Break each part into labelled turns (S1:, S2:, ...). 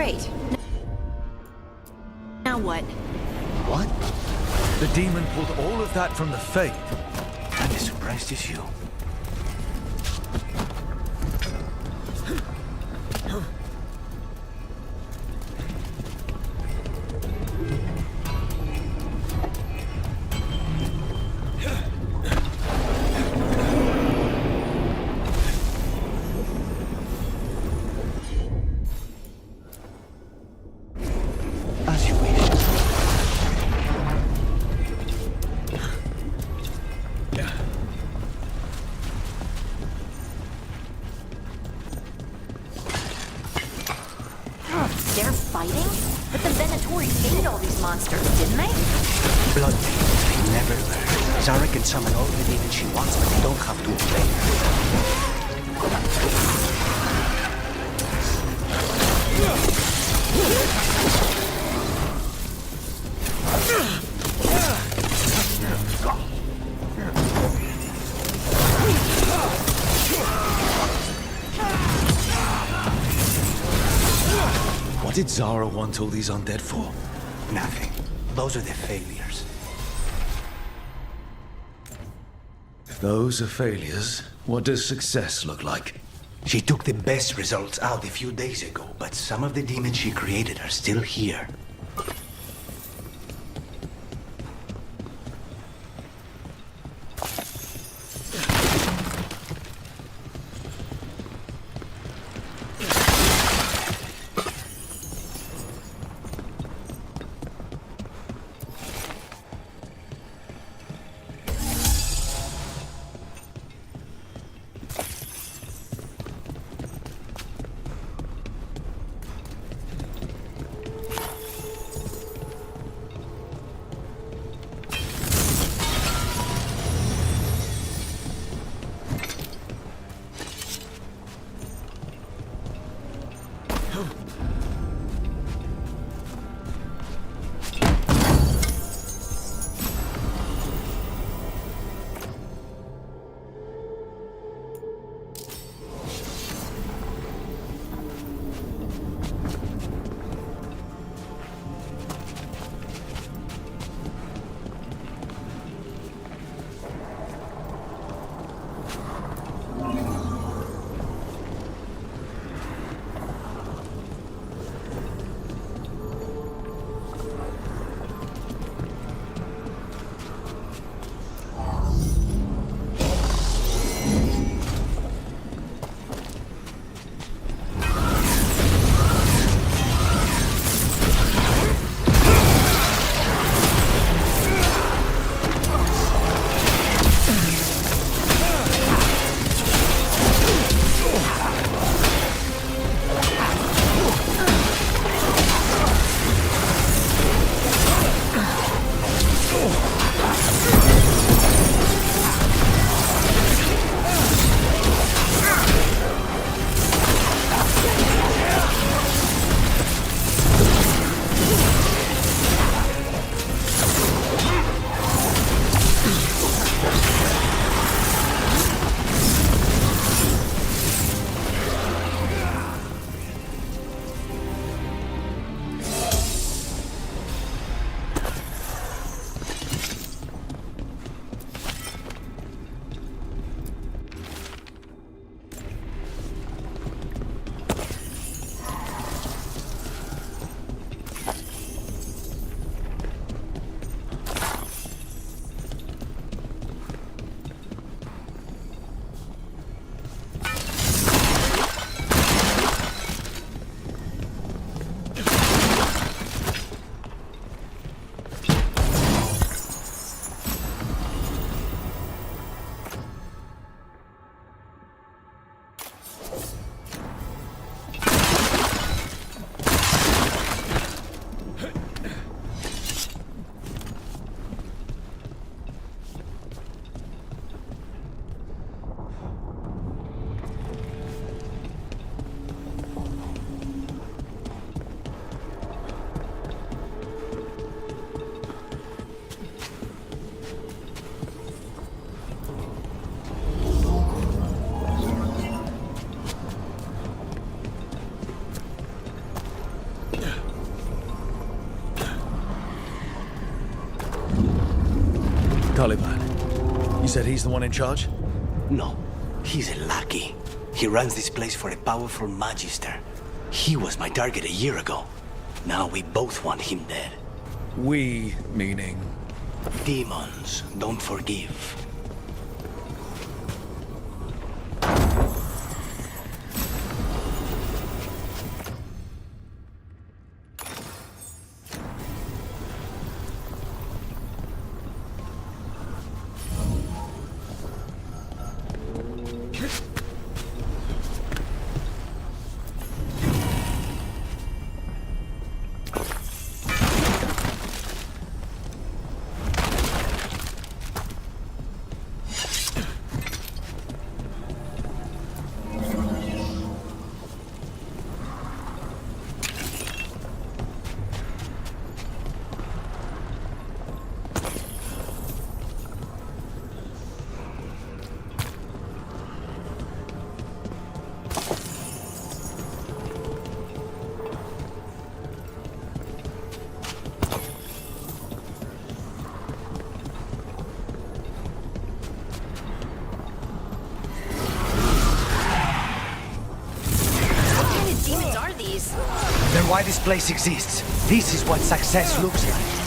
S1: Great. Now what?
S2: What?
S3: The demon pulled all of that from the Fade.
S2: I'm as surprised as you. As you wish.
S1: They're fighting? But the Venatori ate all these monsters, didn't they?
S2: Blood demons, they never learn. Zara can summon all the demons she wants, but they don't have to obey her.
S3: What did Zara want all these undead for?
S2: Nothing. Those are the failures.
S3: Those are failures. What does success look like?
S2: She took the best results out a few days ago, but some of the demons she created are still here.
S3: Taliban. You said he's the one in charge?
S2: No, he's a lackey. He runs this place for a powerful magister. He was my target a year ago. Now we both want him dead.
S3: We, meaning?
S2: Demons don't forgive. Then why this place exists? This is what success looks like.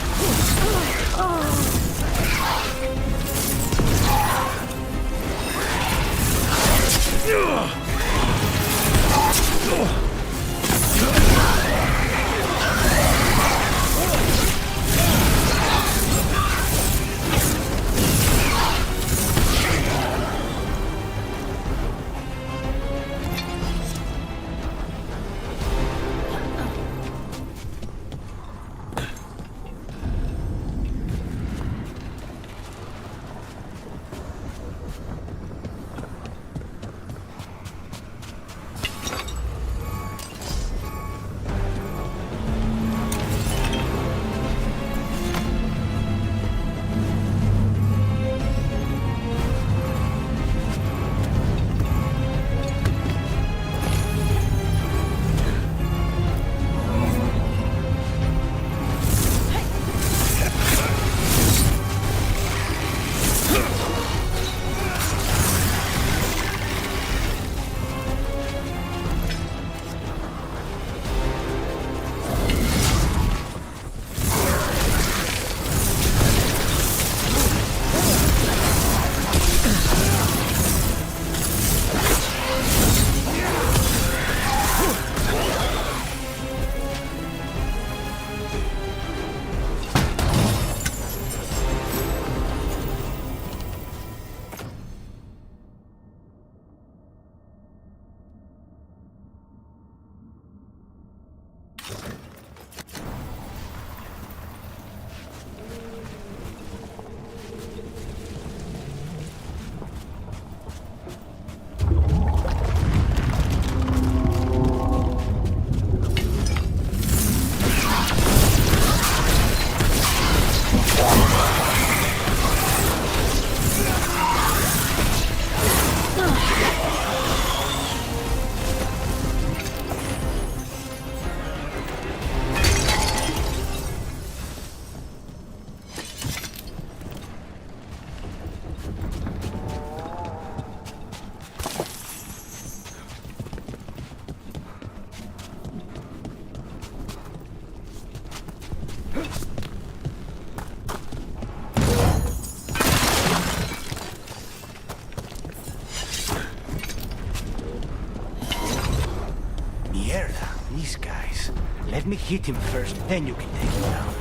S2: These guys. Let me hit him first, then you can take him down.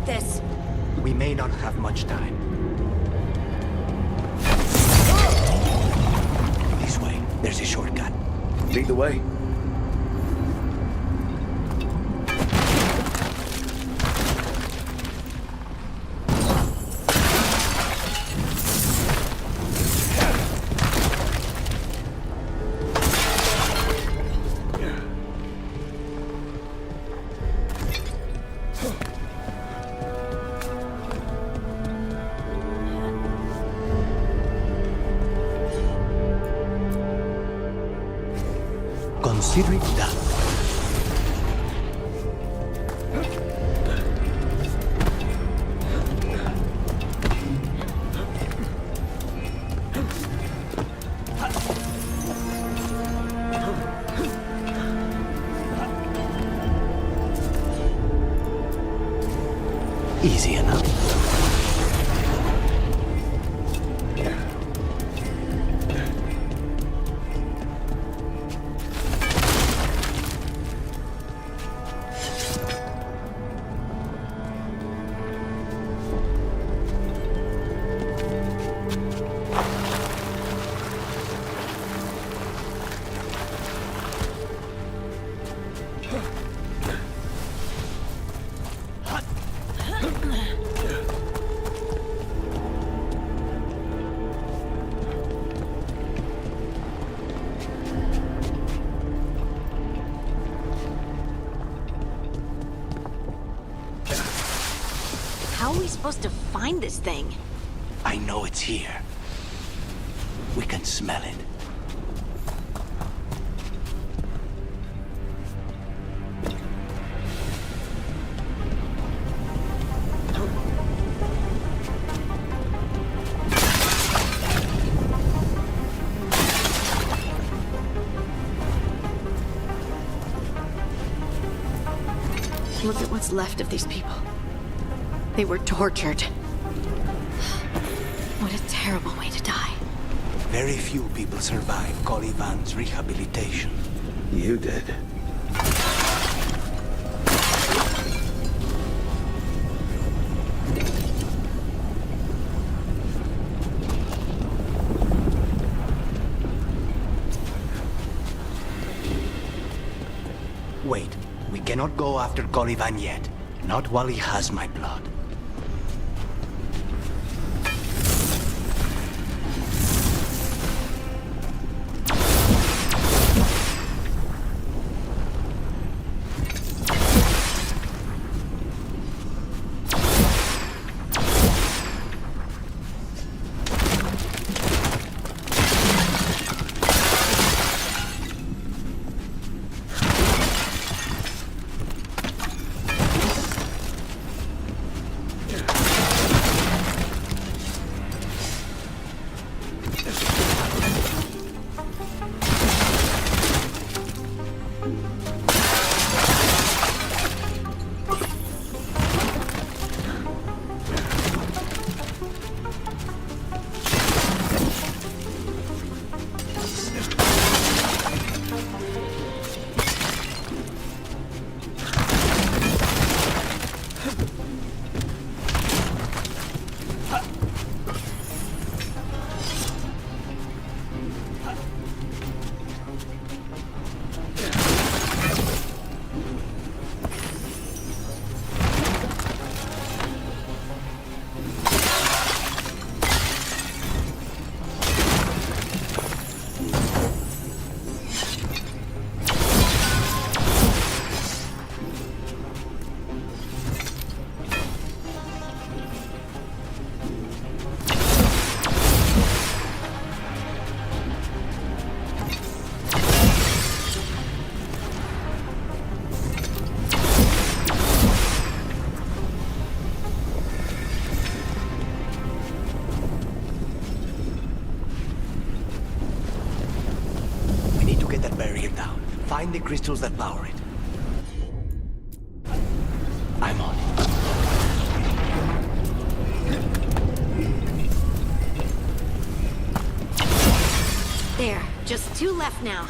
S1: This.
S2: We may not have much time. This way. There's a shortcut.
S3: Lead the way.
S2: Consider it done. Easy enough.
S1: How are we supposed to find this thing?
S2: I know it's here. We can smell it.
S1: Look at what's left of these people. They were tortured. What a terrible way to die.
S2: Very few people survive Colivan's rehabilitation.
S3: You did.
S2: Wait, we cannot go after Colivan yet. Not while he has my blood. Find the crystals that power it. I'm on it.
S1: There, just 2 left now.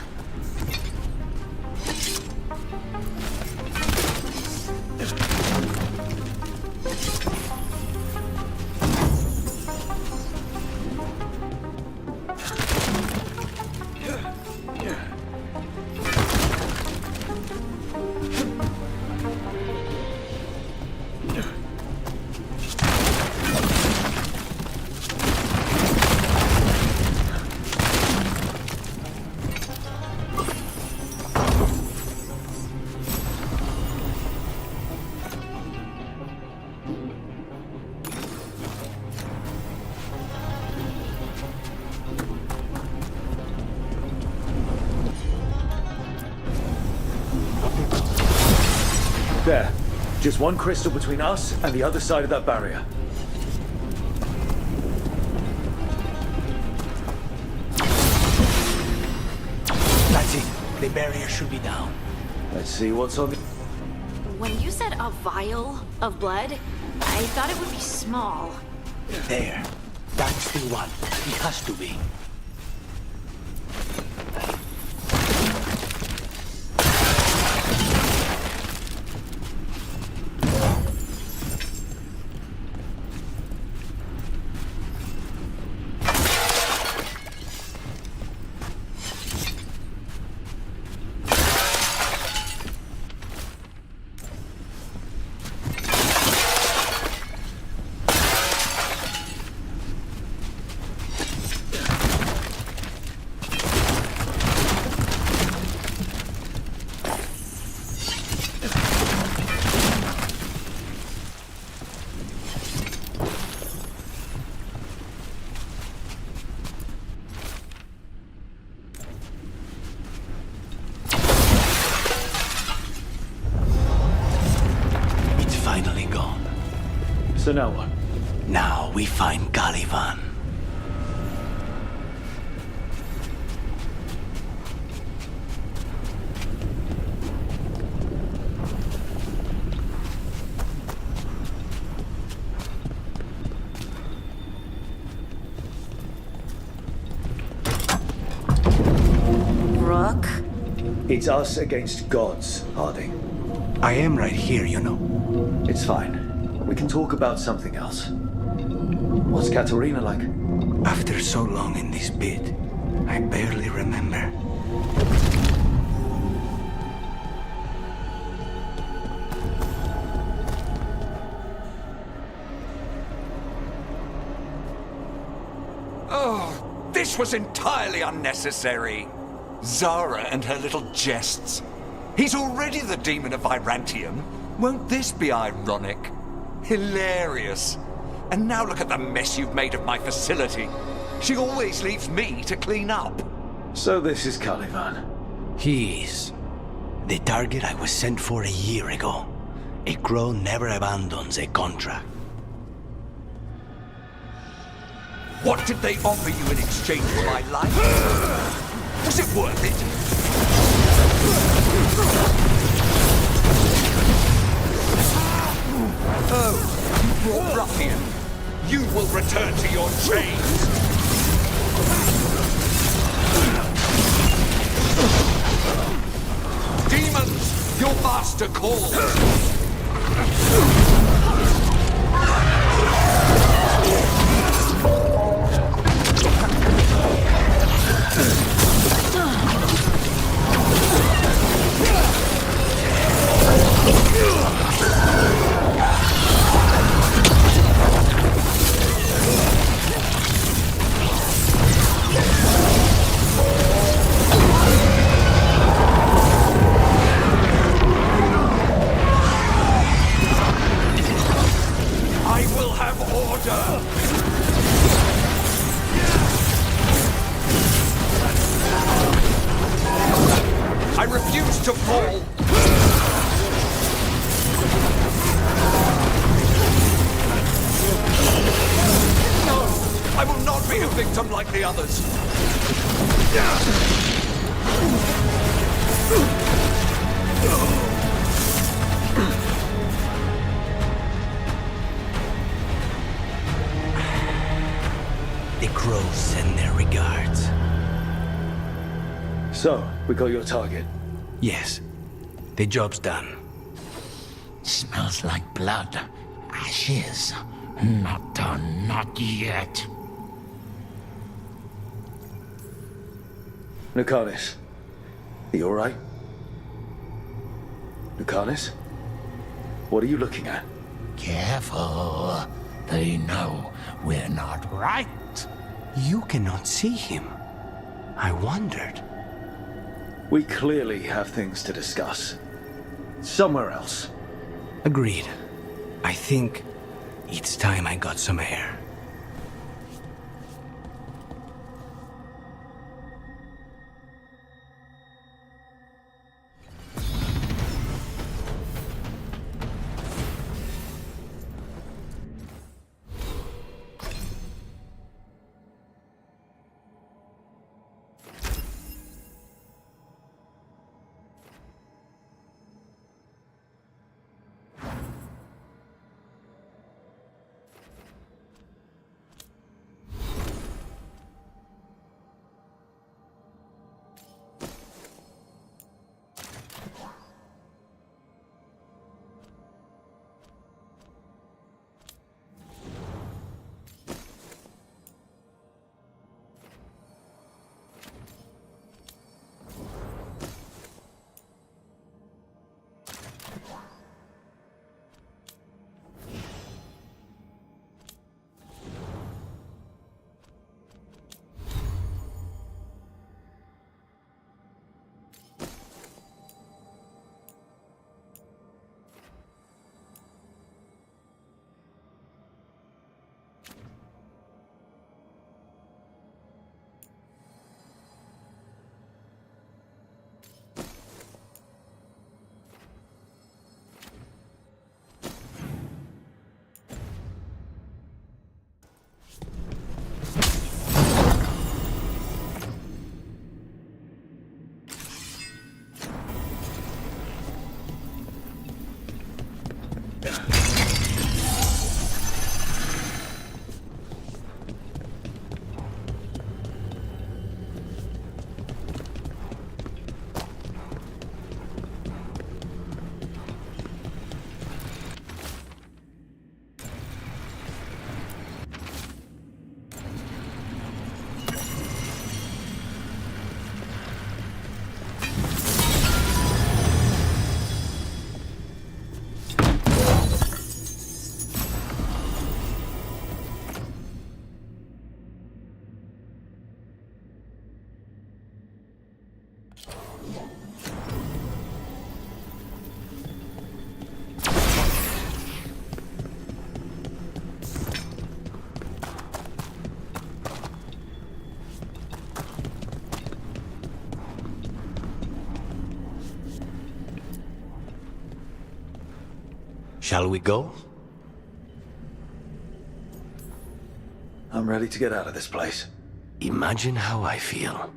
S3: There. Just one crystal between us and the other side of that barrier.
S2: That's it. The barrier should be down.
S3: Let's see what's on the...
S1: When you said a vial of blood, I thought it would be small.
S2: There. That's the one. It has to be. Finally gone.
S3: So now what?
S2: Now we find Caliban.
S1: Rook?
S3: It's us against gods, Harding.
S2: I am right here, you know.
S3: It's fine. We can talk about something else. What's Katerina like?
S2: After so long in this pit, I barely remember.
S4: Oh, this was entirely unnecessary. Zara and her little jests. He's already the demon of Virantium. Won't this be ironic? Hilarious. And now look at the mess you've made of my facility. She always leaves me to clean up.
S3: So this is Caliban.
S2: He is the target I was sent for a year ago. A crow never abandons a contract.
S4: What did they offer you in exchange for my life? Was it worth it? Oh, you poor ruffian. You will return to your chains. Demons, your master calls. I refuse to fall! No! I will not be a victim like the others!
S2: The crows send their regards.
S3: So, we got your target.
S2: Yes, the job's done.
S5: Smells like blood. Ashes. Not done, not yet.
S3: Nukanis. Are you alright? Nukanis? What are you looking at?
S5: Careful. They know we're not right.
S2: You cannot see him. I wondered.
S3: We clearly have things to discuss. Somewhere else.
S2: Agreed. I think it's time I got some air. Shall we go?
S3: I'm ready to get out of this place.
S2: Imagine how I feel.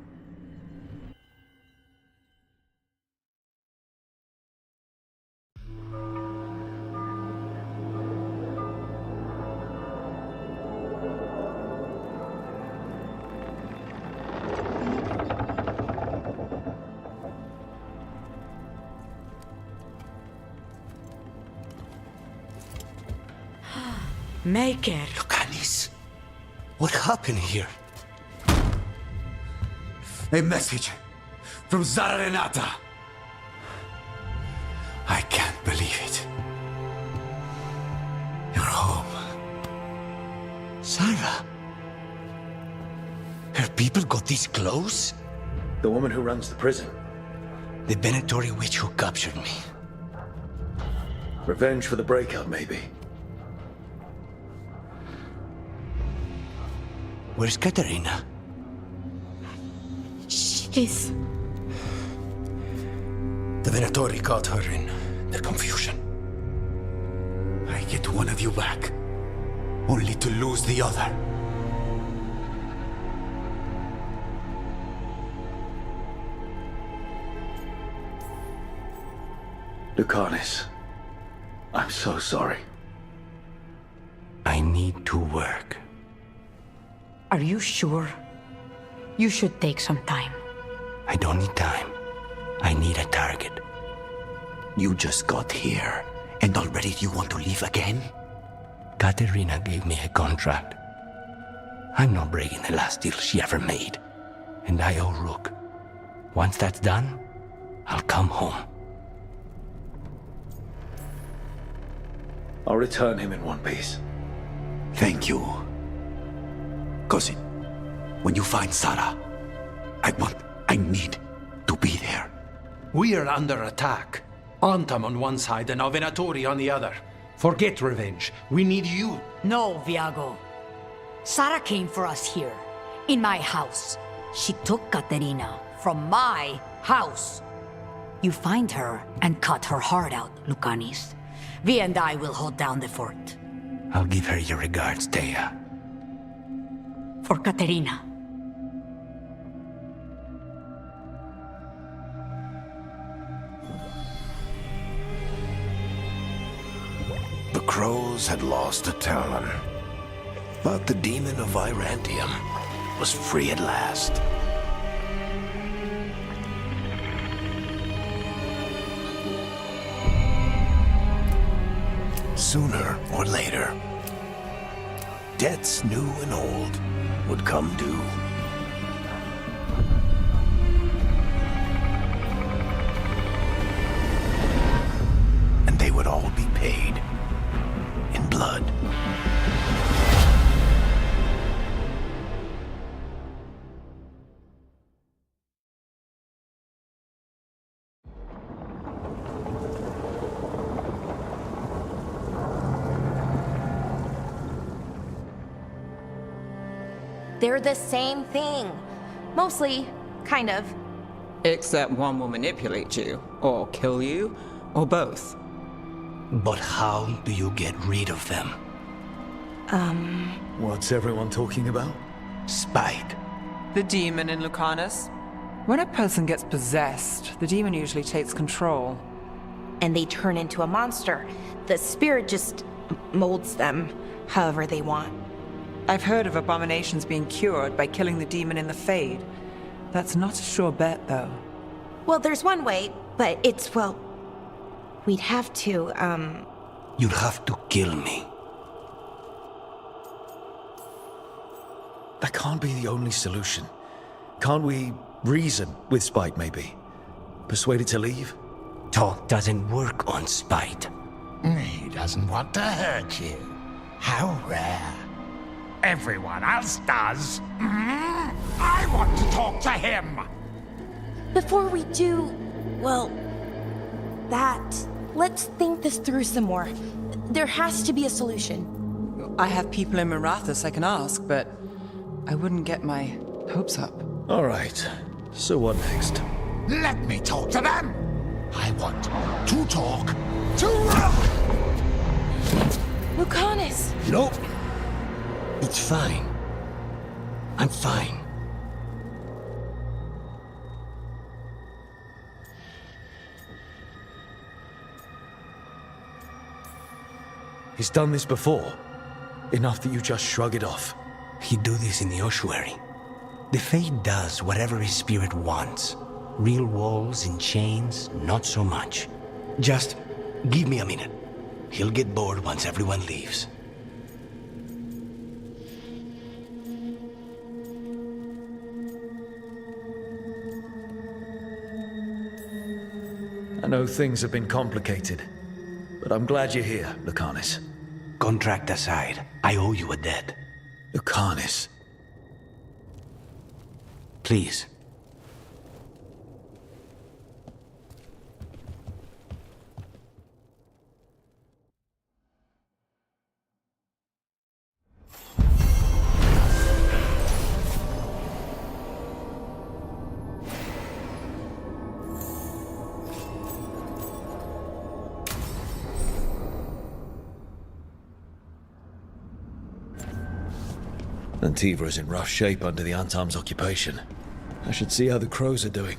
S6: Make it.
S2: Locanis, what happened here?
S7: A message from Zara Renata. I can't believe it. You're home.
S2: Sarah? Her people got this close?
S3: The woman who runs the prison.
S2: The Venatori witch who captured me.
S3: Revenge for the breakup, maybe.
S2: Where's Katerina?
S6: She's...
S7: The Venatori caught her in their confusion. I get one of you back, only to lose the other.
S3: Lucanis, I'm so sorry.
S2: I need to work.
S6: Are you sure? You should take some time.
S2: I don't need time. I need a target.
S7: You just got here, and already you want to leave again?
S2: Katerina gave me a contract. I'm not breaking the last deal she ever made. And I owe Rook. Once that's done, I'll come home.
S3: I'll return him in one piece.
S7: Thank you. Cousin, when you find Sarah, I need to be there.
S8: We are under attack. Antam on one side and Venatori on the other. Forget revenge. We need you.
S6: No, Viago. Sarah came for us here, in my house. She took Katerina from my house. You find her and cut her heart out, Lucanis. Vi and I will hold down the fort.
S2: I'll give her your regards, Thea.
S6: For Katerina.
S9: The crows had lost a talon, but the demon of Virantium was free at last. Sooner or later, debts new and old would come due. And they would all be paid in blood.
S10: They're the same thing. Mostly, kind of.
S11: Except one will manipulate you, or kill you, or both.
S2: But how do you get rid of them?
S3: What's everyone talking about?
S2: Spite.
S11: The demon in Lucanus. When a person gets possessed, the demon usually takes control.
S10: And they turn into a monster. The spirit just molds them however they want.
S11: I've heard of abominations being cured by killing the demon in the Fade. That's not a sure bet, though.
S10: Well, there's one way, but it's, well... We'd have to,
S2: You'd have to kill me.
S3: That can't be the only solution. Can't we reason with Spite, maybe? Persuade it to leave?
S2: Talk doesn't work on Spite.
S5: He doesn't want to hurt you. How rare. Everyone else does. I want to talk to him.
S10: before we do, well, that, let's think this through some more. There has to be a solution.
S11: I have people in Marathas I can ask, but I wouldn't get my hopes up.
S3: All right. So what next?
S5: Let me talk to them. I want to talk to Rook.
S10: Lucanus!
S2: Nope. It's fine. I'm fine.
S3: He's done this before. Enough that you just shrug it off.
S2: He'd do this in the ossuary. The Fade does whatever his spirit wants. Real walls and chains, not so much. Just give me a minute. He'll get bored once everyone leaves.
S3: I know things have been complicated, but I'm glad you're here, Lucanus.
S2: Contract aside, I owe you a debt.
S3: Lucanus.
S2: Please.
S3: Antiva is in rough shape under the Antam's occupation. I should see how the crows are doing.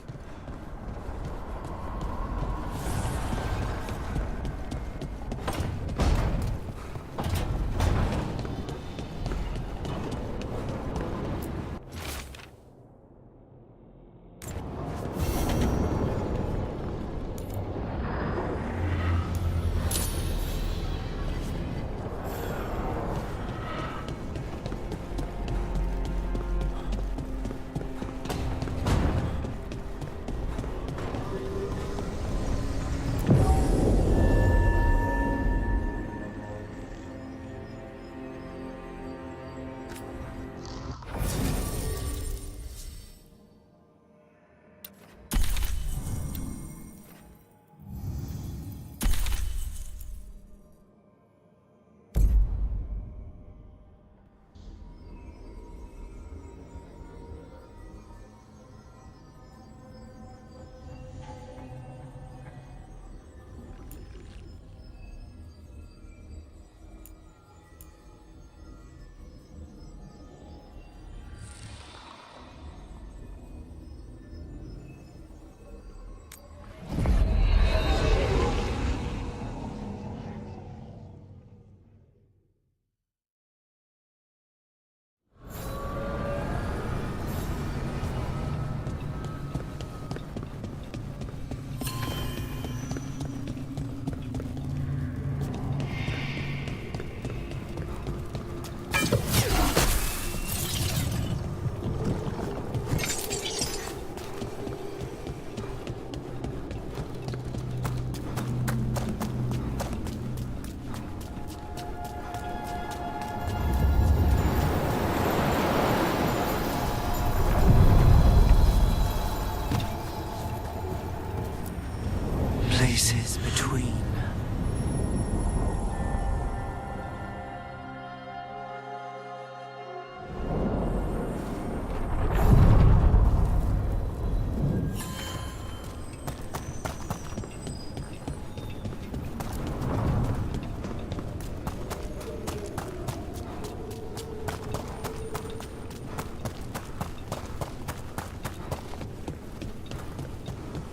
S2: Places between.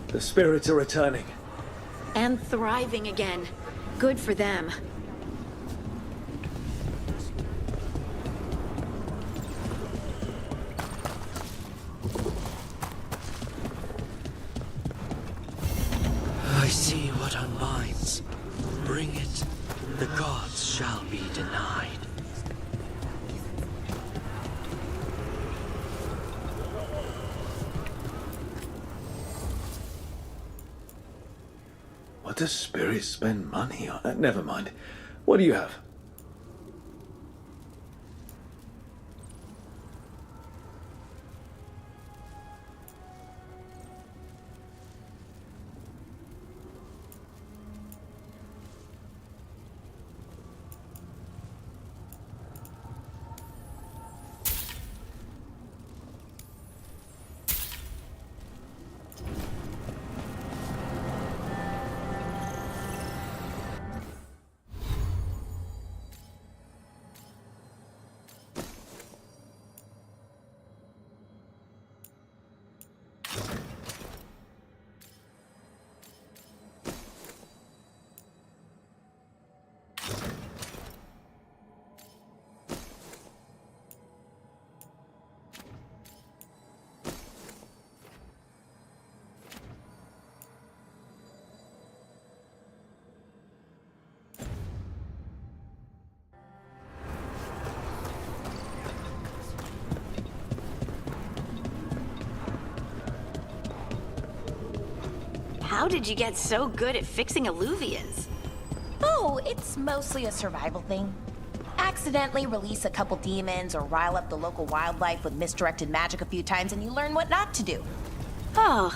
S3: The spirits are returning.
S1: And thriving again. Good for them.
S2: I see what unbinds. Bring it, the gods shall be denied.
S3: What does spirits spend money on? Never mind. What do you have?
S1: How did you get so good at fixing alluvions?
S10: Oh, it's mostly a survival thing. Accidentally release a couple demons or rile up the local wildlife with misdirected magic a few times and you learn what not to do.
S1: Oh.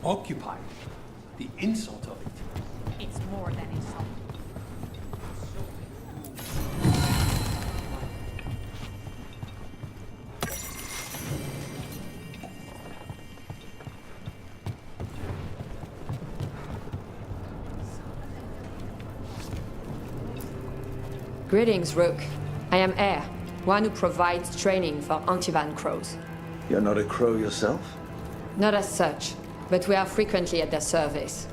S8: Occupy. The insult of it.
S6: It's more than insult.
S12: Greetings, Rook. I am Air, one who provides training for Antivan crows.
S3: You're not a crow yourself?
S12: Not as such, but we are frequently at their service.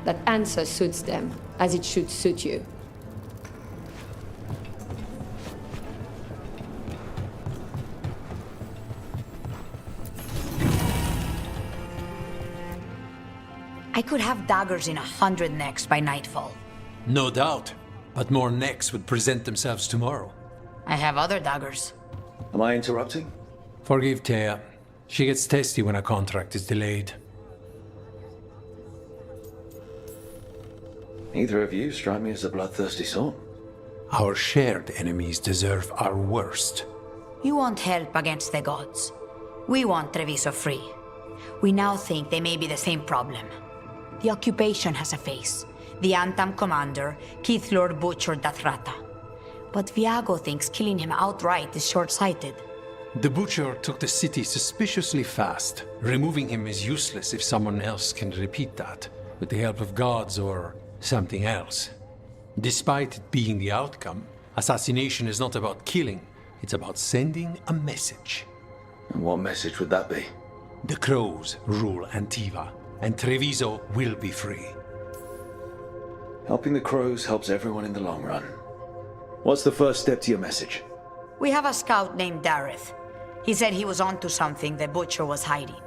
S12: That answer suits them, as it should suit you.
S6: I could have daggers in 100 necks by nightfall.
S8: No doubt. But more necks would present themselves tomorrow.
S6: I have other daggers.
S3: Am I interrupting?
S8: Forgive Thea. She gets testy when a contract is delayed.
S3: Neither of you strike me as a bloodthirsty sort.
S8: Our shared enemies deserve our worst.
S6: You want help against the gods. We want Treviso free. We now think they may be the same problem. The occupation has a face. The Antam commander, Keith Lord butchered Dathrata. But Viago thinks killing him outright is short-sighted.
S8: The Butcher took the city suspiciously fast. Removing him is useless if someone else can repeat that, with the help of gods or something else. Despite it being the outcome, assassination is not about killing, it's about sending a message.
S3: And what message would that be?
S8: The crows rule Antiva, and Treviso will be free.
S3: Helping the crows helps everyone in the long run. What's the first step to your message?
S6: We have a scout named Dareth. He said he was onto something the Butcher was hiding.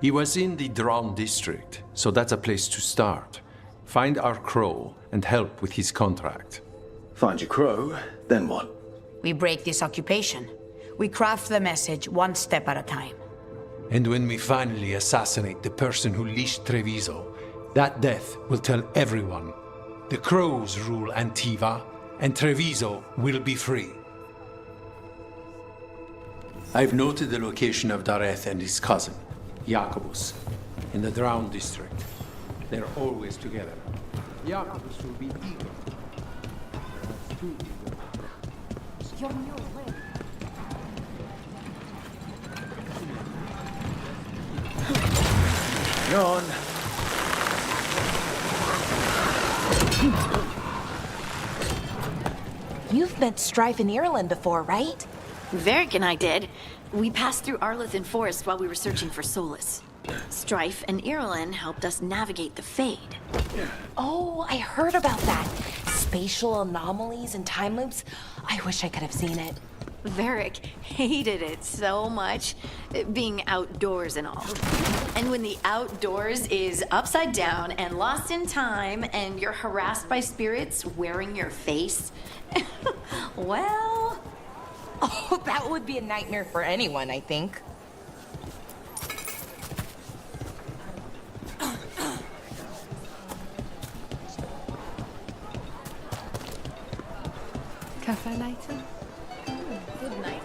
S8: He was in the Drown district, so that's a place to start. Find our crow and help with his contract.
S3: Find your crow, then what?
S6: We break this occupation. We craft the message one step at a time.
S8: And when we finally assassinate the person who leashed Treviso, that death will tell everyone. The crows rule Antiva, and Treviso will be free. I've noted the location of Dareth and his cousin, Jacobus, in the Drown district. They're always together. Jacobus will be eager. That's too eager.
S3: Go on.
S10: You've met Strife in Ireland before, right?
S1: Varric and I did. We passed through Arlothan Forest while we were searching for Solus. Strife and Ireland helped us navigate the Fade.
S10: Oh, I heard about that. Spatial anomalies and time loops. I wish I could have seen it.
S1: Varric hated it so much, being outdoors and all. And when the outdoors is upside down and lost in time and you're harassed by spirits wearing your face, well...
S10: Oh, that would be a nightmare for anyone, I think.
S12: Cafe later?
S1: Good night,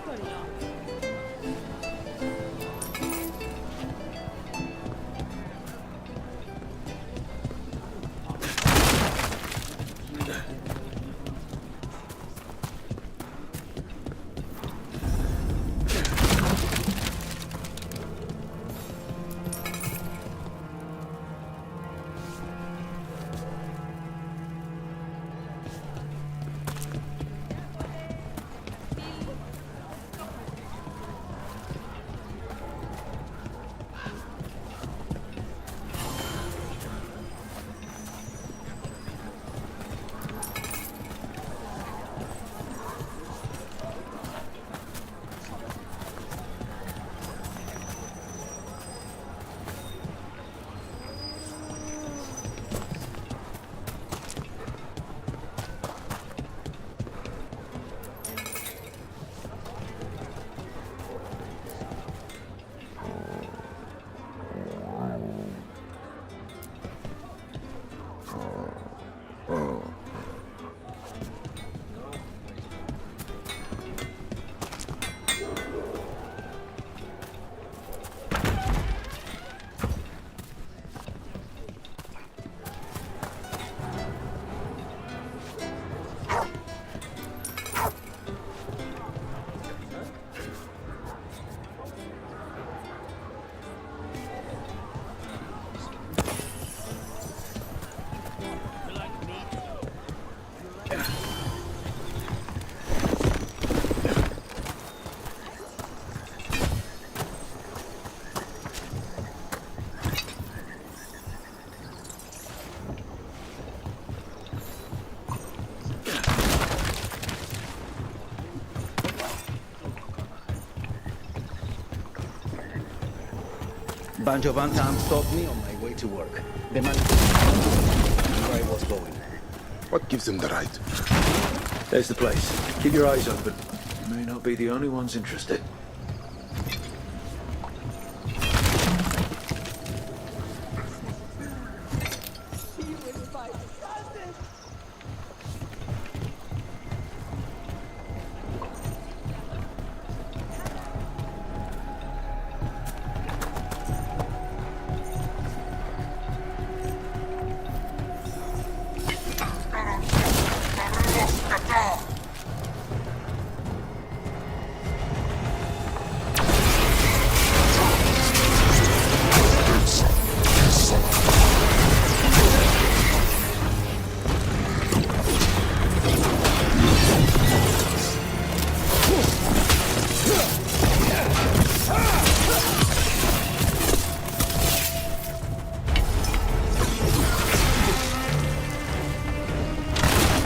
S13: Banjo Bantam stopped me on my way to work. The man where I was going.
S9: What gives him the right?
S3: There's the place. Keep your eyes open. You may not be the only ones interested.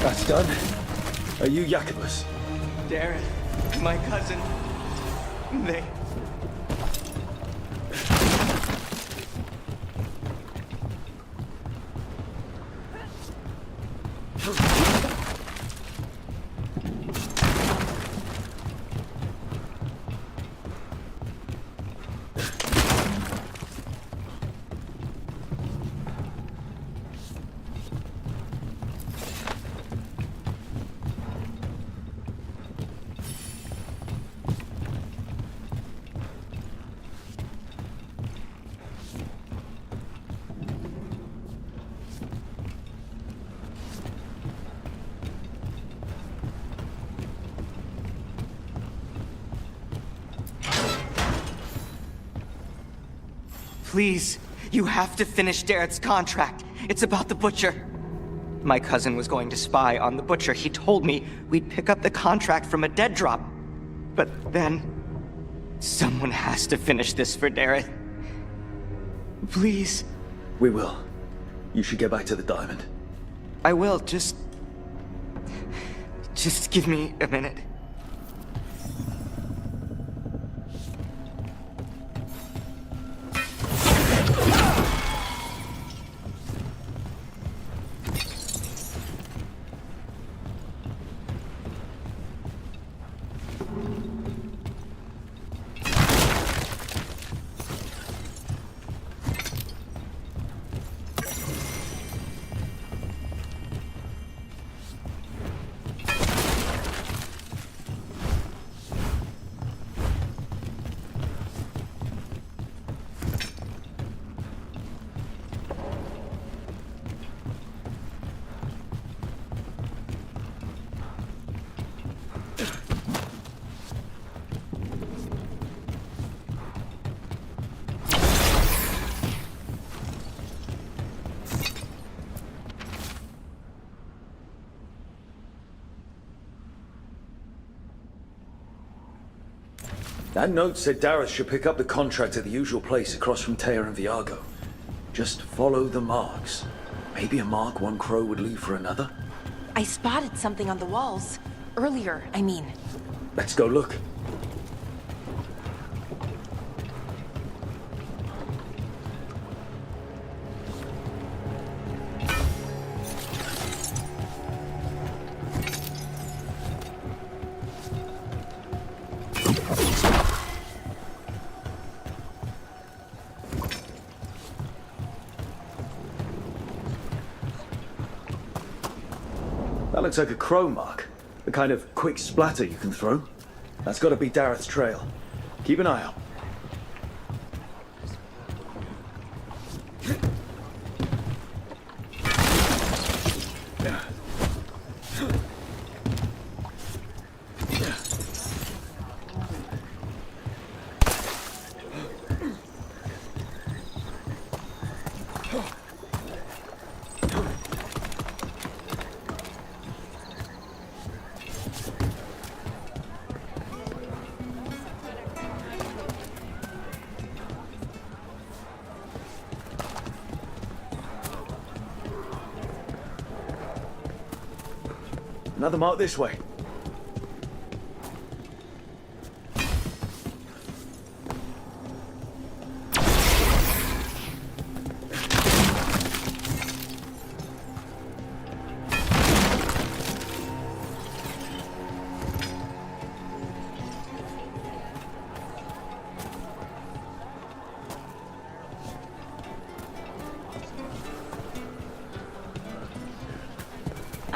S3: That's done. Are you Jacobus?
S14: Darren, my cousin. They... Please, you have to finish Darrett's contract. It's about the Butcher. My cousin was going to spy on the Butcher. He told me we'd pick up the contract from a dead drop. But then... someone has to finish this for Darrett. Please.
S3: We will. You should get back to the diamond.
S14: I will, just give me a minute.
S3: That note said Dareth should pick up the contract at the usual place across from Teja and Viago. Just follow the marks. Maybe a mark one crow would leave for another?
S10: I spotted something on the walls. Earlier, I mean.
S3: Let's go look. That looks like a crow mark. The kind of quick splatter you can throw. That's got to be Dareth's trail. Keep an eye out. Another mark this way.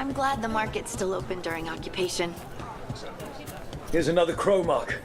S1: I'm glad the market's still open during occupation.
S3: Here's another crow mark.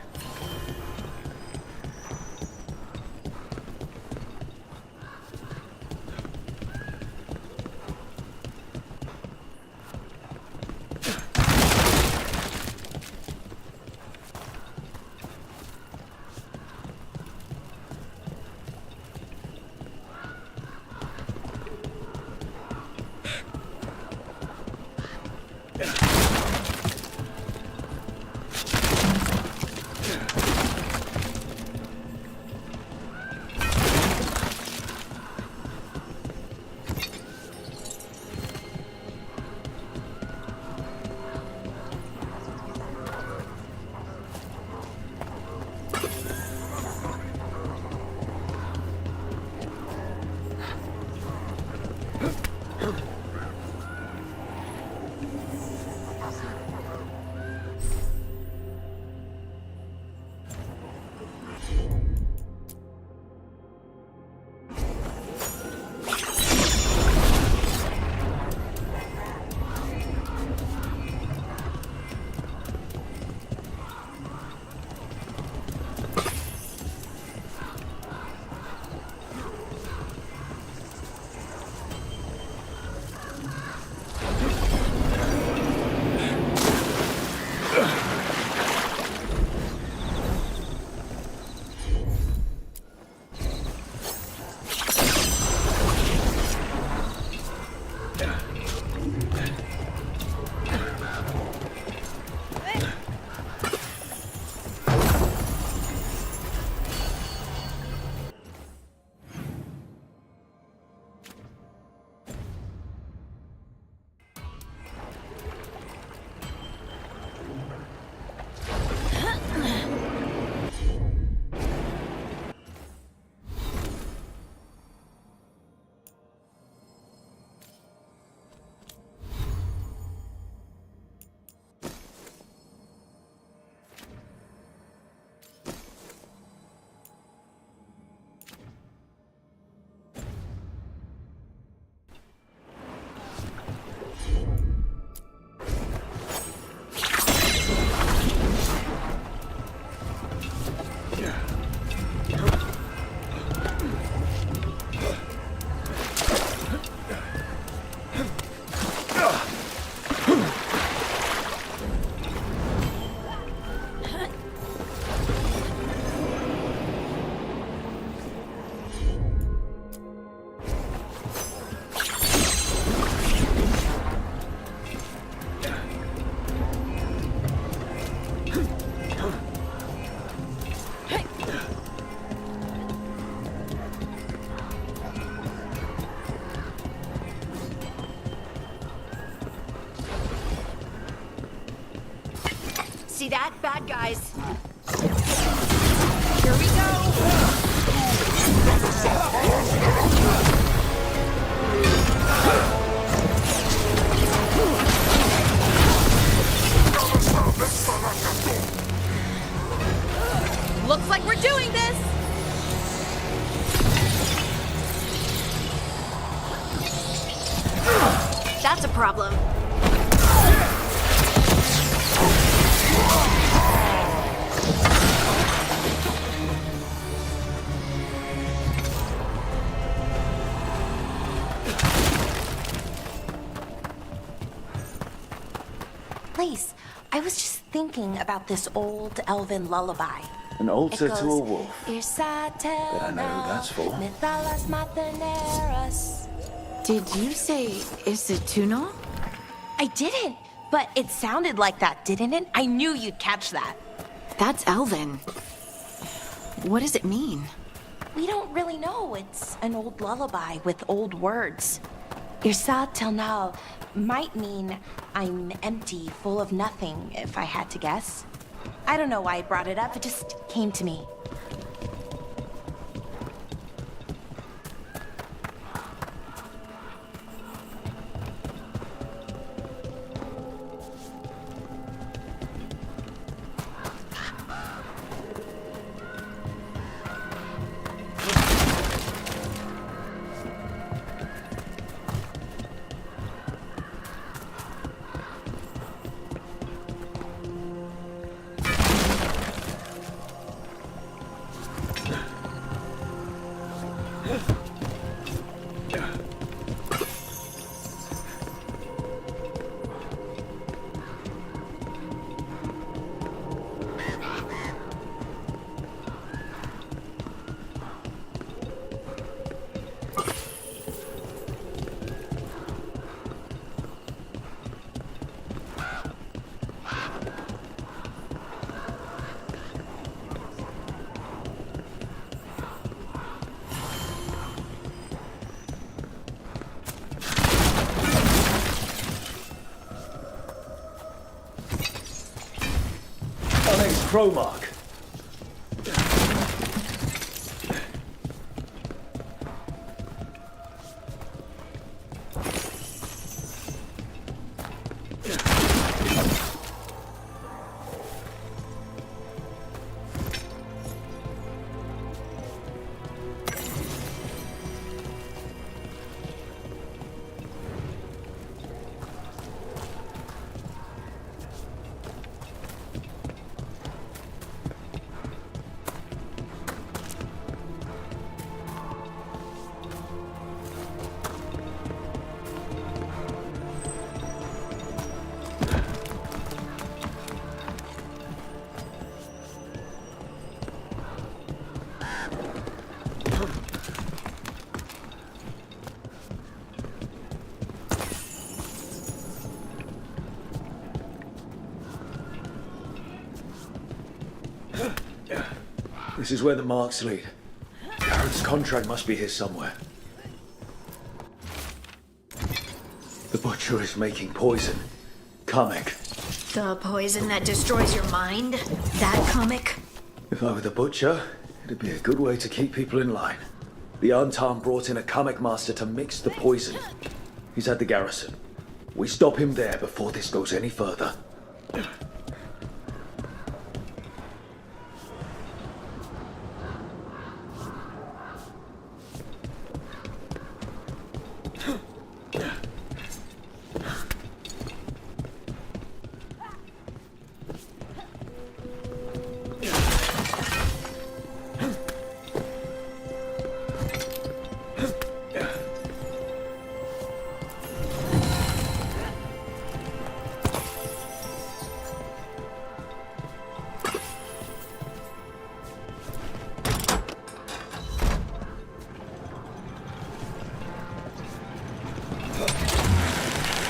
S1: See that? Bad guys. Here we go!
S10: Looks like we're doing this!
S1: That's a problem.
S10: Lace, I was just thinking about this old elven lullaby.
S3: An altar
S10: It
S3: to a
S10: goes,
S3: wolf.
S10: Bet
S3: I know who that's for.
S1: Did you say Isatuno?
S10: I didn't, but it sounded like that, didn't it? I knew you'd catch that.
S1: That's Elven. What does it mean?
S10: We don't really know. It's an old lullaby with old words. Irsa Telnal might mean I'm empty, full of nothing, if I had to guess. I don't know why I brought it up, it just came to me.
S3: Cromark. This is where the marks lead. Garrett's contract must be here somewhere. The butcher is making poison. Comic.
S1: The poison that destroys your mind? That comic?
S3: If I were the butcher, it'd be a good way to keep people in line. The Antan brought in a comic master to mix the poison. He's at the garrison. We stop him there before this goes any further.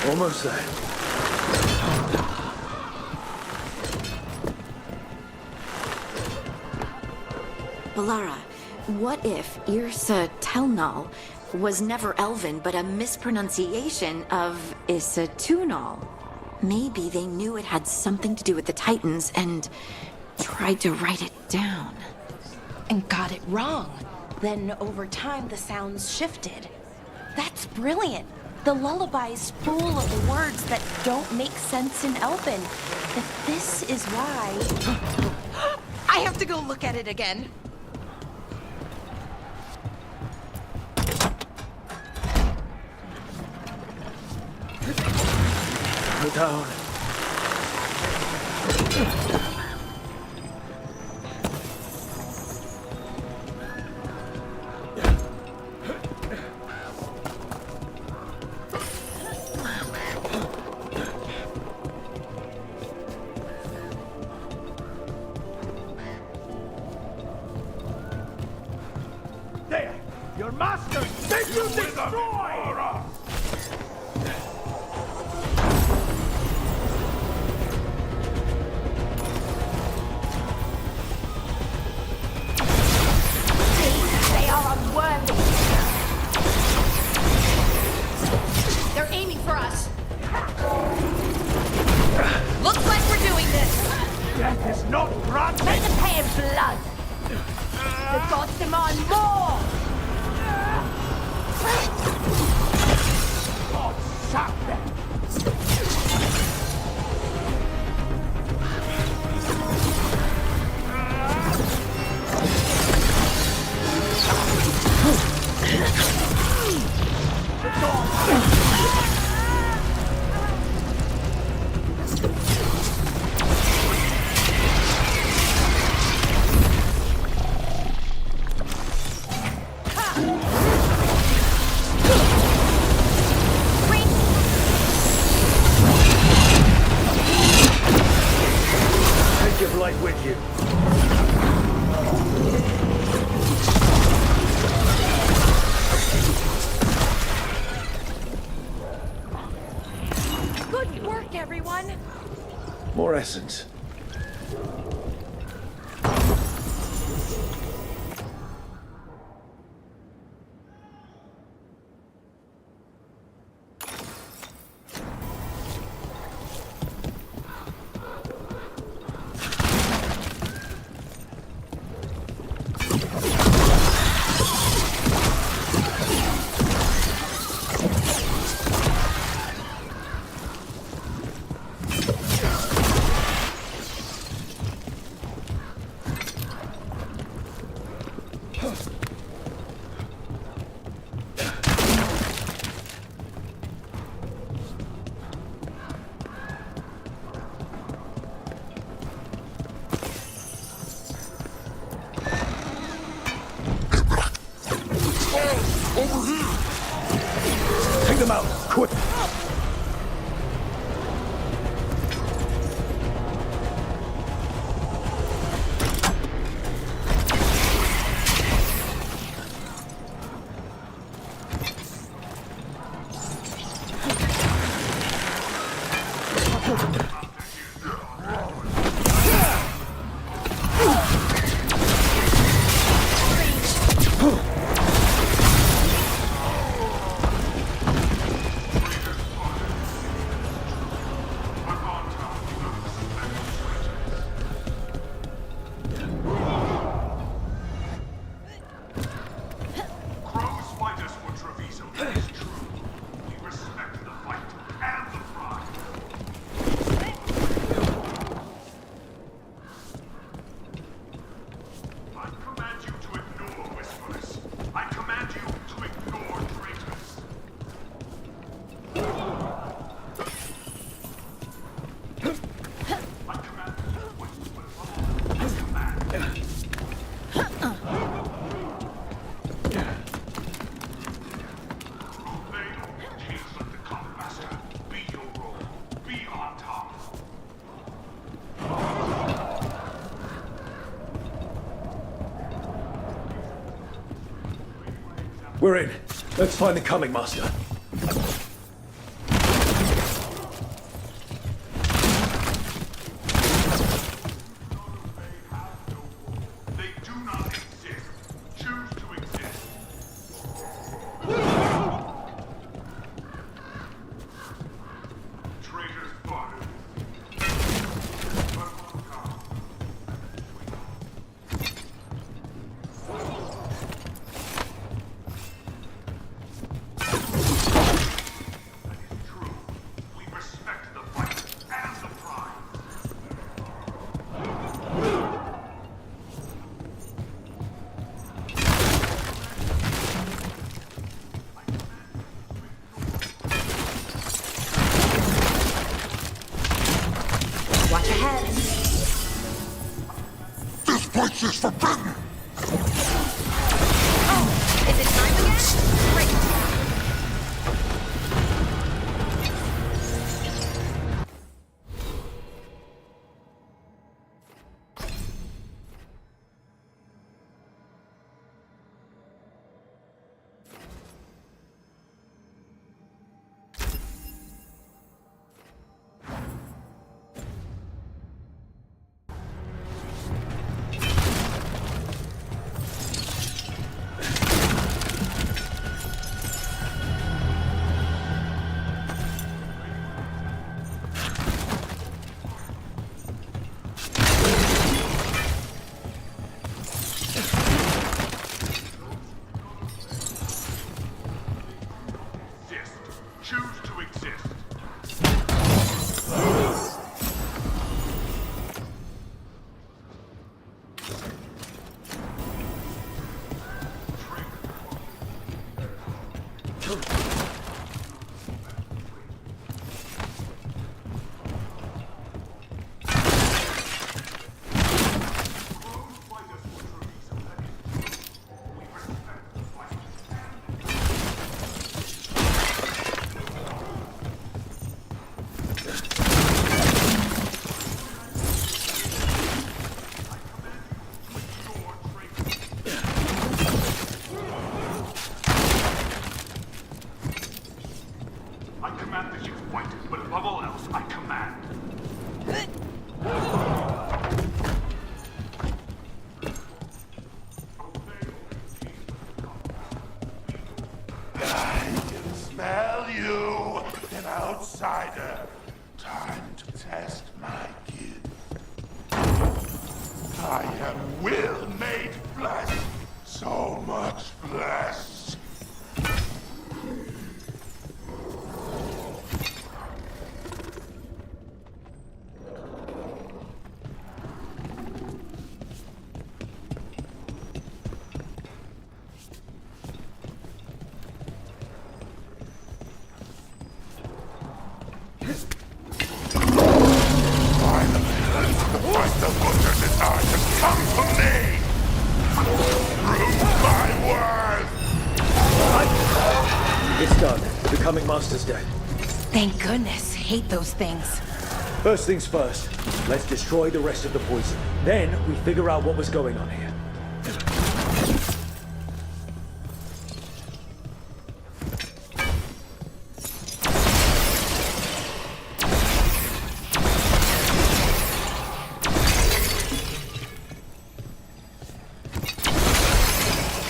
S3: Almost there.
S1: Balara, what if Irsa Telnal was never Elven but a mispronunciation of Isatunal? Maybe they knew it had something to do with the Titans and tried to write it down.
S10: And got it wrong. Then over time the sounds shifted. That's brilliant. The lullaby's full of words that don't make sense in Elven. If this is why... I have to go look at it again.
S3: Go down.
S5: There! Your master! Did you destroy?
S1: They are unworthy. They're aiming for us. Looks like we're doing this.
S5: Death is not granted!
S6: May them pay in blood! The gods demand more!
S3: Take them out, quick! We're in. Let's find the comic master.
S5: Watch ahead. This place is forbidden!
S6: Oh, is it time again? Great.
S5: Smell you, an outsider. Time to test my gift. I am will made flesh. So much flesh. Finally, the butcher decides to come for me!
S3: It's done. The comic master's dead.
S10: Thank goodness. Hate those things.
S3: First things first, let's destroy the rest of the poison. Then we figure out what was going on here.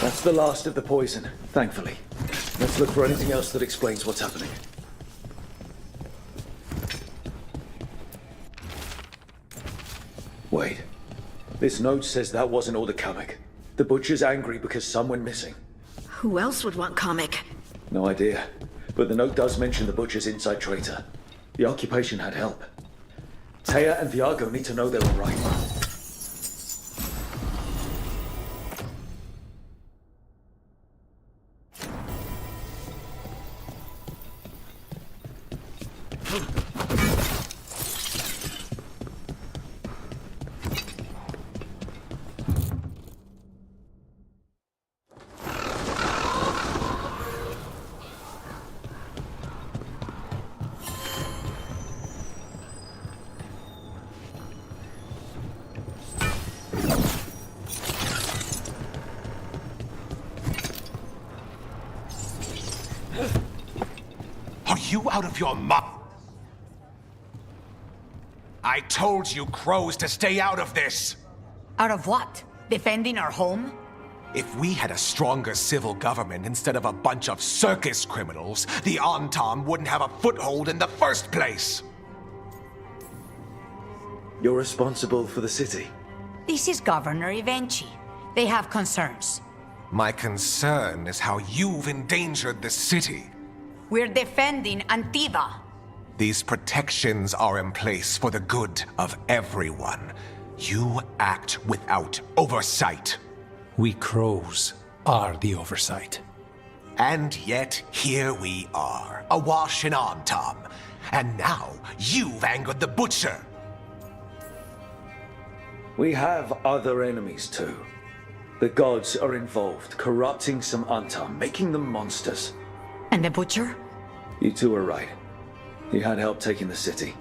S3: That's the last of the poison, thankfully. Let's look for anything else that explains what's happening. Wait. This note says that wasn't all the comic. The butcher's angry because some went missing.
S1: Who else would want comic?
S3: No idea. But the note does mention the butcher's inside traitor. The occupation had help. Taya and Viago need to know they were right.
S5: Are you out of your mind? I told you crows to stay out of this!
S6: Out of what? Defending our home?
S5: If we had a stronger civil government instead of a bunch of circus criminals, the Antam wouldn't have a foothold in the first place!
S3: You're responsible for the city.
S6: This is Governor Evenchi. They have concerns.
S5: My concern is how you've endangered the city.
S6: We're defending Antiva.
S5: These protections are in place for the good of everyone. You act without oversight.
S8: We crows are the oversight.
S5: And yet, here we are, awash in Antam. And now, you've angered the butcher.
S3: We have other enemies too. The gods are involved, corrupting some Antam, making them monsters.
S6: And the butcher?
S3: You two are right. He had help taking the city.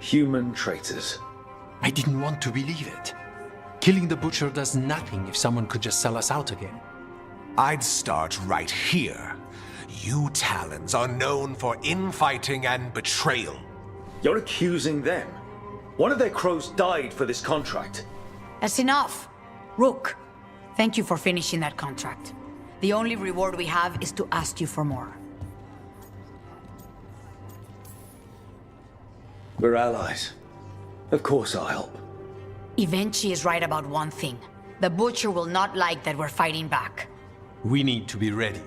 S3: Human traitors.
S8: I didn't want to believe it. Killing the butcher does nothing if someone could just sell us out again.
S5: I'd start right here. You Talons are known for infighting and betrayal.
S3: You're accusing them. One of their crows died for this contract.
S6: That's enough. Rook, thank you for finishing that contract. The only reward we have is to ask you for more.
S3: We're allies. Of course I'll help.
S6: Evenchi is right about one thing. The butcher will not like that we're fighting back.
S8: We need to be ready.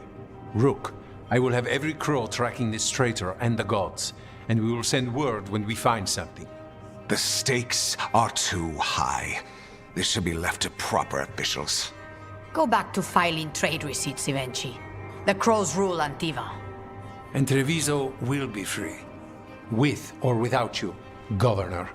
S8: Rook, I will have every crow tracking this traitor and the gods, and we will send word when we find something.
S5: The stakes are too high. This should be left to proper officials.
S6: Go back to filing trade receipts, Evenchi. The crows rule Antiva.
S8: And Treviso will be free. With or without you, Governor.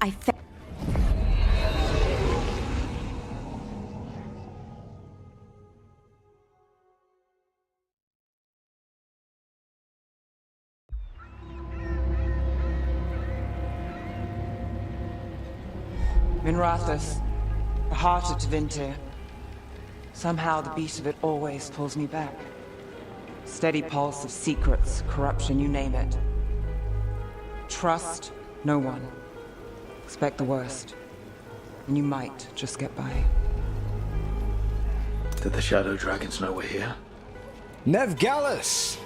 S10: I found...
S11: Minrathous, the heart of Tevinter. Somehow the beat of it always pulls me back. Steady pulse of secrets, corruption, you name it. Trust no one. Expect the worst. And you might just get by.
S3: Did the Shadow Dragons know we're here?
S13: Nev Gallus!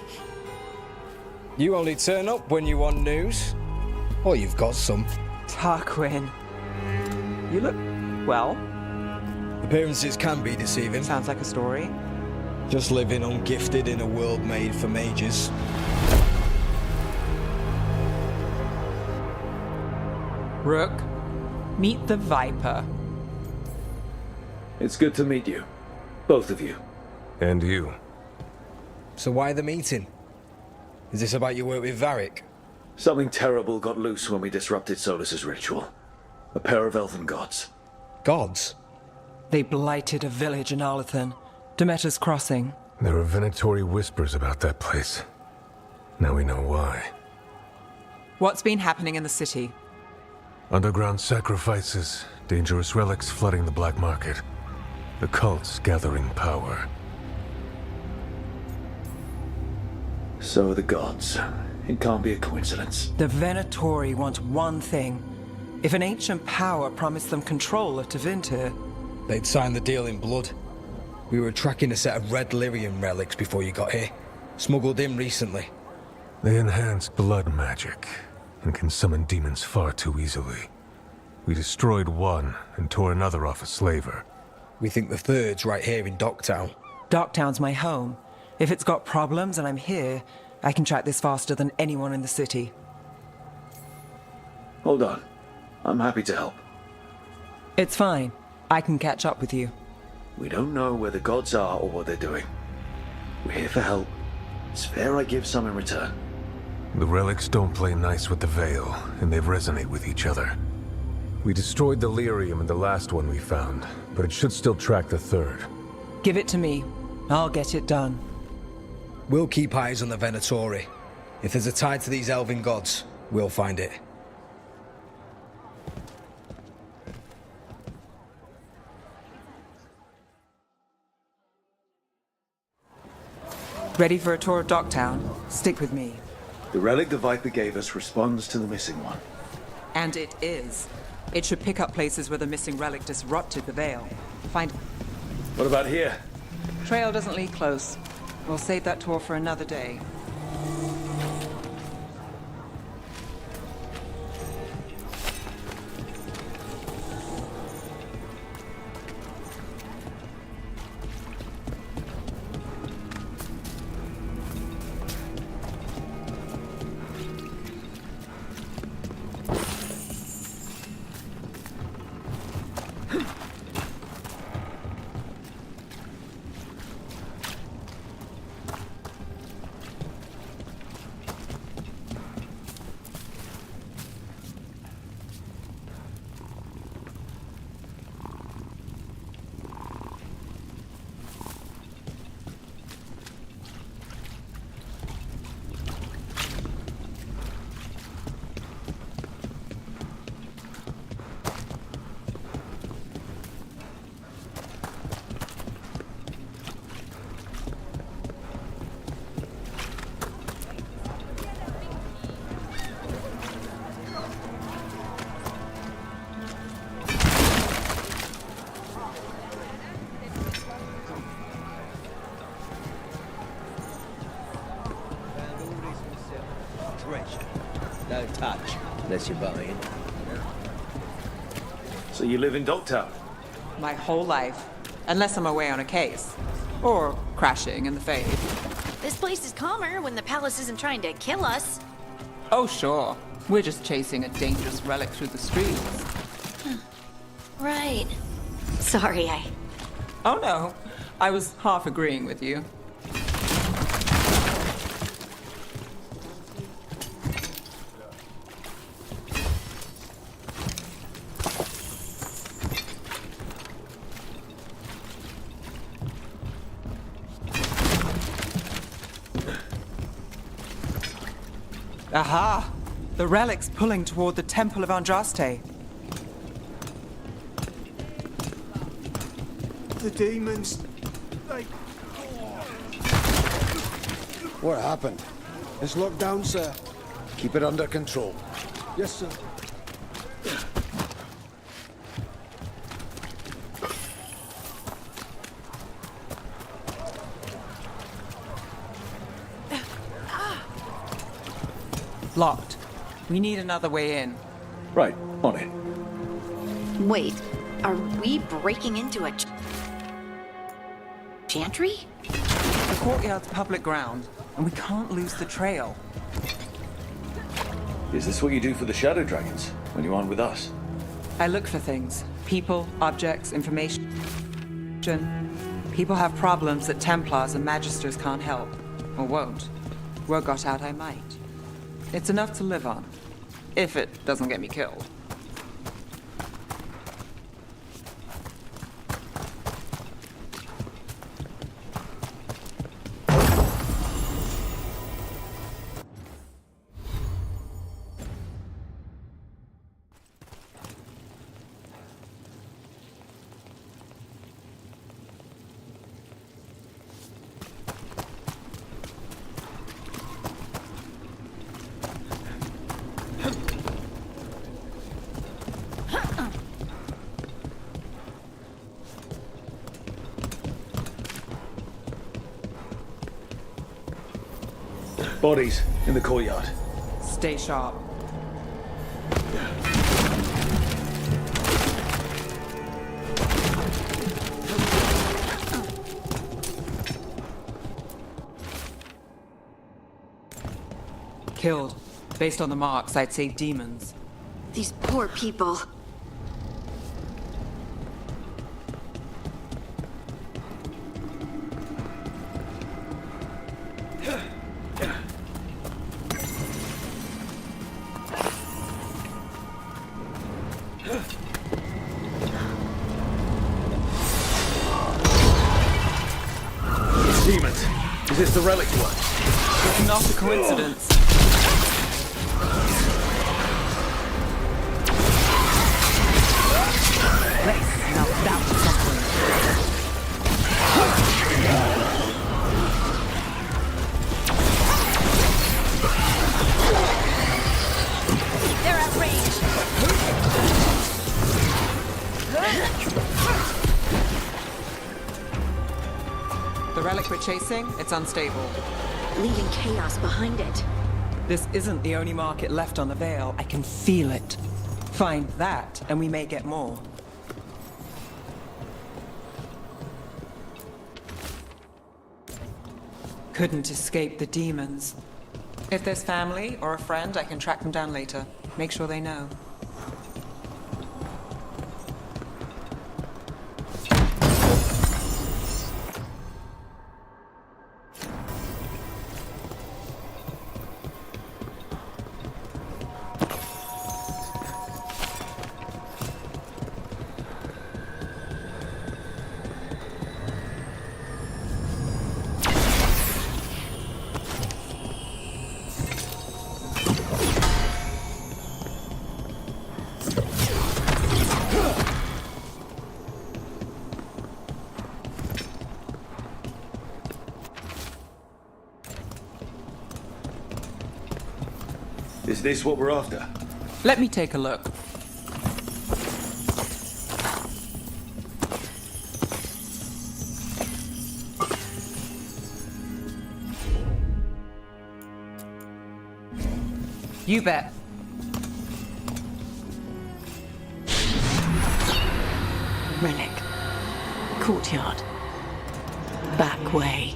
S13: You only turn up when you want news. Or you've got some.
S11: Tarquin. You look... well.
S13: Appearances can be deceiving.
S11: Sounds like a story.
S13: Just living ungifted in a world made for mages.
S11: Rook, meet the Viper.
S3: It's good to meet you. Both of you.
S9: And you.
S13: So why the meeting? Is this about your work with Varric?
S3: Something terrible got loose when we disrupted Solus's ritual. A pair of elven gods.
S13: Gods?
S11: They blighted a village in Arlathan. Demeter's Crossing.
S9: There are venatory whispers about that place. Now we know why.
S11: What's been happening in the city?
S9: Underground sacrifices, dangerous relics flooding the black market. The cults gathering power.
S3: So are the gods. It can't be a coincidence.
S11: The Venatori want one thing. If an ancient power promised them control of Tevinter,
S13: they'd sign the deal in blood. We were tracking a set of red lyrium relics before you got here. Smuggled in recently.
S9: They enhance blood magic and can summon demons far too easily. We destroyed one and tore another off a slaver.
S13: We think the third's right here in Docktown.
S11: Docktown's my home. If it's got problems and I'm here, I can track this faster than anyone in the city.
S3: Hold on. I'm happy to help.
S11: It's fine. I can catch up with you.
S3: We don't know where the gods are or what they're doing. We're here for help. It's fair I give some in return.
S9: The relics don't play nice with the Veil, and they resonate with each other. We destroyed the lyrium in the last one we found, but it should still track the third.
S11: Give it to me. I'll get it done.
S13: We'll keep eyes on the Venatori. If there's a tie to these elven gods, we'll find it.
S11: Ready for a tour of Docktown? Stick with me.
S3: The relic the Viper gave us responds to the missing one.
S11: And it is. It should pick up places where the missing relic disrupted the Veil. Find...
S3: What about here?
S11: Trail doesn't lead close. We'll save that tour for another day.
S13: No touch, unless you're buying.
S3: So you live in Docktown?
S11: My whole life. Unless I'm away on a case. Or crashing in the Fade.
S1: This place is calmer when the palace isn't trying to kill us.
S11: Oh, sure. We're just chasing a dangerous relic through the streets.
S1: Right. Sorry,
S11: Oh no. I was half agreeing with you. Aha! The relic's pulling toward the Temple of Andraste.
S7: The demons, they...
S15: What happened? It's locked down, sir. Keep it under control. Yes, sir.
S11: Locked. We need another way in.
S3: Right, on it.
S1: Wait, are we breaking into a chantry?
S11: The courtyard's public ground, and we can't lose the trail.
S3: Is this what you do for the Shadow Dragons when you aren't with us?
S11: I look for things. People, objects, information. People have problems that Templars and Magisters can't help. Or won't. Word got out I might. It's enough to live on. If it doesn't get me killed.
S3: Bodies in the courtyard.
S11: Stay sharp. Killed. Based on the marks, I'd say demons.
S1: These poor people.
S3: Demons. Is this the relic one?
S11: It's not a coincidence. Now that was something.
S1: They're at range.
S11: The relic we're chasing, it's unstable.
S1: Leaving chaos behind it.
S11: This isn't the only market left on the Veil. I can feel it. Find that, and we may get more. Couldn't escape the demons. If there's family or a friend, I can track them down later. Make sure they know.
S3: Is this what we're after?
S11: Let me take a look. You bet.
S16: Relic. Courtyard. Back way.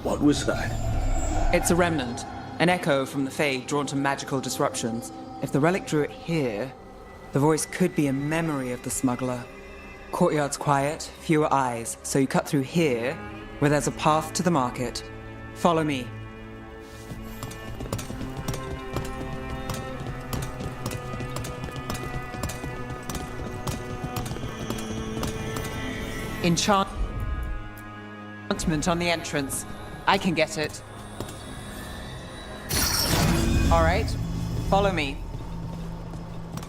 S3: What was that?
S11: It's a remnant. An echo from the Fae drawn to magical disruptions. If the relic drew it here, the voice could be a memory of the smuggler. Courtyard's quiet, fewer eyes, so you cut through here, where there's a path to the market. Follow me. Enchantment on the entrance. I can get it. All right, follow me.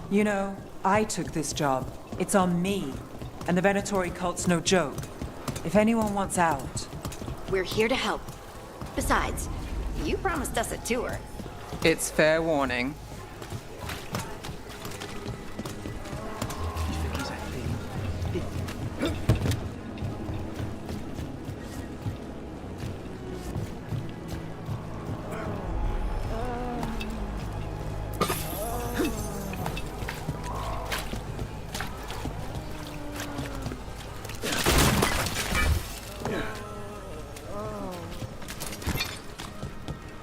S11: You know, I took this job. It's on me. And the Venatori cult's no joke. If anyone wants out...
S1: We're here to help. Besides, you promised us a tour.
S11: It's fair warning.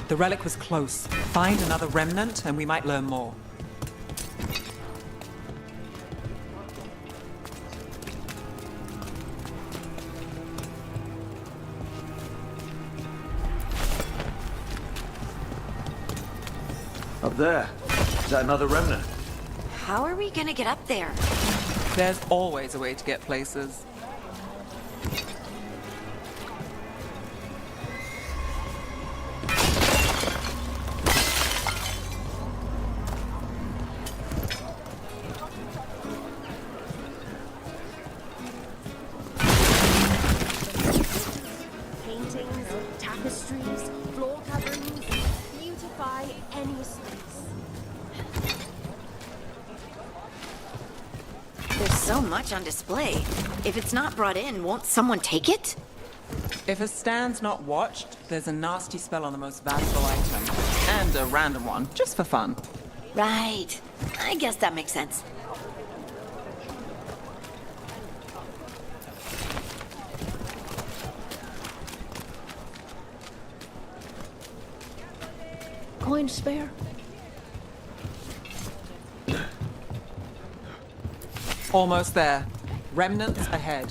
S11: The relic was close. Find another remnant and we might learn more.
S3: Up there. Is that another remnant?
S1: How are we gonna get up there?
S11: There's always a way to get places.
S17: Paintings, tapestries, floor coverings, beautify any space.
S1: There's so much on display. If it's not brought in, won't someone take it?
S11: If a stand's not watched, there's a nasty spell on the most valuable item. And a random one, just for fun.
S1: Right. I guess that makes sense.
S17: Coin spare?
S11: Almost there. Remnants ahead.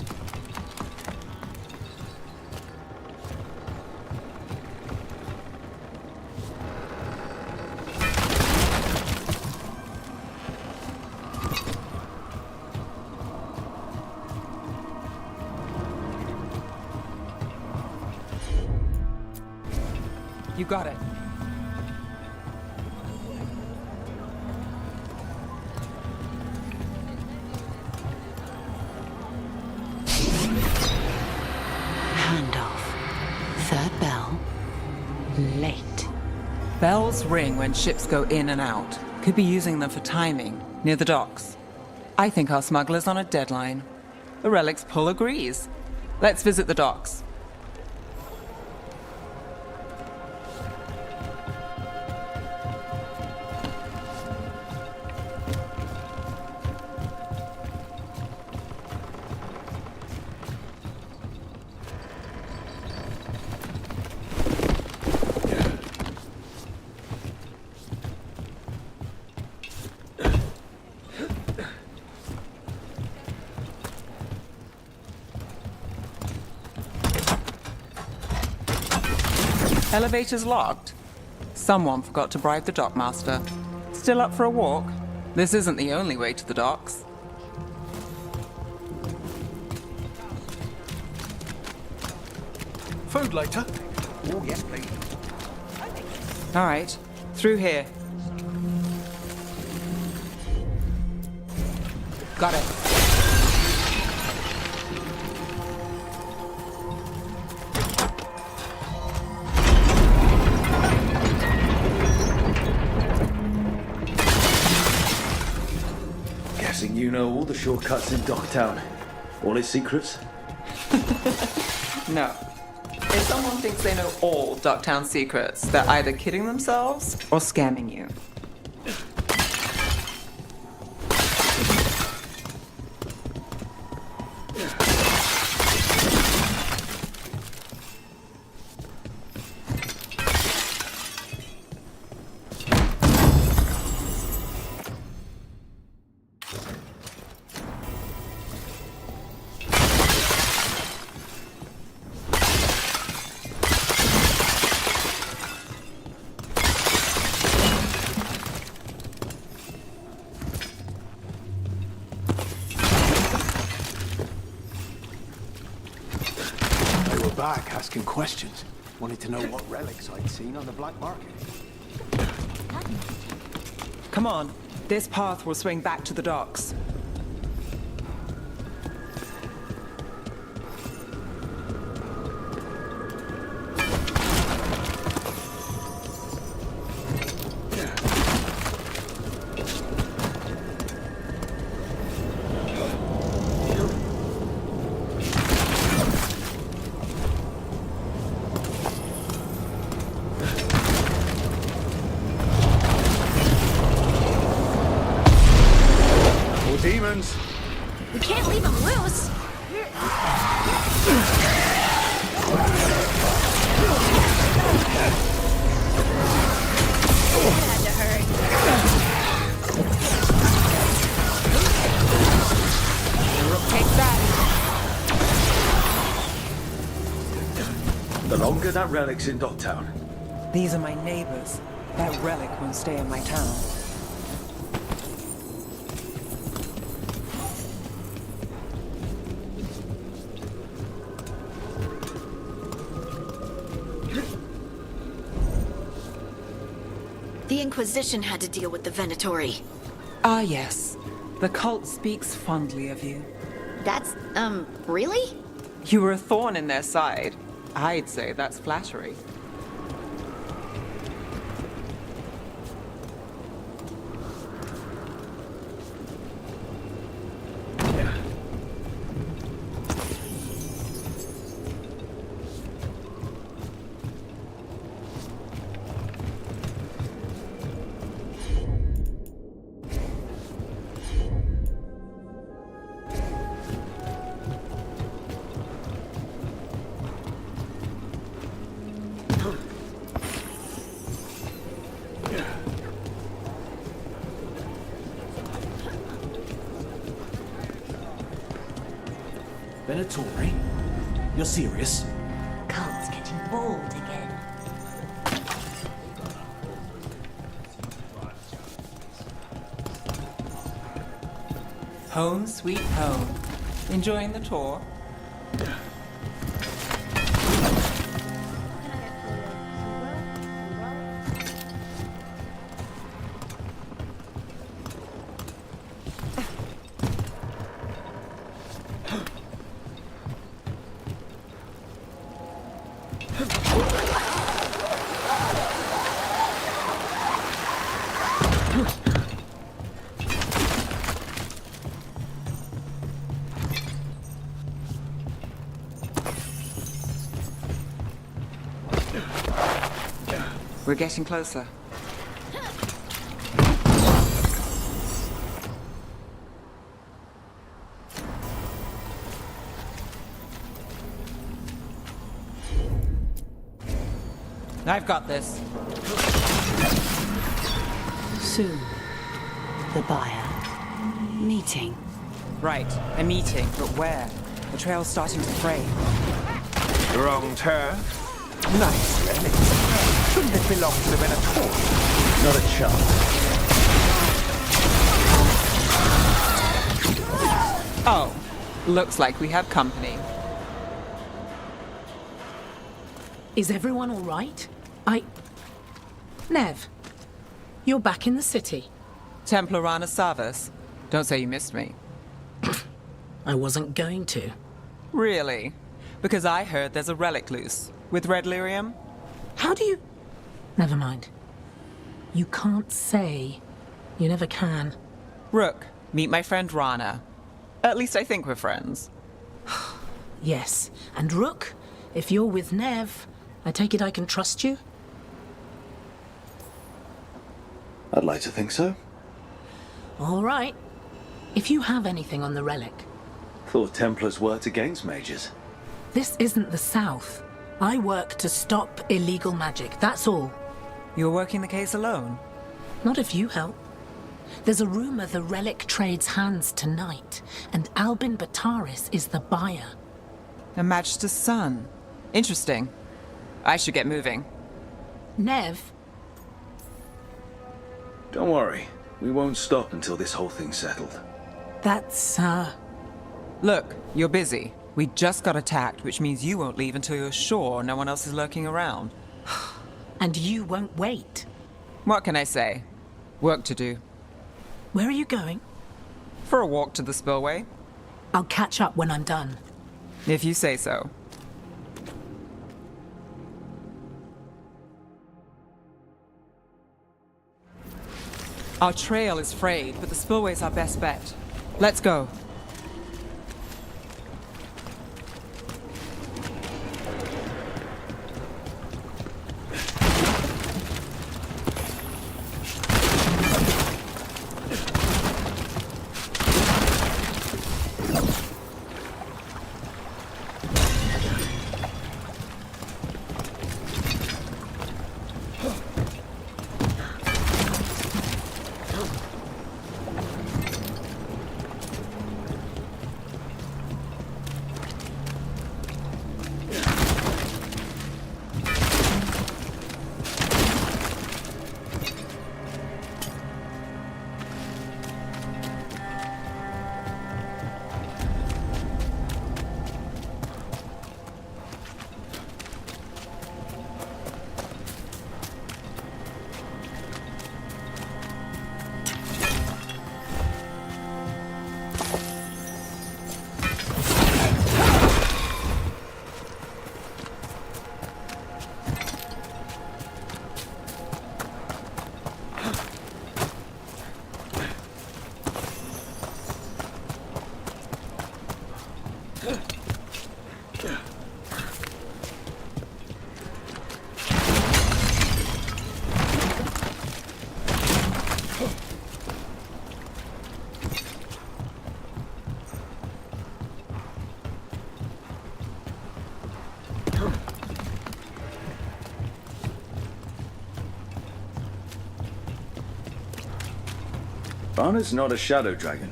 S11: You got it.
S16: Third bell. Late.
S11: Bells ring when ships go in and out. Could be using them for timing, near the docks. I think our smuggler's on a deadline. The relic's pull agrees. Let's visit the docks. Elevator's locked. Someone forgot to bribe the dockmaster. Still up for a walk? This isn't the only way to the docks.
S7: Food later?
S4: Oh, yes, please.
S11: All right, through here. Got it.
S3: Guessing you know all the shortcuts in Docktown. All its secrets?
S11: No. If someone thinks they know all Docktown secrets, they're either kidding themselves or scamming you.
S7: Back asking questions. Wanted to know what relics I'd seen on the black market.
S11: Come on. This path will swing back to the docks.
S3: Demons!
S1: We can't leave him loose! That had to hurt.
S11: Take that!
S3: The longer that relic's in Docktown.
S11: These are my neighbors. That relic won't stay in my town.
S1: The Inquisition had to deal with the Venatori.
S11: Ah, yes. The cult speaks fondly of you.
S1: That's, really?
S11: You were a thorn in their side. I'd say that's flattery.
S18: Venatori? You're serious?
S17: Cult's getting bold again.
S11: Home sweet home. Enjoying the tour? We're getting closer. I've got this.
S6: Soon, the buyer. Meeting.
S11: Right, a meeting, but where? The trail's starting to fray.
S5: Wrong turf. Nice relic. Shouldn't it belong to the Venatori?
S3: Not a chance.
S11: Oh, looks like we have company.
S19: Is everyone all right? Nev, you're back in the city.
S11: Templarana Savas. Don't say you missed me.
S19: I wasn't going to.
S11: Really? Because I heard there's a relic loose. With red lyrium?
S19: How do you... Never mind. You can't say. You never can.
S11: Rook, meet my friend Rana. At least I think we're friends.
S19: Yes, and Rook, if you're with Nev, I take it I can trust you?
S3: I'd like to think so.
S19: All right. If you have anything on the relic.
S3: Thought Templars worked against mages.
S19: This isn't the South. I work to stop illegal magic, that's all.
S11: You're working the case alone?
S19: Not if you help. There's a rumor the relic trades hands tonight, and Albin Bataris is the buyer.
S11: A Magister's son. Interesting. I should get moving.
S19: Nev?
S3: Don't worry. We won't stop until this whole thing's settled.
S19: That's,
S11: Look, you're busy. We just got attacked, which means you won't leave until you're sure no one else is lurking around.
S19: And you won't wait.
S11: What can I say? Work to do.
S19: Where are you going?
S11: For a walk to the spillway.
S19: I'll catch up when I'm done.
S11: If you say so. Our trail is frayed, but the spillway's our best bet. Let's go.
S3: Rana's not a shadow dragon,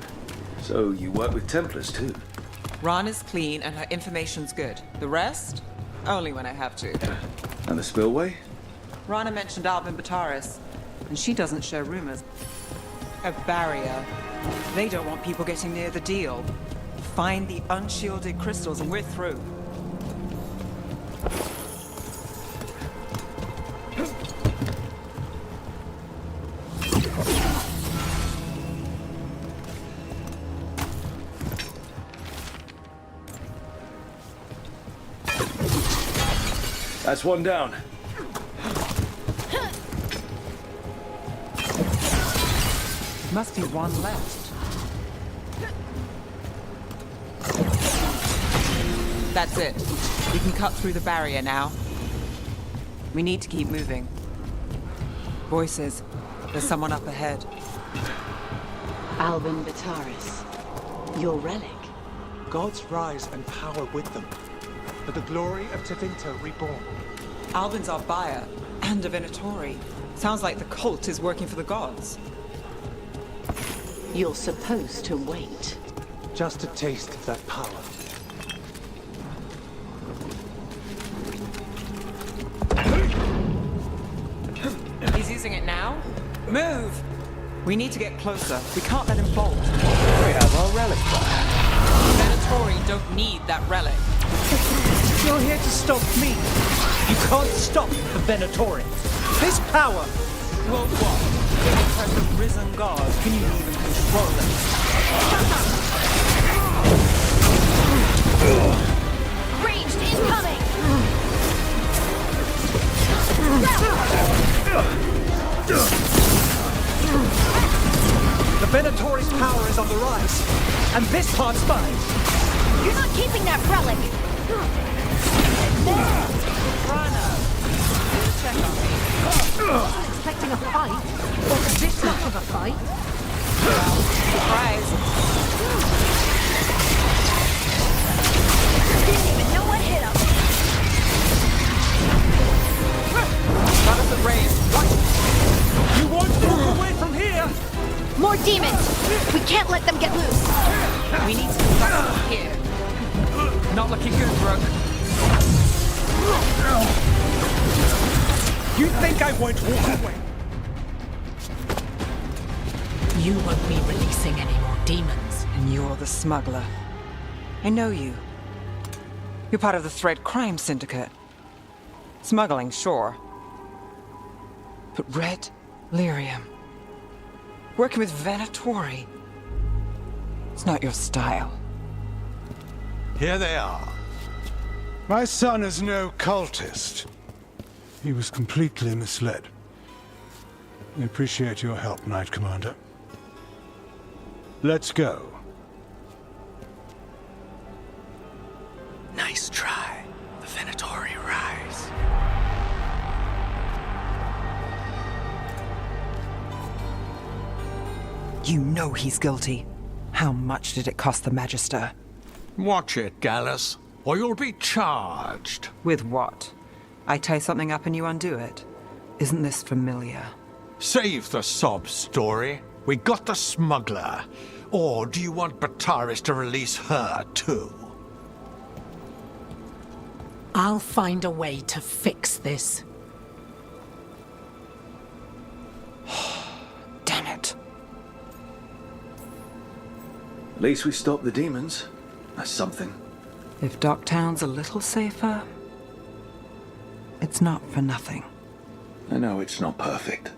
S3: so you work with Templars too.
S11: Rana's clean and her information's good. The rest? Only when I have to.
S3: And the spillway?
S11: Rana mentioned Albin Bataris, and she doesn't share rumors. A barrier. They don't want people getting near the deal. Find the unshielded crystals and we're through.
S3: That's one down.
S11: Must be one left. That's it. We can cut through the barrier now. We need to keep moving. Voices. There's someone up ahead.
S16: Albin Bataris. Your relic.
S20: Gods rise and power with them. For the glory of Tevinter reborn.
S11: Albin's our buyer, and a Venatori. Sounds like the cult is working for the gods.
S16: You're supposed to wait.
S20: Just a taste of that power.
S11: He's using it now? Move! We need to get closer. We can't let him bolt.
S13: We have our relic back.
S11: Venatori don't need that relic.
S18: You're here to stop me. You can't stop the Venatori. This power.
S11: Well, what? As the risen god, can you even control it?
S1: Ranged incoming!
S18: The Venatori's power is on the rise, and this part's mine.
S1: You're not keeping that relic!
S11: Rana! Check on me.
S19: I wasn't expecting a fight. Or this much of a fight.
S11: Surprise!
S1: Didn't even know what hit him!
S11: Got us at range. What?
S18: You won't move away from here!
S1: More demons! We can't let them get loose!
S11: We need to stop them here. Not looking good, Brooke.
S18: You think I won't walk away?
S19: You won't be releasing any more demons.
S11: And you're the smuggler. I know you. You're part of the Thread Crime Syndicate. Smuggling, sure. But Red Lyrium. Working with Venatori. It's not your style.
S7: Here they are. My son is no cultist. He was completely misled. I appreciate your help, Knight Commander. Let's go.
S2: Nice try. The Venatori rise.
S11: You know he's guilty. How much did it cost the Magister?
S5: Watch it, Gallus, or you'll be charged.
S11: With what? I tie something up and you undo it. Isn't this familiar?
S5: Save the sob story. We got the smuggler. Or do you want Bataris to release her, too?
S19: I'll find a way to fix this.
S11: Damn it.
S3: At least we stopped the demons. That's something.
S11: If Docktown's a little safer, it's not for nothing.
S3: I know it's not perfect.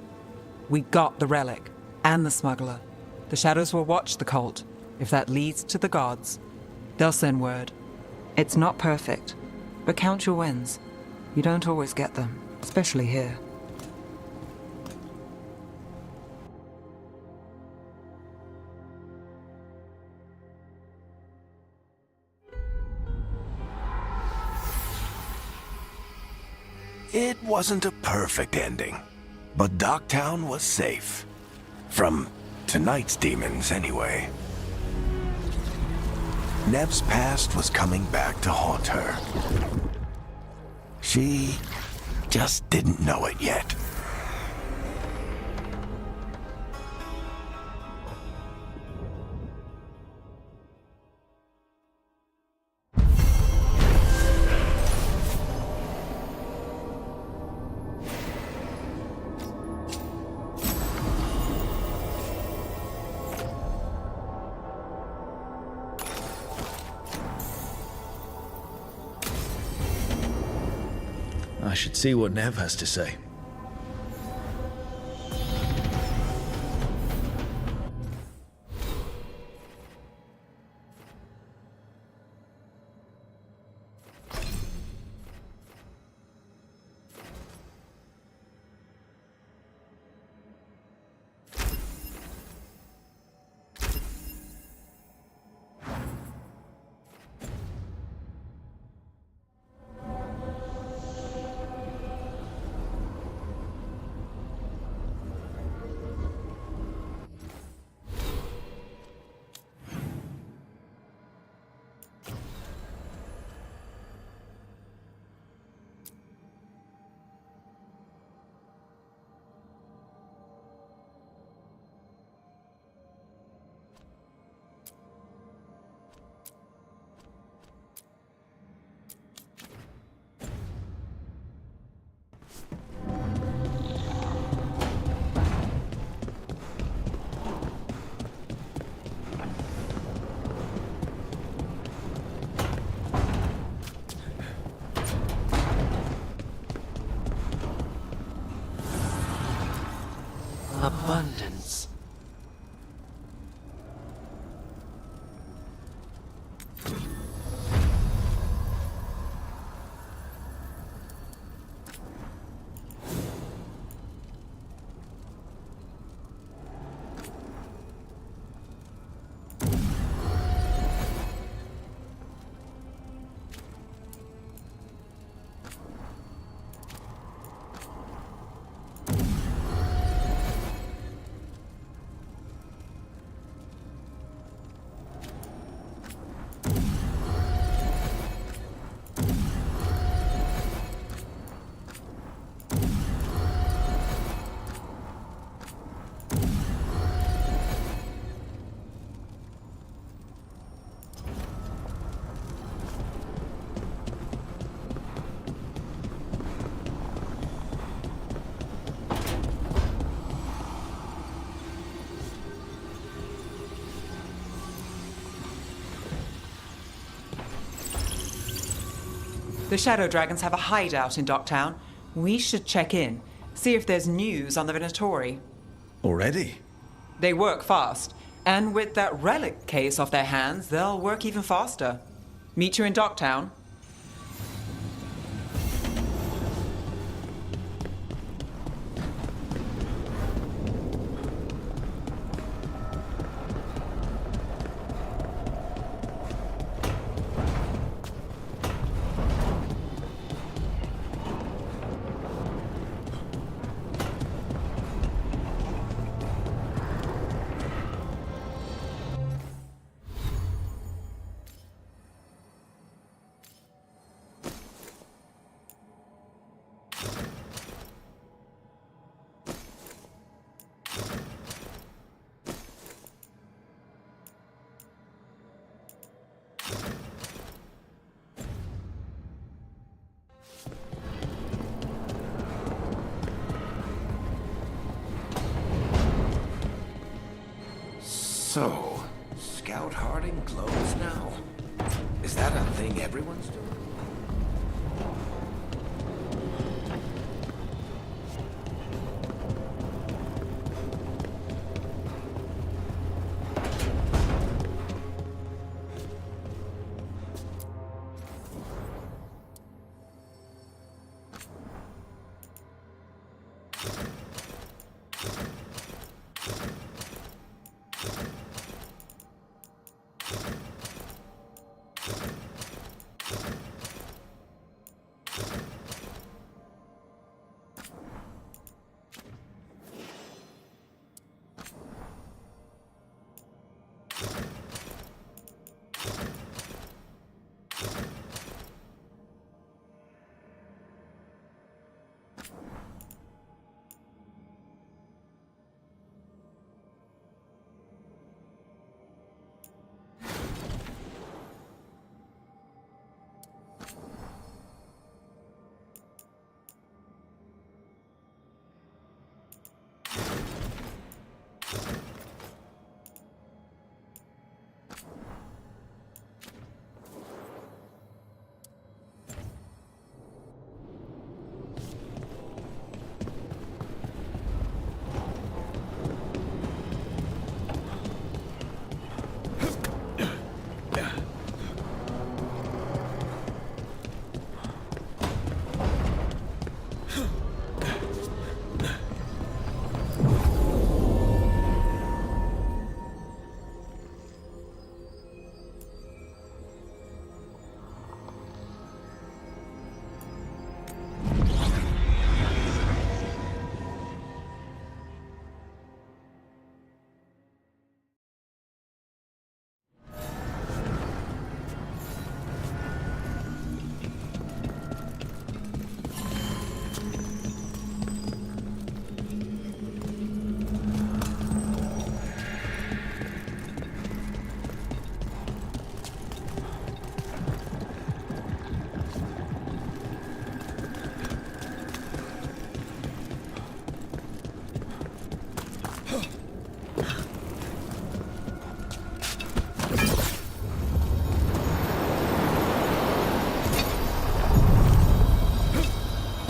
S11: We got the relic, and the smuggler. The Shadows will watch the cult. If that leads to the gods, they'll send word. It's not perfect, but count your wins. You don't always get them, especially here.
S2: It wasn't a perfect ending, but Docktown was safe. From tonight's demons, anyway. Nev's past was coming back to haunt her. She just didn't know it yet.
S3: I should see what Nev has to say.
S2: Abundance.
S11: The Shadow Dragons have a hideout in Docktown. We should check in. See if there's news on the Venatori.
S3: Already?
S11: They work fast. And with that relic case off their hands, they'll work even faster. Meet you in Docktown.
S21: So, Scout Harding closed now? Is that a thing everyone's doing?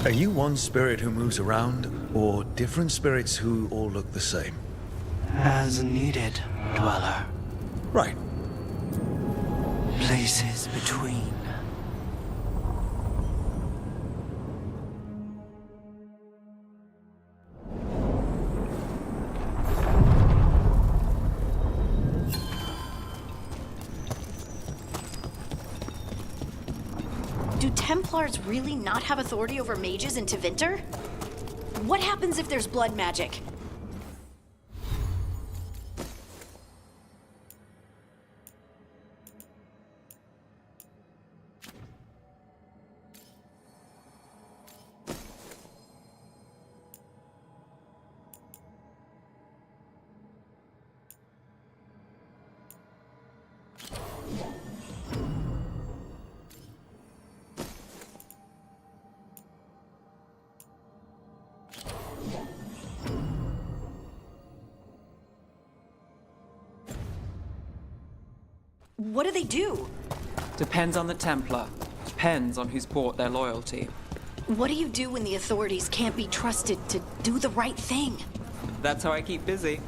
S3: Are you one spirit who moves around, or different spirits who all look the same?
S22: As needed, Dweller.
S3: Right.
S22: Places between.
S1: Do Templars really not have authority over mages in Tevinter? What happens if there's blood magic? What do they do?
S11: Depends on the Templar. Depends on who's bought their loyalty.
S1: What do you do when the authorities can't be trusted to do the right thing?
S11: That's how I keep busy.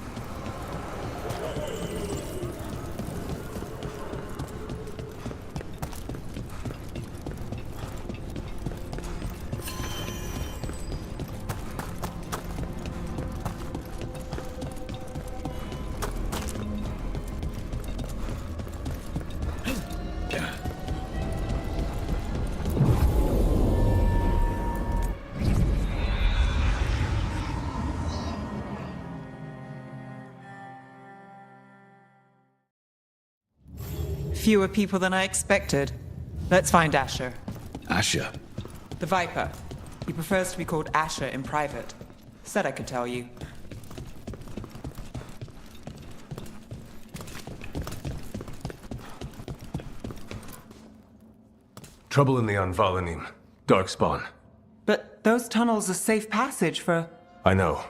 S11: Fewer people than I expected. Let's find Asher.
S3: Asher?
S11: The Viper. He prefers to be called Asher in private. Said I could tell you.
S9: Trouble in the Anvalanim. Darkspawn.
S11: But those tunnels are safe passage for...
S9: I know.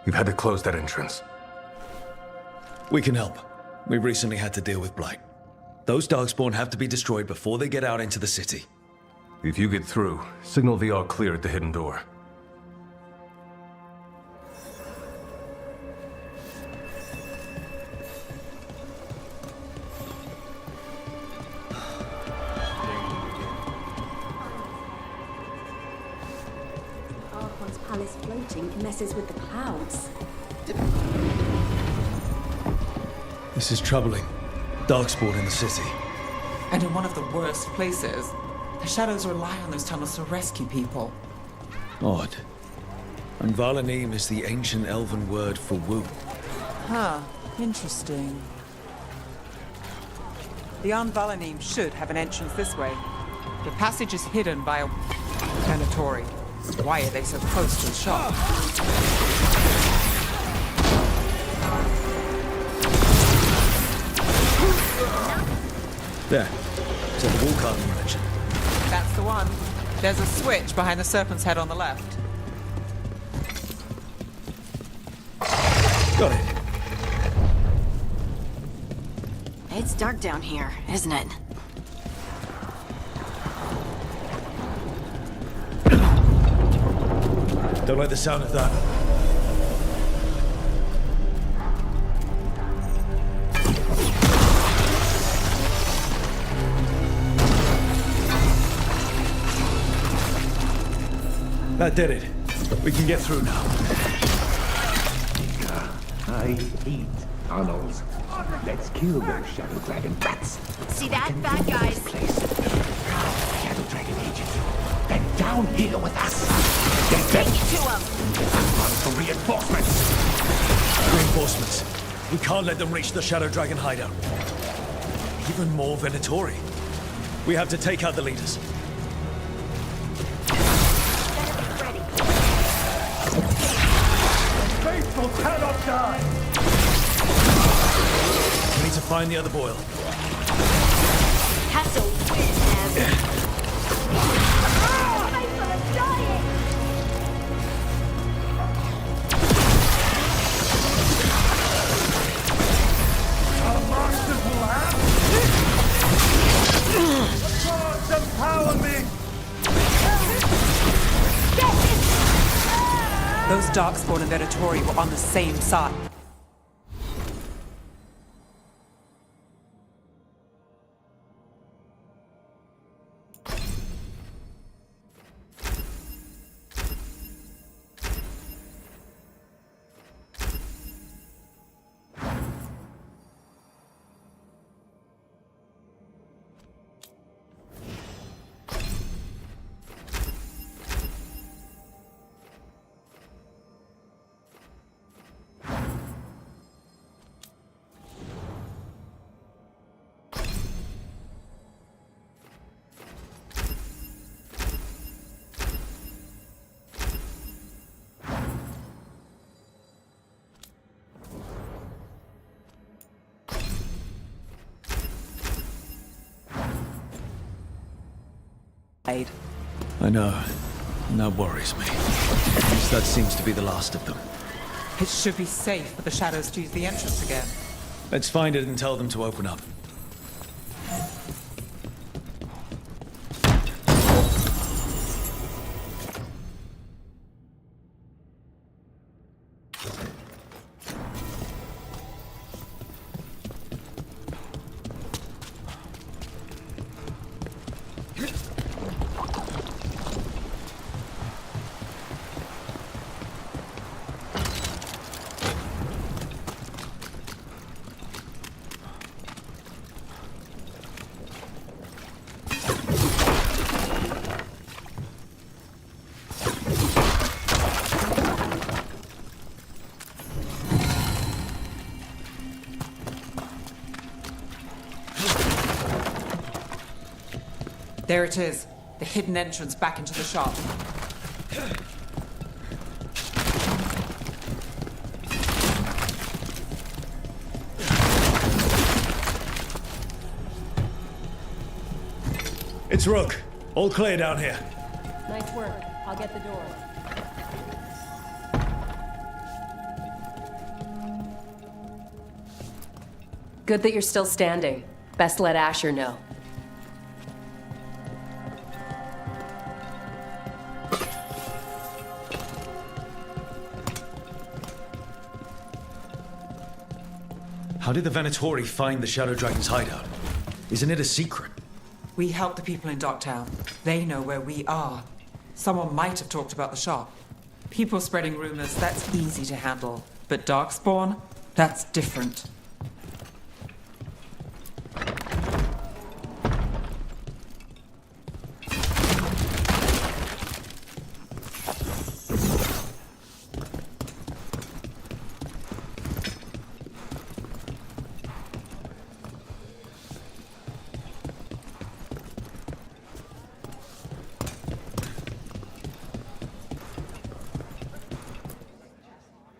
S9: We've had to close that entrance.
S3: We can help. We recently had to deal with Blight. Those Darkspawn have to be destroyed before they get out into the city.
S9: If you get through, signal the all clear at the hidden door.
S17: Archon's palace floating messes with the clouds.
S3: This is troubling. Darkspawn in the city.
S11: And in one of the worst places. The shadows rely on those tunnels to rescue people.
S3: Odd. Anvalanim is the ancient elven word for womb.
S11: Huh. Interesting. The Anvalanim should have an entrance this way. The passage is hidden by a Venatori. Why are they so close to the shop?
S3: There. Is that the wall card you mentioned?
S11: That's the one. There's a switch behind the serpent's head on the left.
S3: Got it.
S1: It's dark down here, isn't it?
S3: Don't like the sound of that. That did it. We can get through now.
S12: I hate tunnels. Let's kill those Shadow Dragon rats.
S1: See that, bad guys?
S12: Shadow Dragon agents. They're down here with us. Get ready.
S1: To them.
S12: Run for reinforcements.
S3: Reinforcements. We can't let them reach the Shadow Dragon hideout. Even more Venatori. We have to take out the leaders.
S12: Faithful cannot die.
S3: We need to find the other boil.
S1: Have to win, Ev.
S12: Our masters will have. The gods empower me.
S11: Those Darkspawn and Venatori were on the same side.
S3: I know. And that worries me. At least that seems to be the last of them.
S11: It should be safe for the shadows to use the entrance again.
S3: Let's find it and tell them to open up.
S11: There it is. The hidden entrance back into the shop.
S3: It's Rook. All clear down here.
S8: Nice work. I'll get the door. Good that you're still standing. Best let Asher know.
S3: How did the Venatori find the Shadow Dragon's hideout? Isn't it a secret?
S11: We help the people in Docktown. They know where we are. Someone might have talked about the shop. People spreading rumors, that's easy to handle. But Darkspawn, that's different.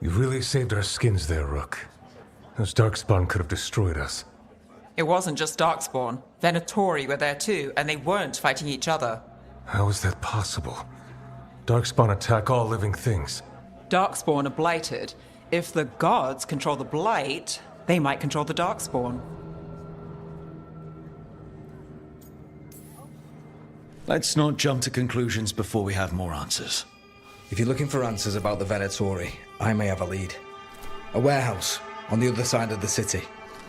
S9: You really saved our skins there, Rook. Those Darkspawn could have destroyed us.
S11: It wasn't just Darkspawn. Venatori were there too, and they weren't fighting each other.
S9: How is that possible? Darkspawn attack all living things.
S11: Darkspawn are blighted. If the gods control the blight, they might control the Darkspawn.
S3: Let's not jump to conclusions before we have more answers.
S13: If you're looking for answers about the Venatori, I may have a lead. A warehouse on the other side of the city.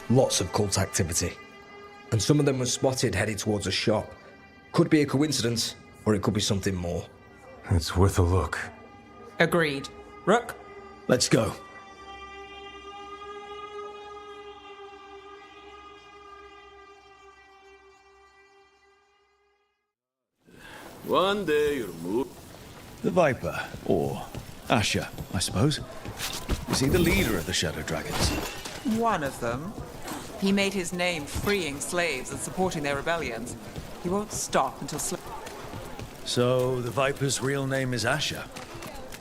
S13: Lots of cult activity. And some of them were spotted headed towards a shop. Could be a coincidence, or it could be something more.
S9: It's worth a look.
S11: Agreed. Rook?
S3: Let's go.
S14: One day you'll move.
S3: The Viper, or Asher, I suppose. Is he the leader of the Shadow Dragons?
S11: One of them. He made his name freeing slaves and supporting their rebellions. He won't stop until
S3: So, the Viper's real name is Asher?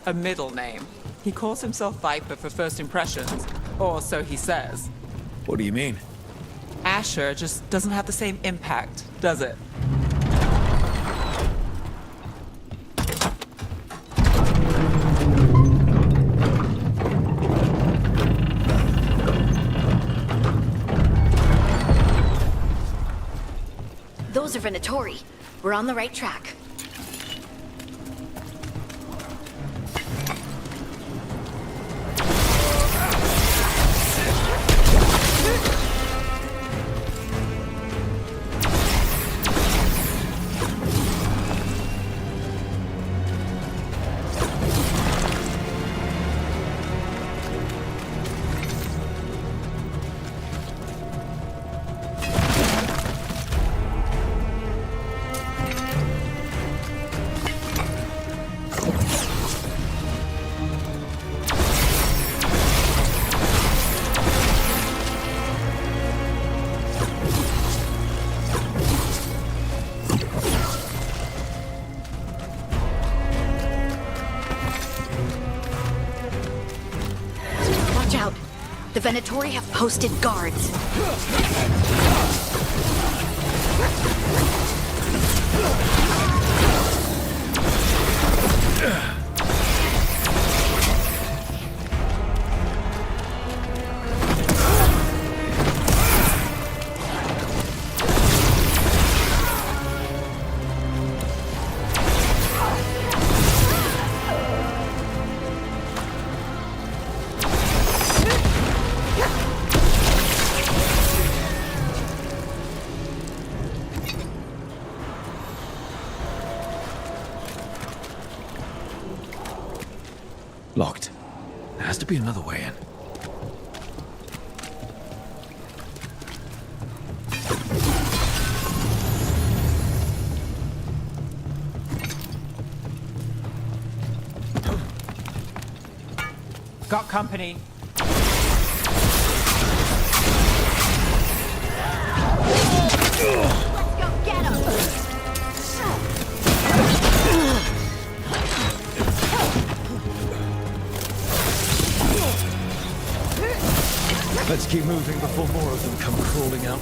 S11: A middle name. He calls himself Viper for first impressions, or so he says.
S3: What do you mean?
S11: Asher just doesn't have the same impact, does it?
S1: Those are Venatori. We're on the right track. The Venatori have posted guards.
S3: Locked. There has to be another way in.
S11: Got company.
S1: Let's go get him!
S3: Let's keep moving before more of them come crawling out.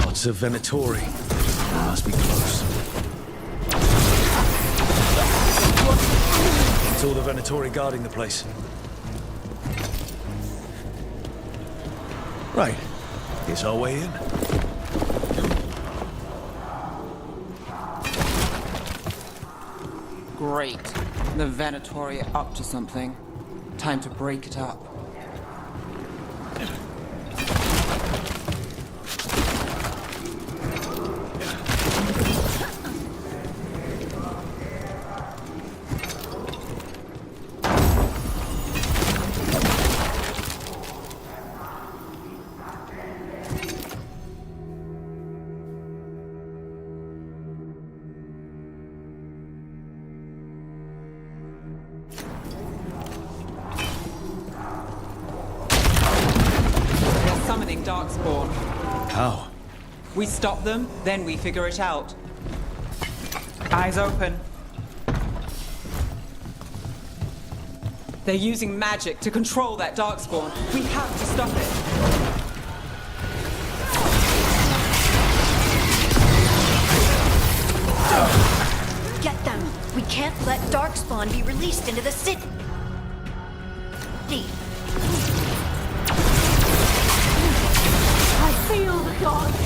S3: Lots of Venatori. Must be close. It's all the Venatori guarding the place. Right. Here's our way in.
S11: Great. The Venatori are up to something. Time to break it up. Darkspawn.
S3: How?
S11: We stop them, then we figure it out. Eyes open. They're using magic to control that Darkspawn. We have to stop it.
S1: Get them! We can't let Darkspawn be released into the city.
S17: Feel the gods!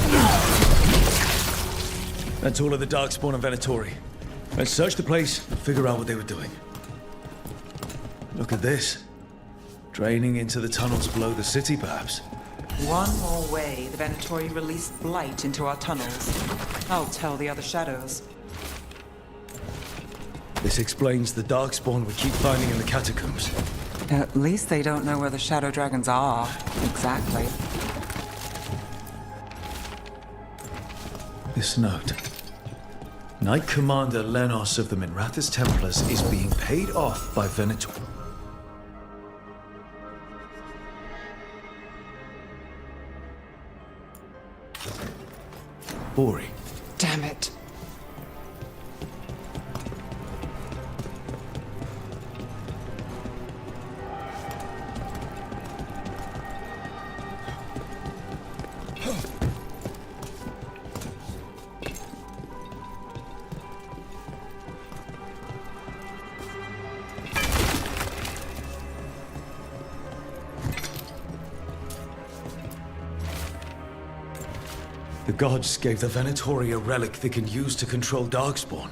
S3: That's all of the Darkspawn and Venatori. Let's search the place and figure out what they were doing. Look at this. Draining into the tunnels below the city, perhaps.
S11: One more way the Venatori released blight into our tunnels. I'll tell the other shadows.
S3: This explains the Darkspawn we keep finding in the catacombs.
S11: At least they don't know where the Shadow Dragons are. Exactly.
S3: This note. Knight Commander Lenos of the Minrathous Templars is being paid off by Venator. Ori.
S11: Damn it.
S3: The gods gave the Venatori a relic they can use to control Darkspawn.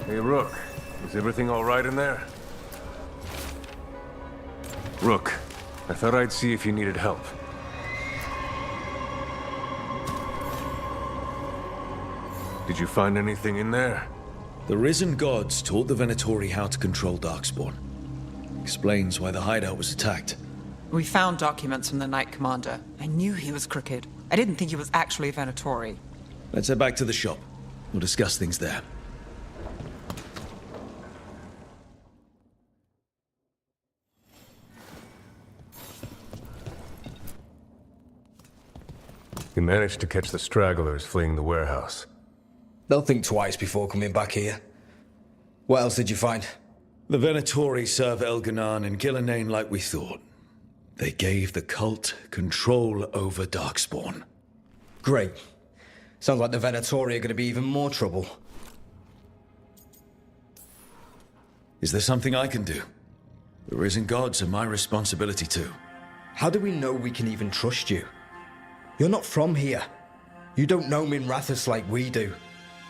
S9: Hey, Rook. Is everything all right in there? Rook, I thought I'd see if you needed help. Did you find anything in there?
S3: The risen gods taught the Venatori how to control Darkspawn. Explains why the hideout was attacked.
S11: We found documents from the Knight Commander. I knew he was crooked. I didn't think he was actually a Venatori.
S3: Let's head back to the shop. We'll discuss things there.
S9: You managed to catch the stragglers fleeing the warehouse.
S13: They'll think twice before coming back here. What else did you find?
S3: The Venatori serve Elganan and Gillenane like we thought. They gave the cult control over Darkspawn.
S13: Great. Sounds like the Venatori are going to be even more trouble.
S3: Is there something I can do? The risen gods are my responsibility too.
S13: How do we know we can even trust you? You're not from here. You don't know Minrathous like we do.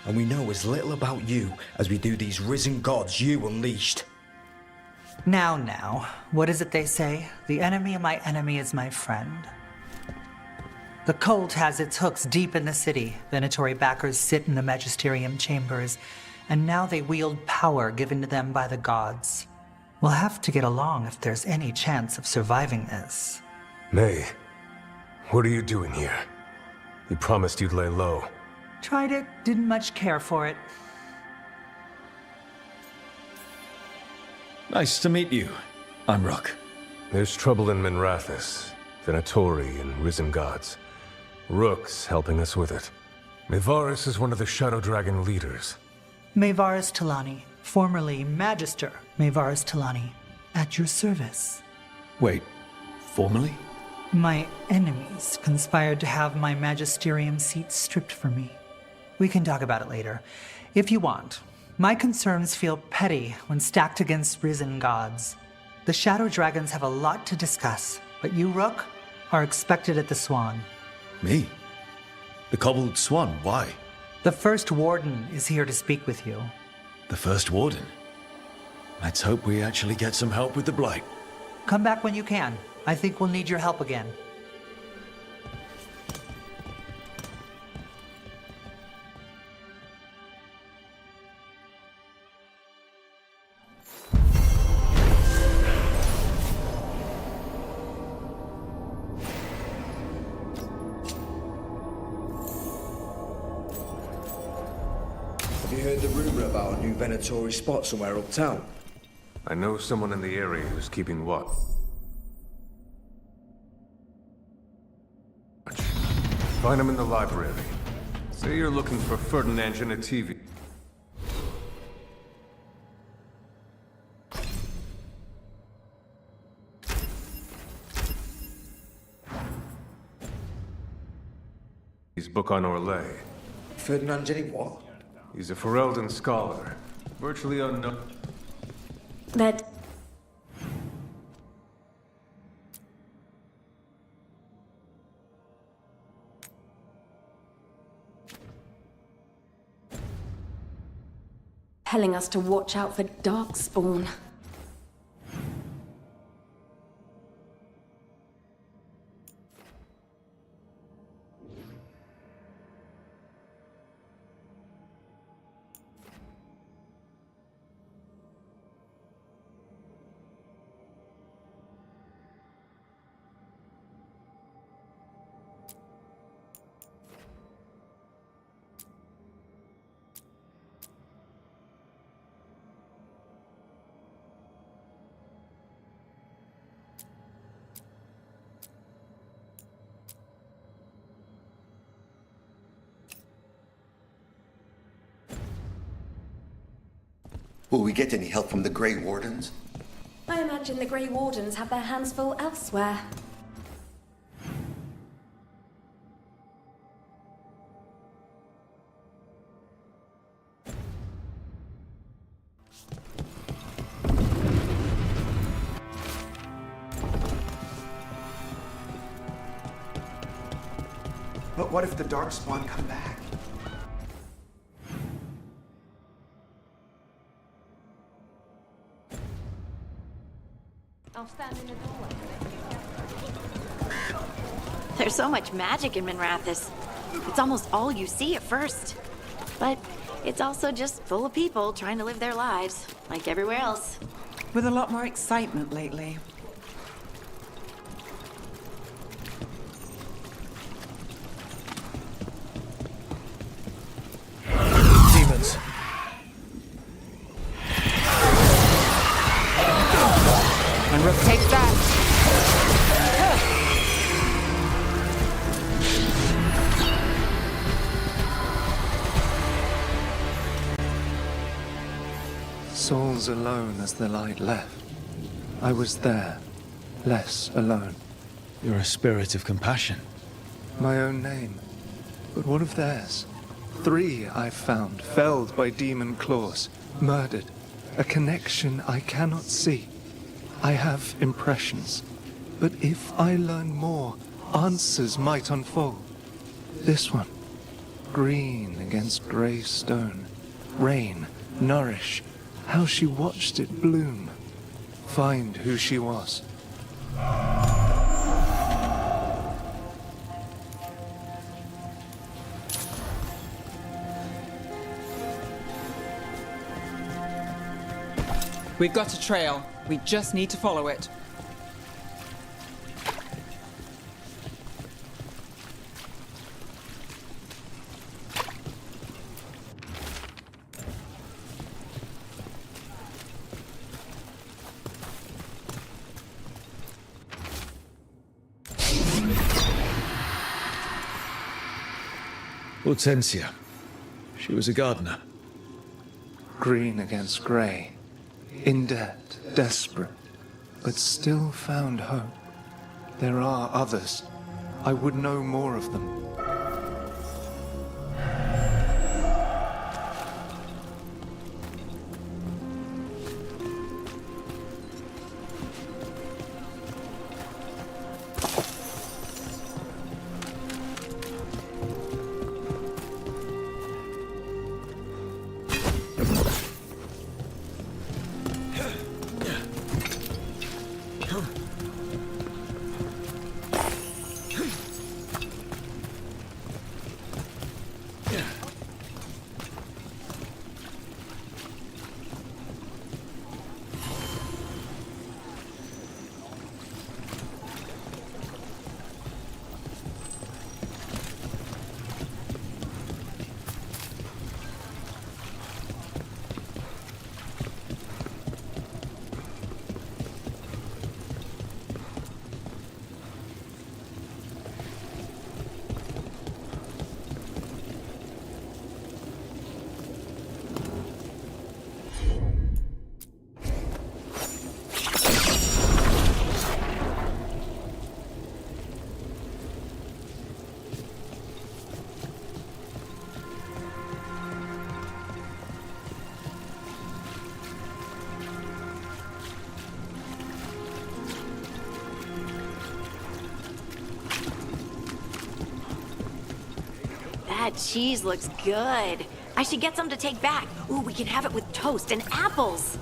S13: And we know as little about you as we do these risen gods you unleashed.
S10: Now, what is it they say? The enemy of my enemy is my friend. The cult has its hooks deep in the city. Venatori backers sit in the magisterium chambers, and now they wield power given to them by the gods. We'll have to get along if there's any chance of surviving this.
S9: May, what are you doing here? You promised you'd lay low.
S10: Tried it, didn't much care for it.
S3: Nice to meet you. I'm Rook.
S9: There's trouble in Minrathous, Venatori and Risen Gods. Rook's helping us with it. Mevaris is one of the Shadow Dragon leaders.
S10: Mevaris Talani, formerly Magister Mevaris Talani, at your service.
S3: Wait, formally?
S10: My enemies conspired to have my magisterium seat stripped from me. We can talk about it later, if you want. My concerns feel petty when stacked against Risen Gods. The Shadow Dragons have a lot to discuss, but you, Rook, are expected at the Swan.
S3: Me? The Cobbled Swan, why?
S10: The First Warden is here to speak with you.
S3: The First Warden? Let's hope we actually get some help with the Blight.
S10: Come back when you can. I think we'll need your help again.
S13: Have you heard the rumor about a new Venatori spot somewhere uptown?
S9: I know someone in the area who's keeping watch. Find him in the library. Say you're looking for Ferdinand Genetivi. His book on Orlais.
S13: Ferdinand Jenny what?
S9: He's a Ferelden scholar. Virtually unknown.
S17: That... telling us to watch out for Darkspawn.
S4: Will we get any help from the Grey Wardens?
S17: I imagine the Grey Wardens have their hands full elsewhere.
S4: But what if the Darkspawn come back?
S17: I'll stand in the doorway.
S1: There's so much magic in Minrathous. It's almost all you see at first. But it's also just full of people trying to live their lives, like everywhere else.
S11: With a lot more excitement lately.
S3: Demons.
S11: And Rook takes that.
S20: Souls alone as the light left. I was there, less alone.
S3: You're a spirit of compassion.
S20: My own name. But what of theirs? 3 I've found, felled by demon claws, murdered. A connection I cannot see. I have impressions. But if I learn more, answers might unfold. This one. Green against grey stone. Rain, nourish. How she watched it bloom. Find who she was.
S11: We've got a trail. We just need to follow it.
S3: Hortensia. She was a gardener.
S20: Green against grey. In debt, desperate, but still found hope. There are others. I would know more of them.
S1: That cheese looks good. I should get some to take back. Ooh, we can have it with toast and apples.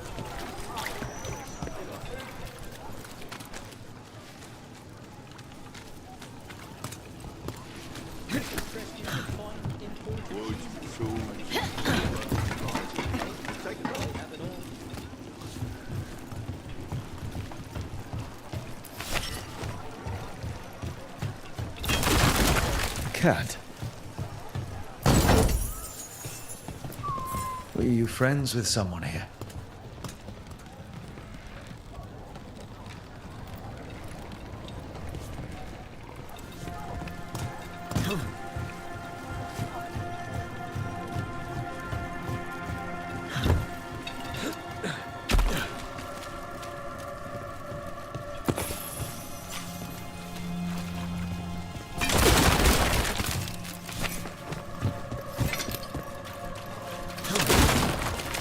S3: Cat. Were you friends with someone here?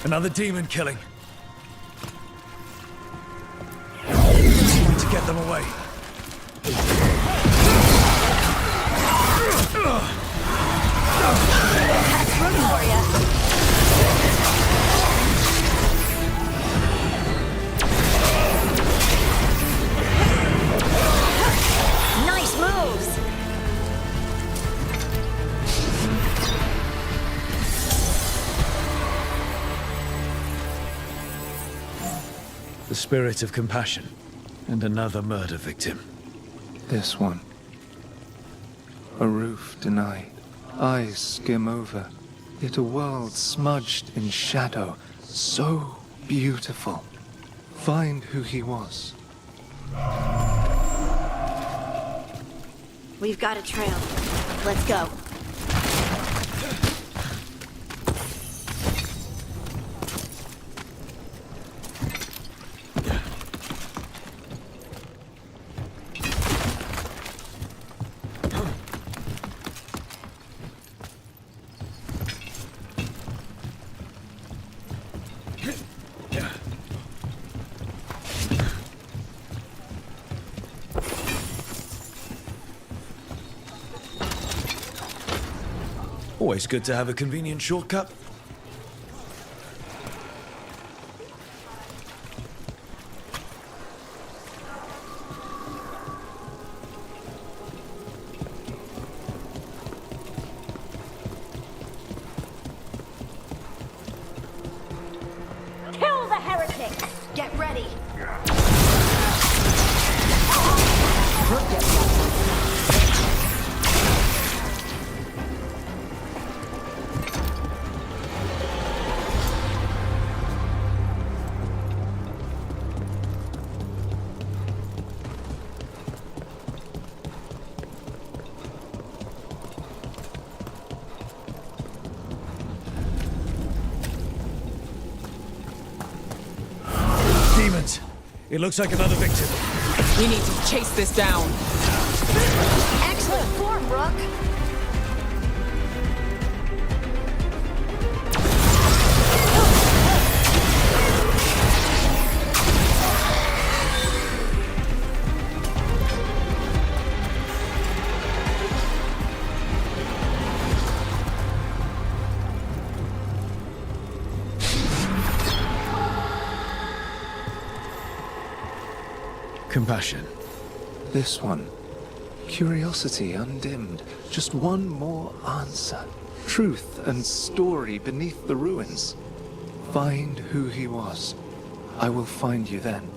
S3: Another demon killing. Need to get them away.
S1: That's room for ya. Nice moves.
S3: The spirit of compassion, and another murder victim.
S20: This one. A roof denied, eyes skim over, yet a world smudged in shadow, so beautiful. Find who he was.
S1: We've got a trail. Let's go.
S3: Always good to have a convenient shortcut.
S1: Kill the heretics! Get ready!
S6: It looks like another victim.
S11: We need to chase this down.
S1: Excellent form, Brooke.
S6: Compassion.
S20: This one. Curiosity undimmed. Just one more answer. Truth and story beneath the ruins. Find who he was. I will find you then.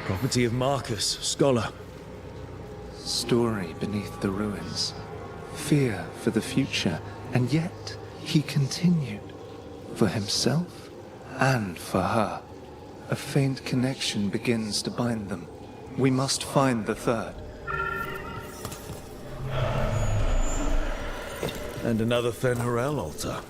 S6: Property of Marcus, scholar.
S20: Story beneath the ruins. Fear for the future, and yet he continued. For himself and for her. A faint connection begins to bind them. We must find the third.
S6: And another Fen'Harel altar.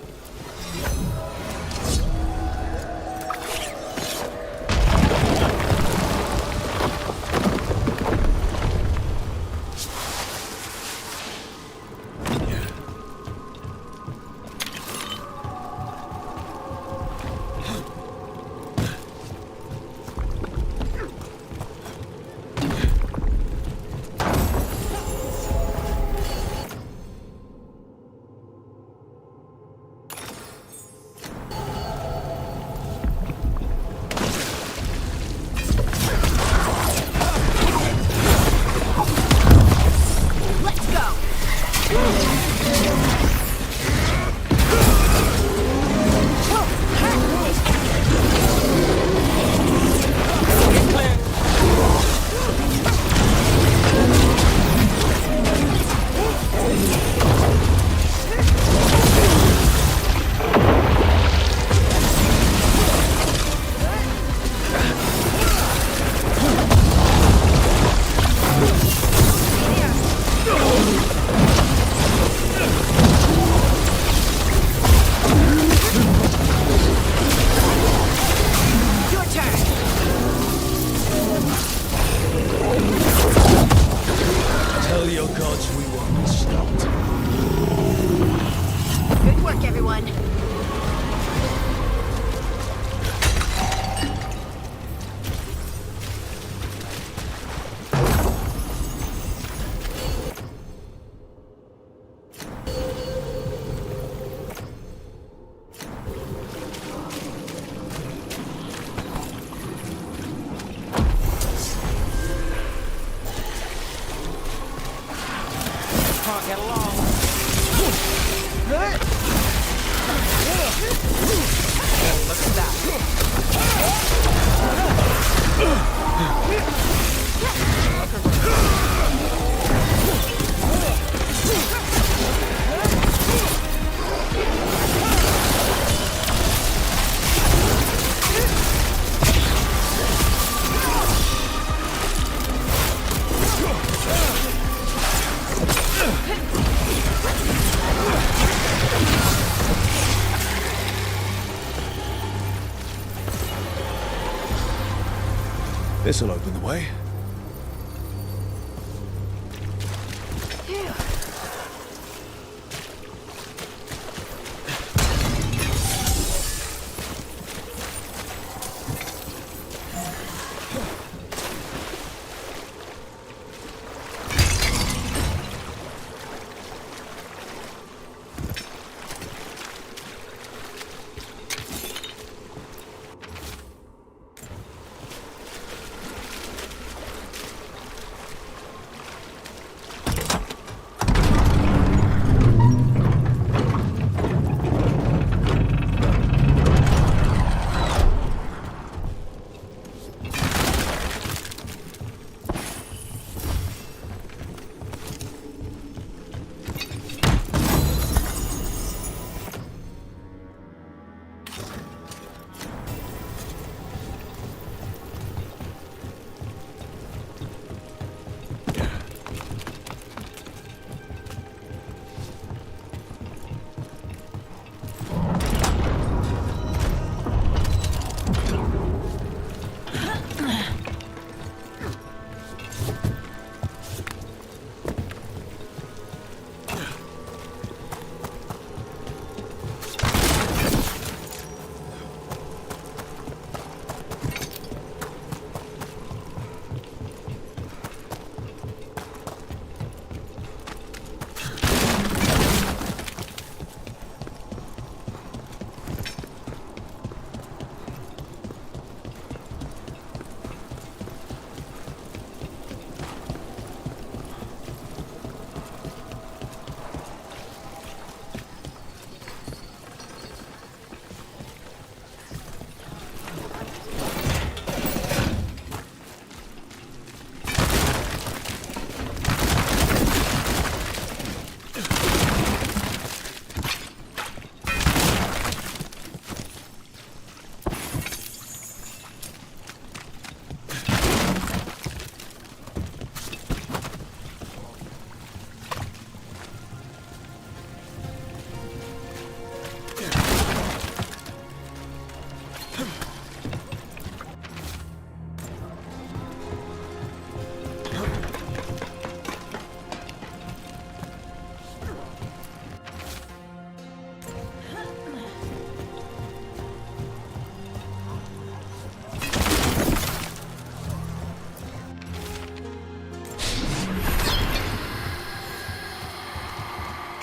S6: This'll open the way.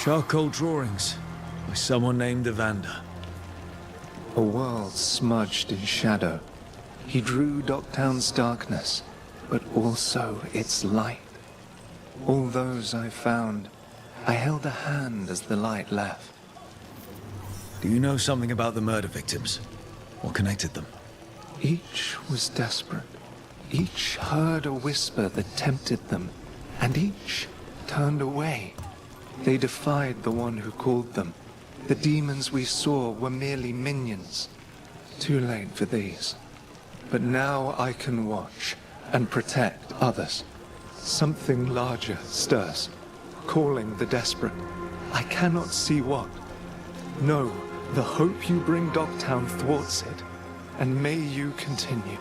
S6: Charcoal drawings by someone named Evander.
S20: A world smudged in shadow. He drew Docktown's darkness, but also its light. All those I found, I held a hand as the light left.
S6: Do you know something about the murder victims? What connected them?
S20: Each was desperate. Each heard a whisper that tempted them, and each turned away. They defied the one who called them. The demons we saw were merely minions. Too late for these. But now I can watch and protect others. Something larger stirs, calling the desperate. I cannot see what. No, the hope you bring Docktown thwarts it, and may you continue.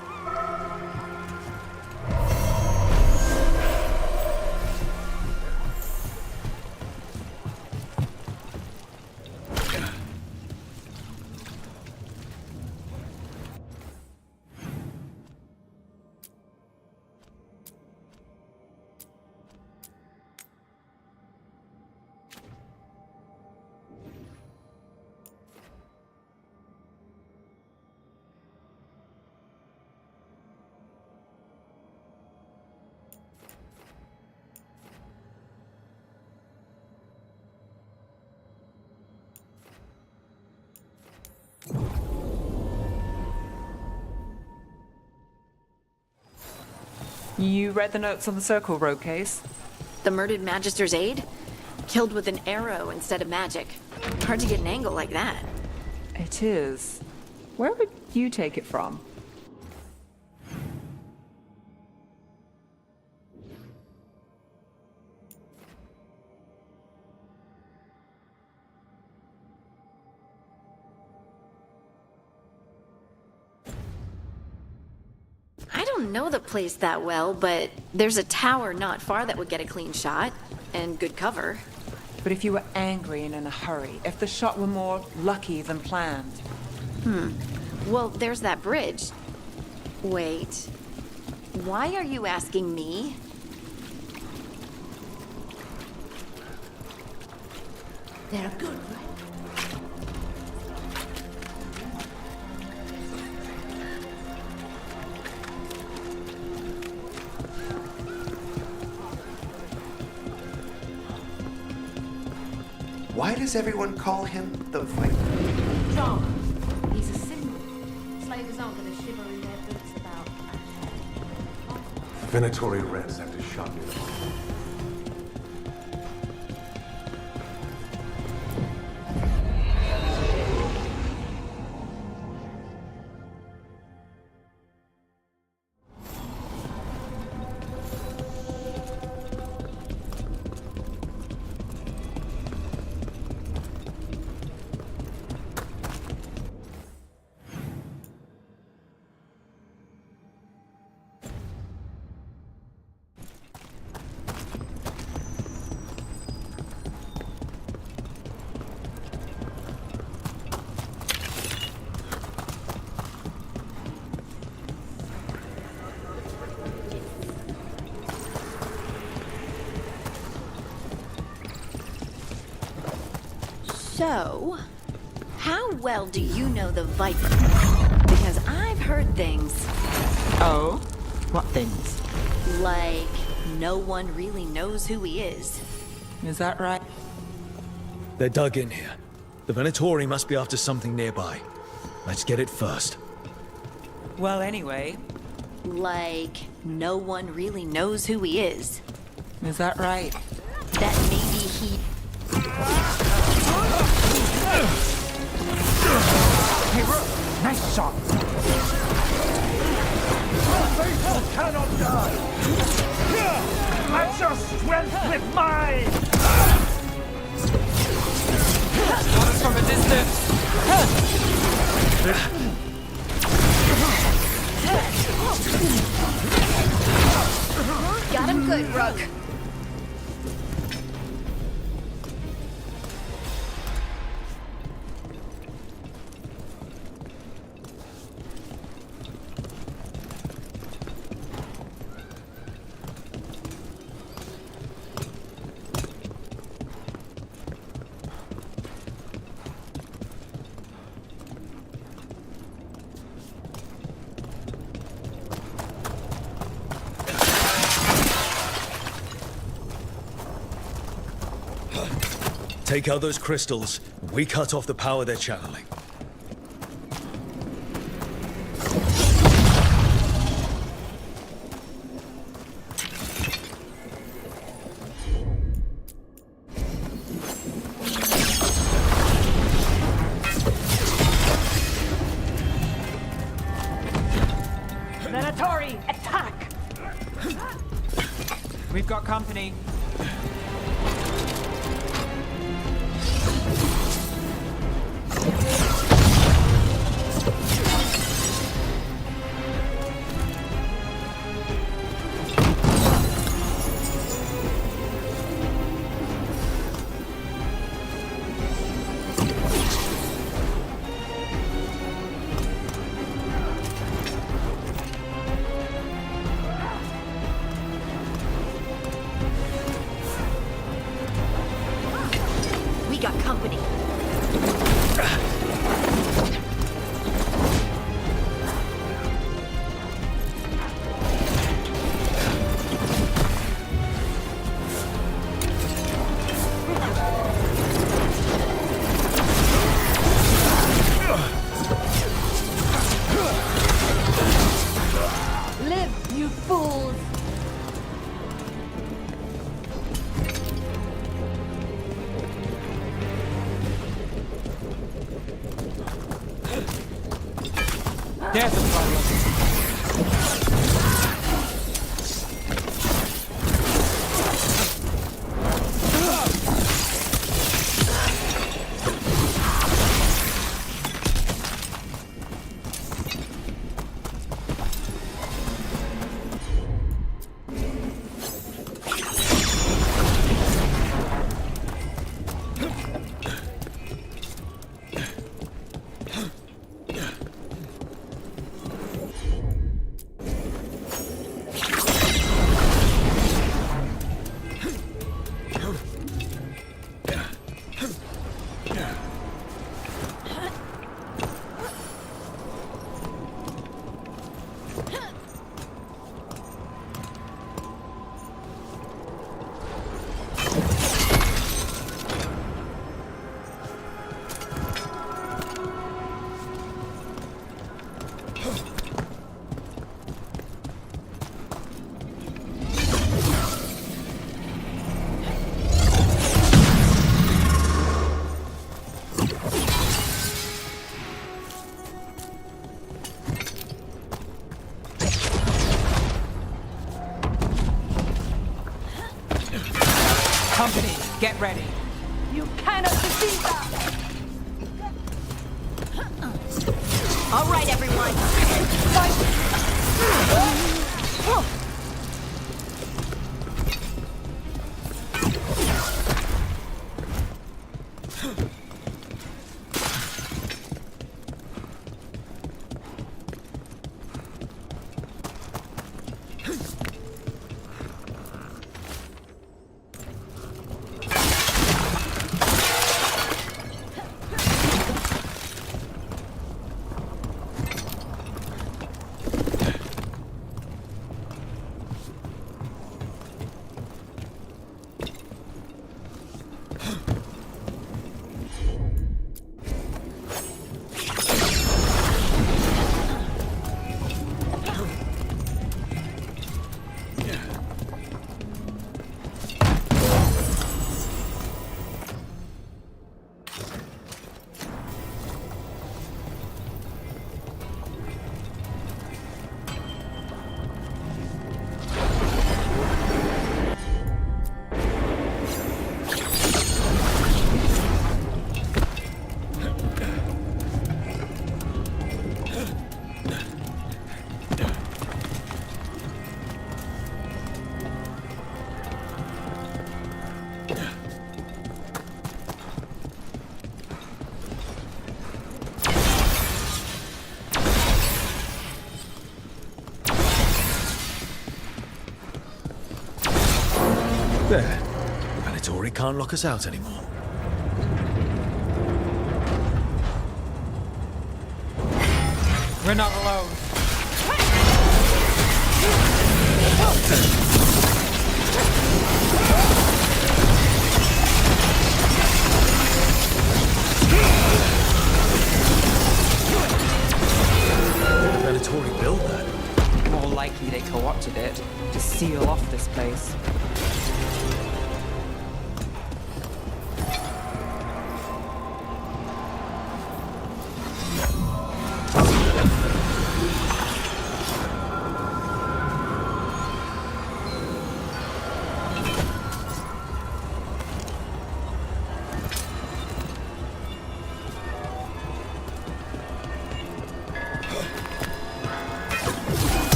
S11: You read the notes on the Circle Road case?
S1: The murdered Magister's aide? Killed with an arrow instead of magic. Hard to get an angle like that.
S11: It is. Where would you take it from?
S1: I don't know the place that well, but there's a tower not far that would get a clean shot, and good cover.
S11: But if you were angry and in a hurry, if the shot were more lucky than planned.
S1: Well, there's that bridge. Wait. Why are you asking me?
S12: They're good, right?
S4: Why does everyone call him the Viper?
S17: Drama. He's a symbol. Slavers aren't going to shiver in their boots about.
S9: Venatori Reds have to shot me.
S1: So, how well do you know the Viper? Because I've heard things.
S11: Oh? What things?
S1: Like, no one really knows who he is.
S11: Is that right?
S6: They're dug in here. The Venatori must be after something nearby. Let's get it first.
S11: Well, anyway.
S1: Like, no one really knows who he is.
S11: Is that right?
S1: That maybe he...
S12: Hey, Rook! Nice shot! Faithful cannot die! Match your strength with mine!
S11: Shot us from a distance!
S1: Got him good, Rook.
S6: Take out those crystals. We cut off the power they're channeling.
S15: Venatori, attack!
S11: We've got company.
S1: We got company.
S15: Live, you fools!
S11: There's a problem. Company, get ready.
S15: You cannot defeat us!
S1: All right, everyone.
S6: There. The Venatori can't lock us out anymore.
S11: We're not alone. they co-opted it to seal off this place.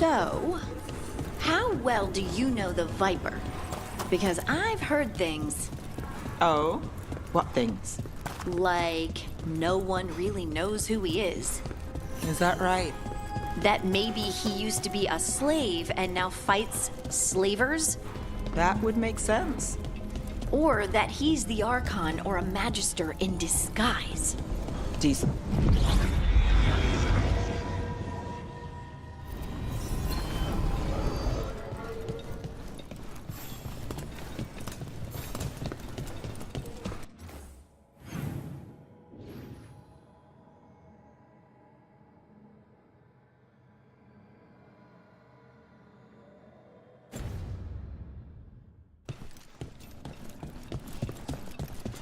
S1: So, how well do you know the Viper? Because I've heard things.
S11: Oh? What things?
S1: Like, no one really knows who he is.
S11: Is that right?
S1: That maybe he used to be a slave and now fights slavers?
S11: That would make sense.
S1: Or that he's the Archon or a Magister in disguise.
S11: Decent.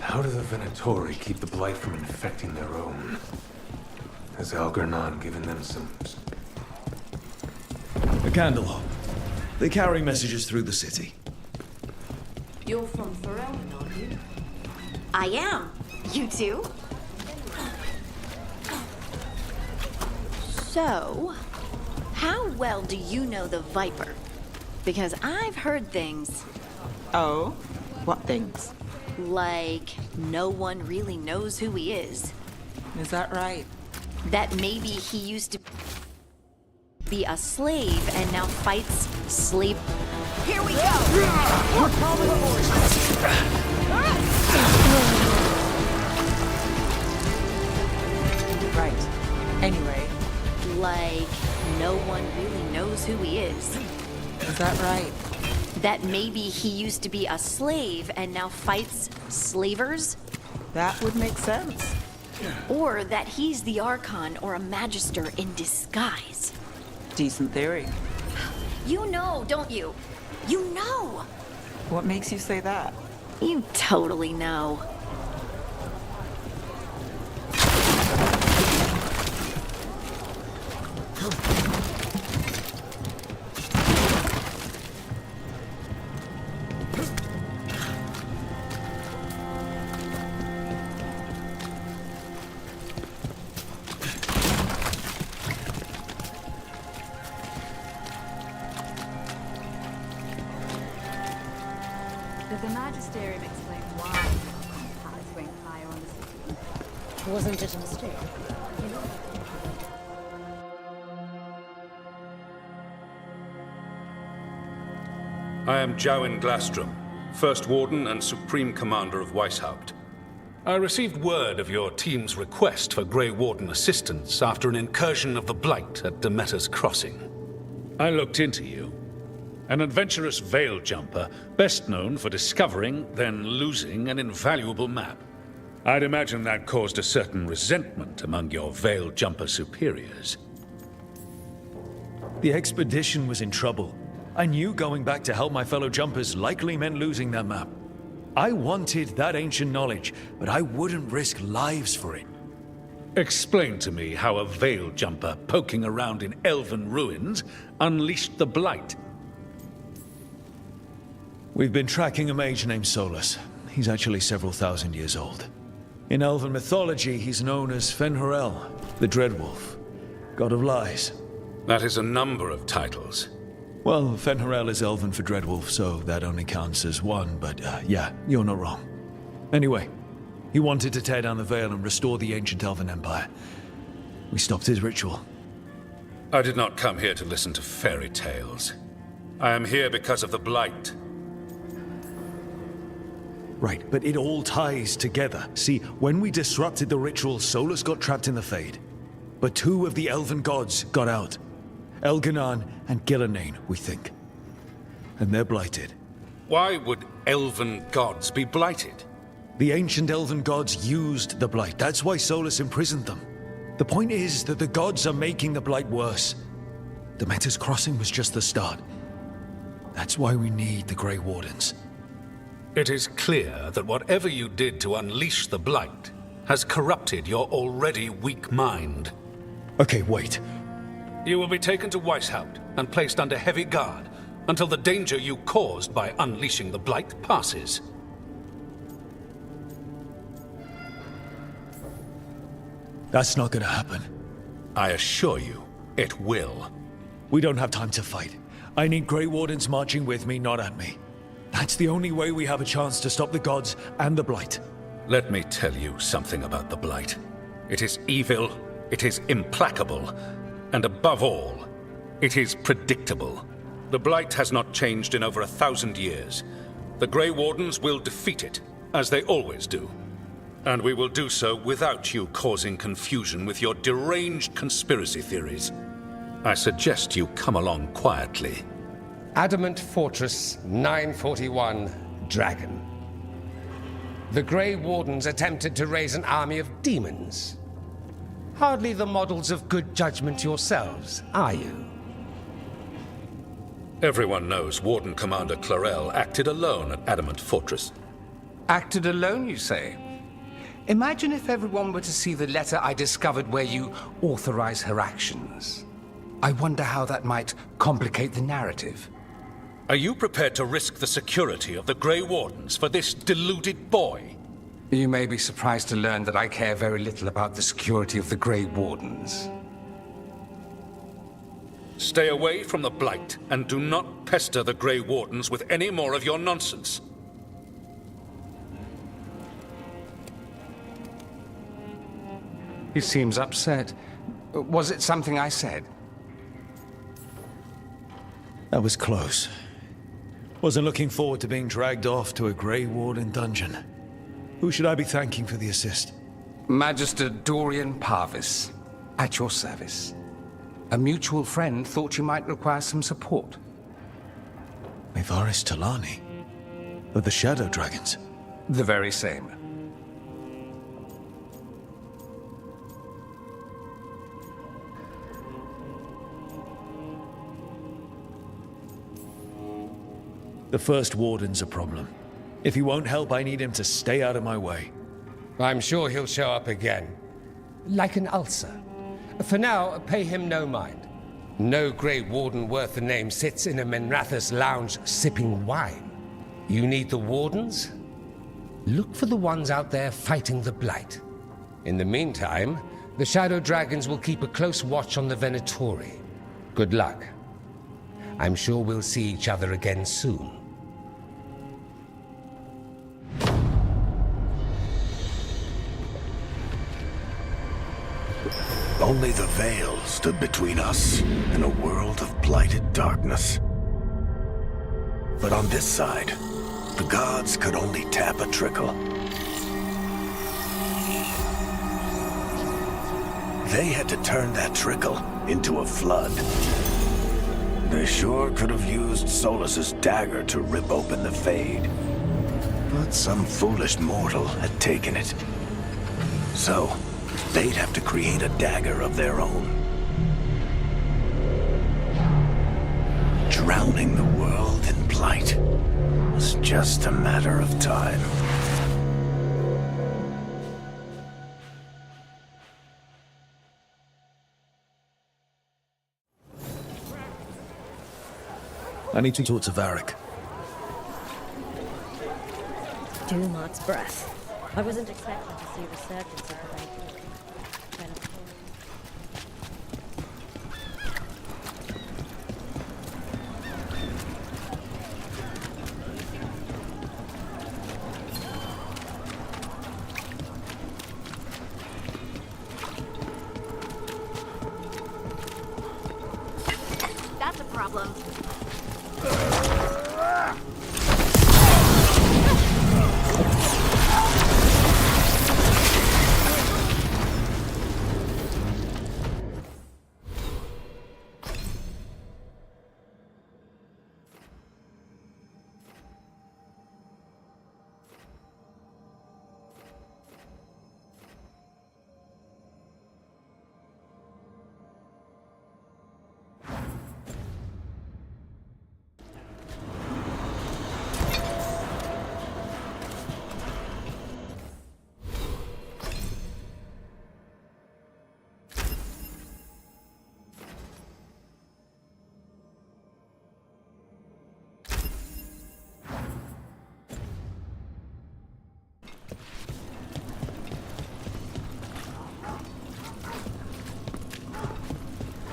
S9: How do the Venatori keep the Blight from infecting their own? Has Algernon given them some...
S6: A candle. They carry messages through the city.
S15: You're from Ferelden, aren't you?
S1: I am. You too? So, how well do you know the Viper? Because I've heard things.
S11: Oh? What things?
S1: Like, no one really knows who he is.
S11: Is that right?
S1: That maybe he used to be a slave and now fights slave. Here we go! More common forces!
S11: Right. Anyway.
S1: Like, no one really knows who he is.
S11: Is that right?
S1: That maybe he used to be a slave and now fights slavers?
S11: That would make sense.
S1: Or that he's the Archon or a Magister in disguise.
S11: Decent theory.
S1: You know, don't you? You know!
S11: What makes you say that?
S1: You totally know.
S16: Did the Magisterium explain why Archon's palace ranked higher on the city?
S19: Wasn't it a mistake? You know?
S18: I am Jowin Glastrom, First Warden and Supreme Commander of Weishaupt. I received word of your team's request for Grey Warden assistance after an incursion of the Blight at Demeter's Crossing. I looked into you. An adventurous veil jumper, best known for discovering, then losing, an invaluable map. I'd imagine that caused a certain resentment among your veil jumper superiors.
S6: The expedition was in trouble. I knew going back to help my fellow jumpers likely meant losing that map. I wanted that ancient knowledge, but I wouldn't risk lives for it.
S18: Explain to me how a veil jumper poking around in elven ruins unleashed the Blight.
S6: We've been tracking a mage named Solus. He's actually several thousand years old. In elven mythology, he's known as Fen'Harel, the Dreadwolf, god of lies.
S18: That is a number of titles.
S6: Well, Fen'Harel is elven for Dreadwolf, so that only counts as one, but yeah, you're not wrong. Anyway, he wanted to tear down the Veil and restore the ancient elven empire. We stopped his ritual.
S18: I did not come here to listen to fairy tales. I am here because of the Blight.
S6: Right, but it all ties together. See, when we disrupted the ritual, Solus got trapped in the Fade. But two of the elven gods got out. Elganan and Gillanane, we think. And they're blighted.
S18: Why would elven gods be blighted?
S6: The ancient elven gods used the Blight. That's why Solus imprisoned them. The point is that the gods are making the Blight worse. Demeter's Crossing was just the start. That's why we need the Grey Wardens.
S18: It is clear that whatever you did to unleash the Blight has corrupted your already weak mind.
S6: Okay, wait.
S18: You will be taken to Weishaupt and placed under heavy guard until the danger you caused by unleashing the Blight passes.
S6: That's not gonna happen.
S18: I assure you, it will.
S6: We don't have time to fight. I need Grey Wardens marching with me, not at me. That's the only way we have a chance to stop the gods and the Blight.
S18: Let me tell you something about the Blight. It is evil, it is implacable, and above all, it is predictable. The Blight has not changed in over 1,000 years. The Grey Wardens will defeat it, as they always do. And we will do so without you causing confusion with your deranged conspiracy theories. I suggest you come along quietly.
S23: Adamant Fortress 941, Dragon. The Grey Wardens attempted to raise an army of demons. Hardly the models of good judgment yourselves, are you?
S18: Everyone knows Warden Commander Clarel acted alone at Adamant Fortress.
S23: Acted alone, you say? Imagine if everyone were to see the letter I discovered where you authorize her actions. I wonder how that might complicate the narrative.
S18: Are you prepared to risk the security of the Grey Wardens for this deluded boy?
S23: You may be surprised to learn that I care very little about the security of the Grey Wardens.
S18: Stay away from the Blight, and do not pester the Grey Wardens with any more of your nonsense.
S23: He seems upset. Was it something I said?
S6: That was close. Wasn't looking forward to being dragged off to a Grey Warden dungeon. Who should I be thanking for the assist?
S23: Magister Dorian Parvis, at your service. A mutual friend thought you might require some support.
S6: Mevaris Talani? Of the Shadow Dragons?
S23: The very same.
S6: The First Warden's a problem. If he won't help, I need him to stay out of my way.
S23: I'm sure he'll show up again. Like an ulcer. For now, pay him no mind. No Grey Warden worth the name sits in a Menrathus lounge sipping wine. You need the Wardens? Look for the ones out there fighting the Blight. In the meantime, the Shadow Dragons will keep a close watch on the Venatori. Good luck. I'm sure we'll see each other again soon.
S2: Only the Veil stood between us and a world of blighted darkness. But on this side, the gods could only tap a trickle. They had to turn that trickle into a flood. They sure could have used Solus's dagger to rip open the Fade. But some foolish mortal had taken it. So, they'd have to create a dagger of their own. Drowning the world in blight was just a matter of time.
S6: I need to talk to Varric.
S5: Dumart's breath. I wasn't expecting to see a resurgence of the Veilguard.
S1: That's a problem.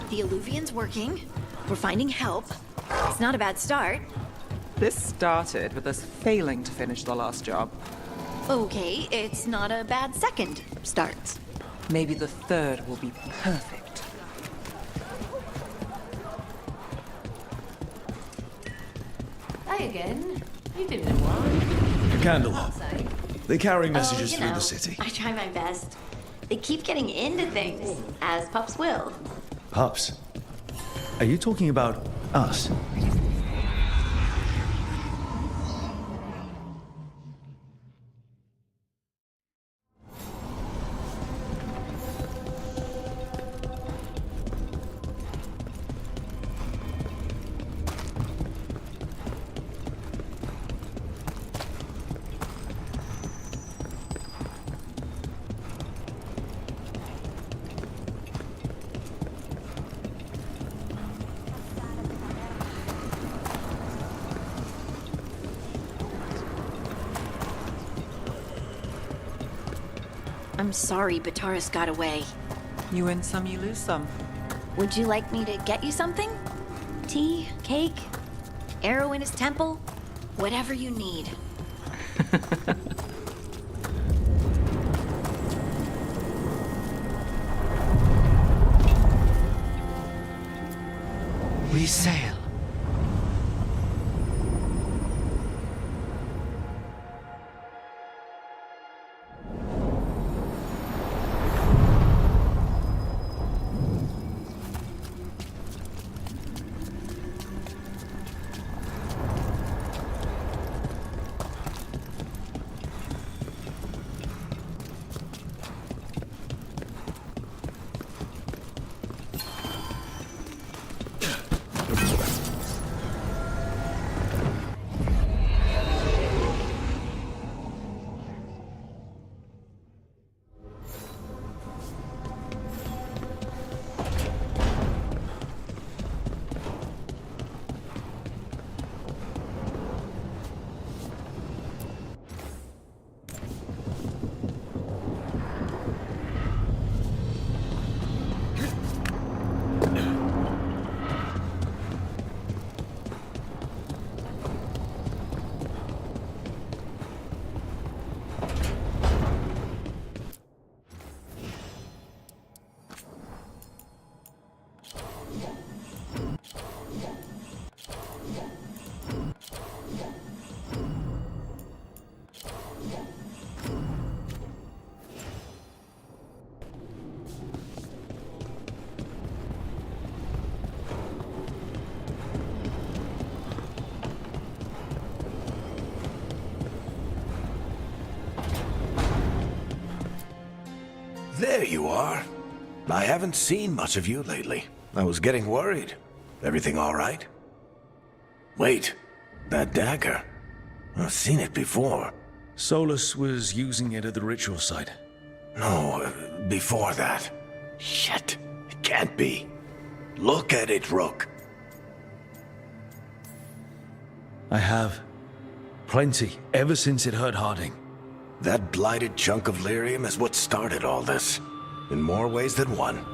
S1: The Alluvian's working. We're finding help. It's not a bad start.
S11: This started with us failing to finish the last job.
S1: Okay, it's not a bad second start.
S11: Maybe the third will be perfect.
S15: Hi again. You didn't know what?
S6: Candle. They're carrying
S1: Oh,
S6: messages
S1: you
S6: through
S1: know,
S6: the city.
S1: I try my best. They keep getting into things, as pups will.
S6: Pups? Are you talking about us?
S1: I'm sorry Bataris got away.
S11: You win some, you lose some.
S1: Would you like me to get you something? Tea? Cake? Arrow in his temple? Whatever you need.
S22: We sail.
S2: There you are. I haven't seen much of you lately. I was getting worried. Everything all right? Wait, that dagger. I've seen it before.
S6: Solus was using it at the ritual site.
S2: No, before that. Shit, it can't be. Look at it, Rook.
S6: I have. Plenty, ever since it hurt Harding.
S2: That blighted chunk of lyrium is what started all this. In more ways than one.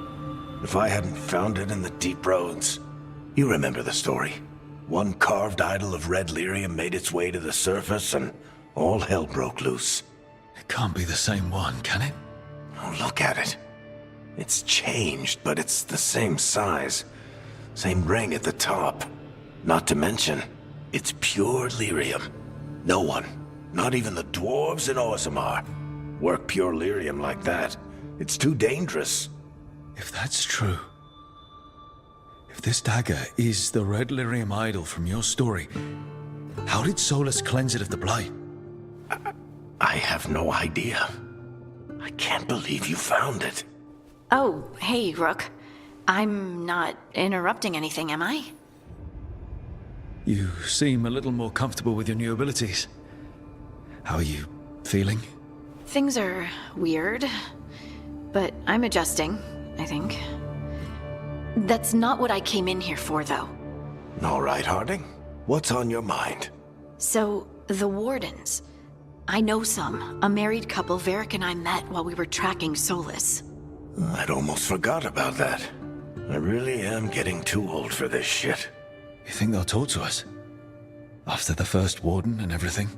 S2: If I hadn't found it in the deep roads. You remember the story. One carved idol of red lyrium made its way to the surface and all hell broke loose.
S6: It can't be the same one, can it?
S2: Oh, look at it. It's changed, but it's the same size. Same ring at the top. Not to mention, it's pure lyrium. No one, not even the dwarves in Orzammar, work pure lyrium like that. It's too dangerous.
S6: If that's true, if this dagger is the red lyrium idol from your story, how did Solus cleanse it of the blight?
S2: I have no idea. I can't believe you found it.
S1: Oh, hey, Rook. I'm not interrupting anything, am I?
S6: You seem a little more comfortable with your new abilities. How are you feeling?
S1: Things are weird, but I'm adjusting, I think. That's not what I came in here for, though.
S2: All right, Harding. What's on your mind?
S1: So, the Wardens. I know some. A married couple Varric and I met while we were tracking Solus.
S2: I'd almost forgot about that. I really am getting too old for this shit.
S6: You think they'll talk to us? After the first Warden and everything?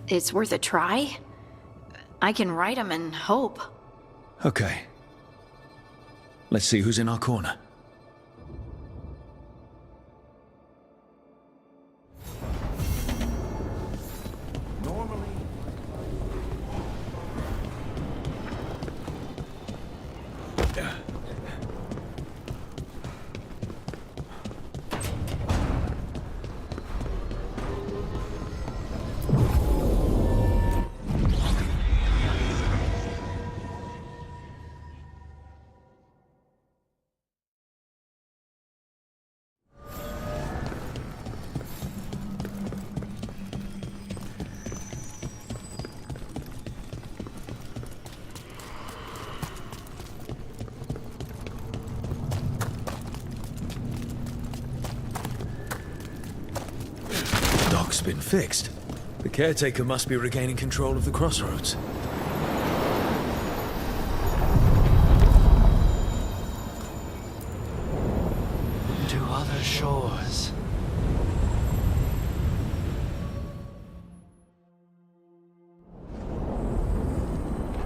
S1: It's worth a try. I can write them and hope.
S6: Okay. Let's see who's in our corner. Dock's been fixed. The caretaker must be regaining control of the crossroads.
S22: To other shores.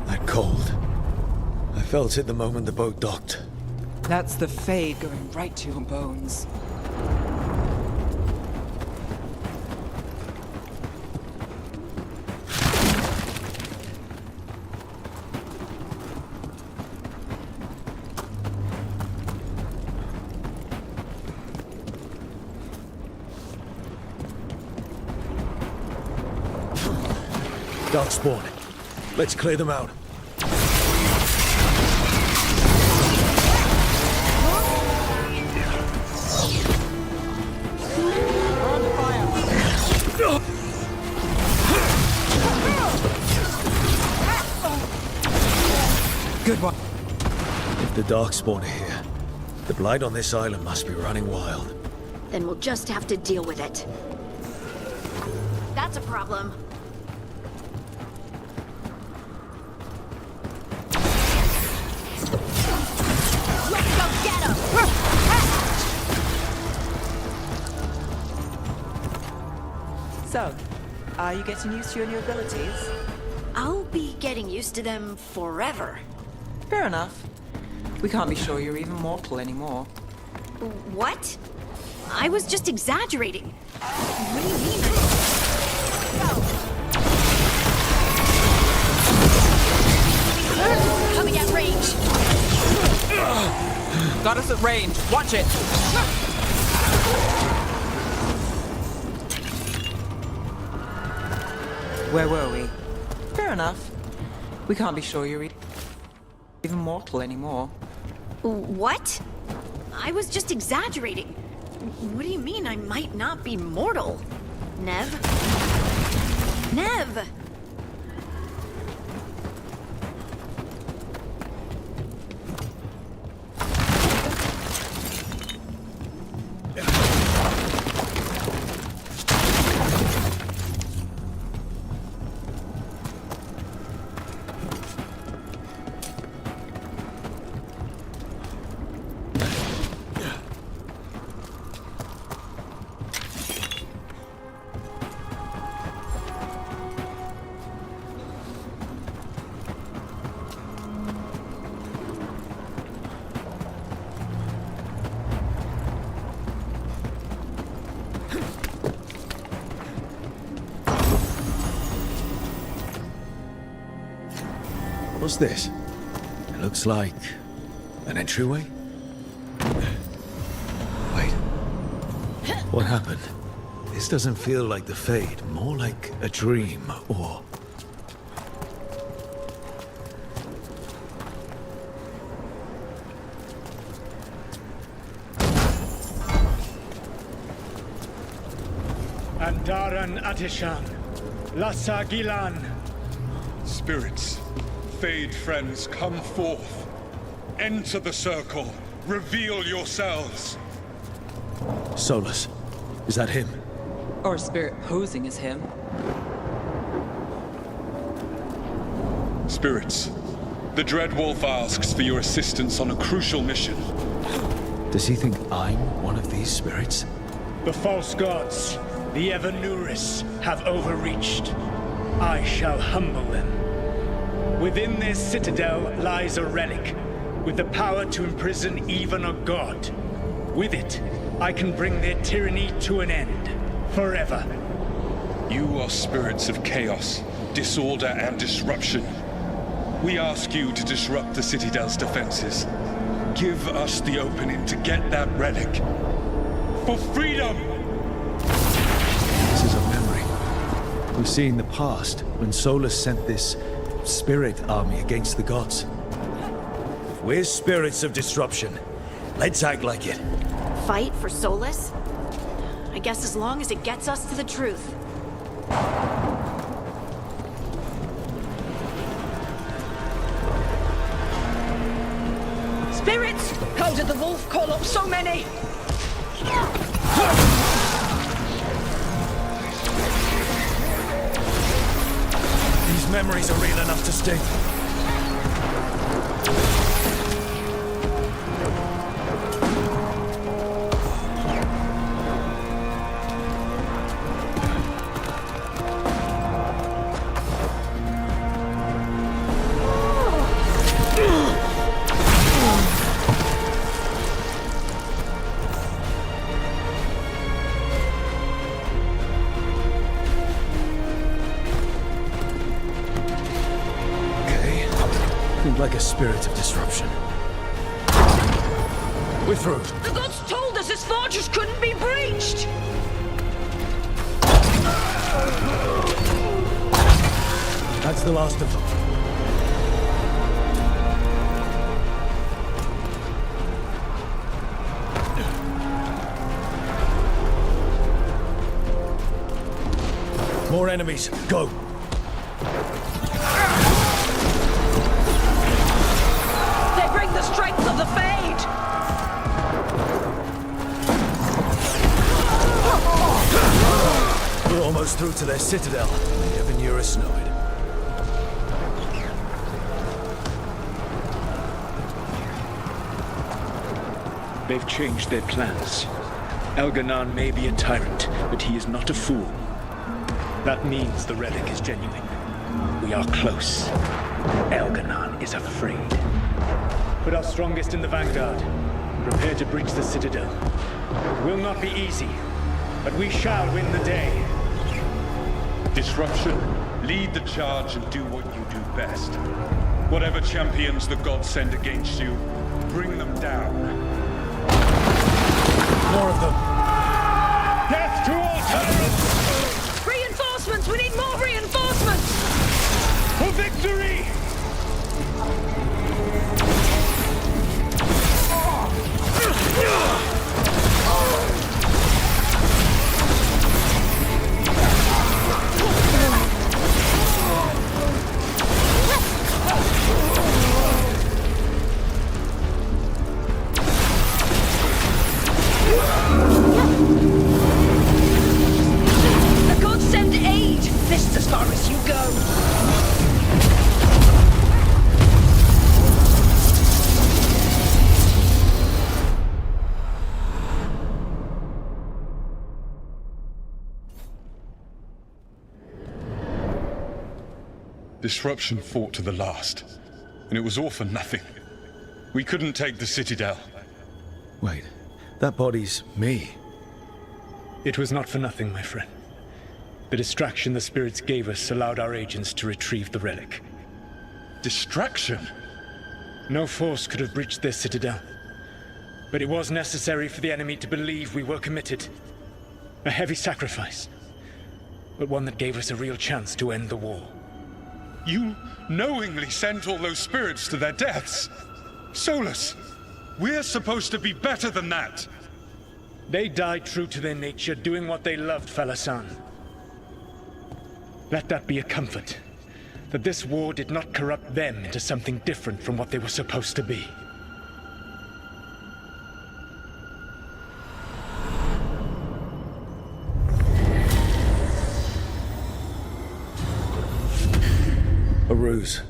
S6: That cold. I felt it the moment the boat docked.
S11: That's the Fade going right to your bones.
S6: Darkspawn. Let's clear them out.
S11: Good one.
S6: If the Darkspawn are here, the blight on this island must be running wild.
S1: Then we'll just have to deal with it. That's a problem. Let's go get him!
S11: So, are you getting used to your new abilities?
S1: I'll be getting used to them forever.
S11: Fair enough. We can't be sure you're even mortal anymore.
S1: What? I was just exaggerating. What do you mean? Coming at range.
S11: Got us at range. Watch it. Where were we? Fair enough. We can't be sure you're mortal anymore.
S1: What? I was just exaggerating. What do you mean I might not be mortal? Nev? Nev!
S6: What's this? It looks like an entryway? Wait. What happened? This doesn't feel like the Fade, more like a dream, or...
S7: Andaran Atishan, Lassa Gilan.
S8: Spirits, Fade friends, come forth. Enter the circle. Reveal yourselves.
S6: Solus. Is that him?
S11: Or a spirit posing as him.
S8: Spirits, the Dread Wolf asks for your assistance on a crucial mission.
S6: Does he think I'm one of these spirits?
S7: The false gods, the Evanuris, have overreached. I shall humble them. Within this citadel lies a relic, with the power to imprison even a god. With it, I can bring their tyranny to an end, forever.
S8: You are spirits of chaos, disorder, and disruption. We ask you to disrupt the Citadel's defenses. Give us the opening to get that relic. For freedom!
S6: This is a memory. We see in the past when Solus sent this spirit army against the gods. If we're spirits of disruption, let's act like it.
S1: Fight for Solus? I guess as long as it gets us to the truth.
S21: Spirits! How did the wolf call up so many?
S6: These memories are real enough to sting. Like a spirit of disruption. We're through.
S21: The gods told us this fortress couldn't be breached!
S6: That's the last of them. More enemies. Go.
S21: The strength of the Fade!
S6: We're almost through to their citadel. The Evanuris know it.
S7: They've changed their plans. Elganon may be a tyrant, but he is not a fool. That means the relic is genuine. We are close. Elganon is afraid. Put our strongest in the vanguard. Prepare to breach the citadel. It will not be easy, but we shall win the day.
S8: Disruption, lead the charge and do what you do best. Whatever champions the gods send against you, bring them down.
S6: More of them.
S7: Death to all tyrants!
S21: Reinforcements! We need more reinforcements!
S7: For victory!
S8: Disruption fought to the last, and it was all for nothing. We couldn't take the Citadel.
S6: Wait, that body's me.
S7: It was not for nothing, my friend. The distraction the spirits gave us allowed our agents to retrieve the relic.
S8: Distraction?
S7: No force could have breached this Citadel. But it was necessary for the enemy to believe we were committed. A heavy sacrifice, but one that gave us a real chance to end the war.
S8: You knowingly sent all those spirits to their deaths. Solus, we're supposed to be better than that.
S7: They died true to their nature, doing what they loved, Falasan. Let that be a comfort, that this war did not corrupt them into something different from what they were supposed to be.
S6: A ruse.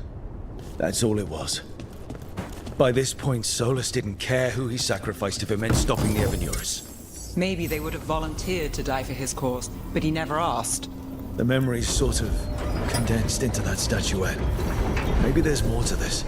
S6: That's all it was. By this point, Solus didn't care who he sacrificed if it meant stopping the Evanurus.
S11: Maybe they would have volunteered to die for his cause, but he never asked.
S6: The memories sort of condensed into that statuette. Maybe there's more to this.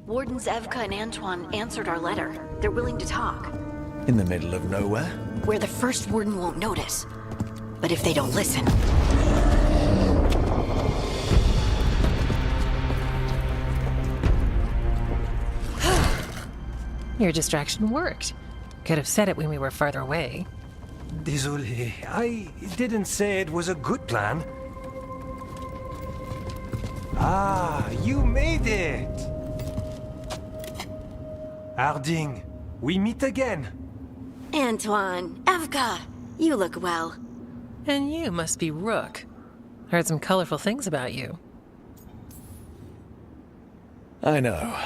S1: Wardens Evka and Antoine answered our letter. They're willing to talk.
S6: In the middle of nowhere?
S1: Where the first warden won't notice. But if they don't listen...
S10: Your distraction worked. Could have said it when we were farther away.
S13: Désolé, I didn't say it was a good plan. Ah, you made it! Harding, we meet again.
S1: Antoine, Evka, you look well.
S10: And you must be Rook. Heard some colorful things about you.
S6: I know.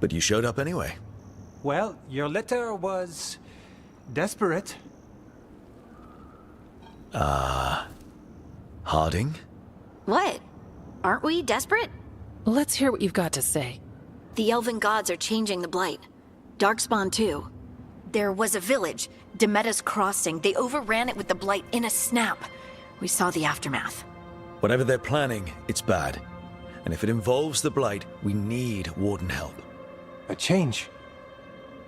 S6: But you showed up anyway.
S13: Well, your letter was... desperate.
S6: Harding?
S1: What? Aren't we desperate?
S10: Let's hear what you've got to say.
S1: The Elven gods are changing the Blight. Darkspawn too. There was a village, Demeta's Crossing. They overran it with the Blight in a snap. We saw the aftermath.
S6: Whatever they're planning, it's bad. And if it involves the Blight, we need Warden help.
S13: A change.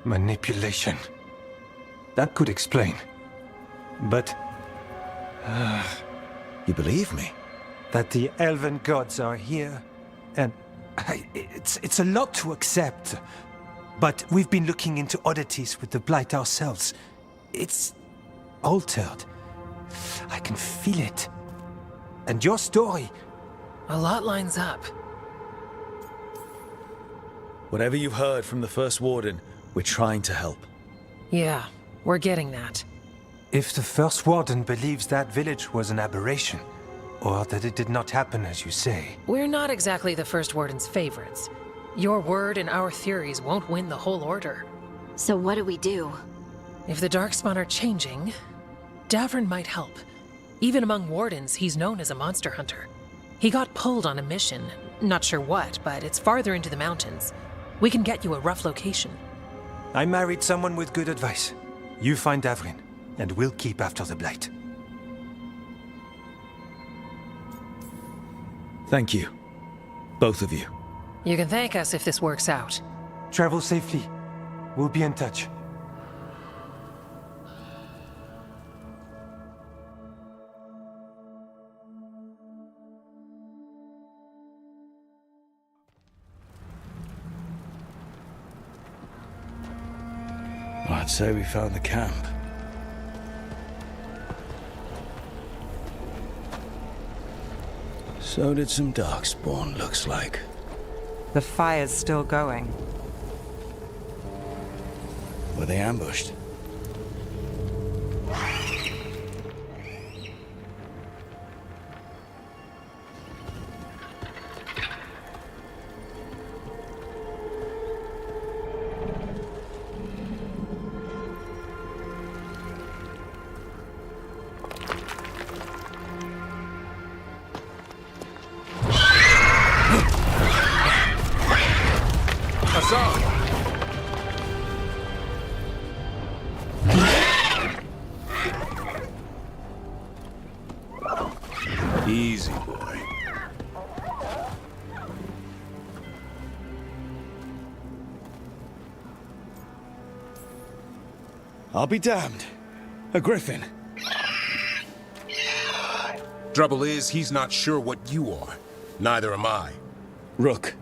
S13: Manipulation. That could explain. But...
S6: You believe me?
S13: That the Elven gods are here, and... It's a lot to accept. But we've been looking into oddities with the Blight ourselves. It's... altered. I can feel it. And your story...
S10: A lot lines up.
S6: Whatever you've heard from the First Warden, we're trying to help.
S10: Yeah, we're getting that.
S13: If the First Warden believes that village was an aberration, or that it did not happen as you say...
S10: We're not exactly the First Warden's favorites. Your word and our theories won't win the whole order.
S1: So what do we do?
S10: If the Darkspawn are changing, Davern might help. Even among wardens, he's known as a monster hunter. He got pulled on a mission. Not sure what, but it's farther into the mountains. We can get you a rough location.
S13: I married someone with good advice. You find Davrin, and we'll keep after the Blight.
S6: Thank you. Both of you.
S10: You can thank us if this works out.
S13: Travel safely. We'll be in touch.
S6: I'd say we found the camp. So did some Darkspawn, looks like.
S11: The fire's still going.
S6: Were they ambushed? Easy, boy. I'll be damned. A griffin.
S3: Trouble is, he's not sure what you are. Neither am I.
S6: Rook.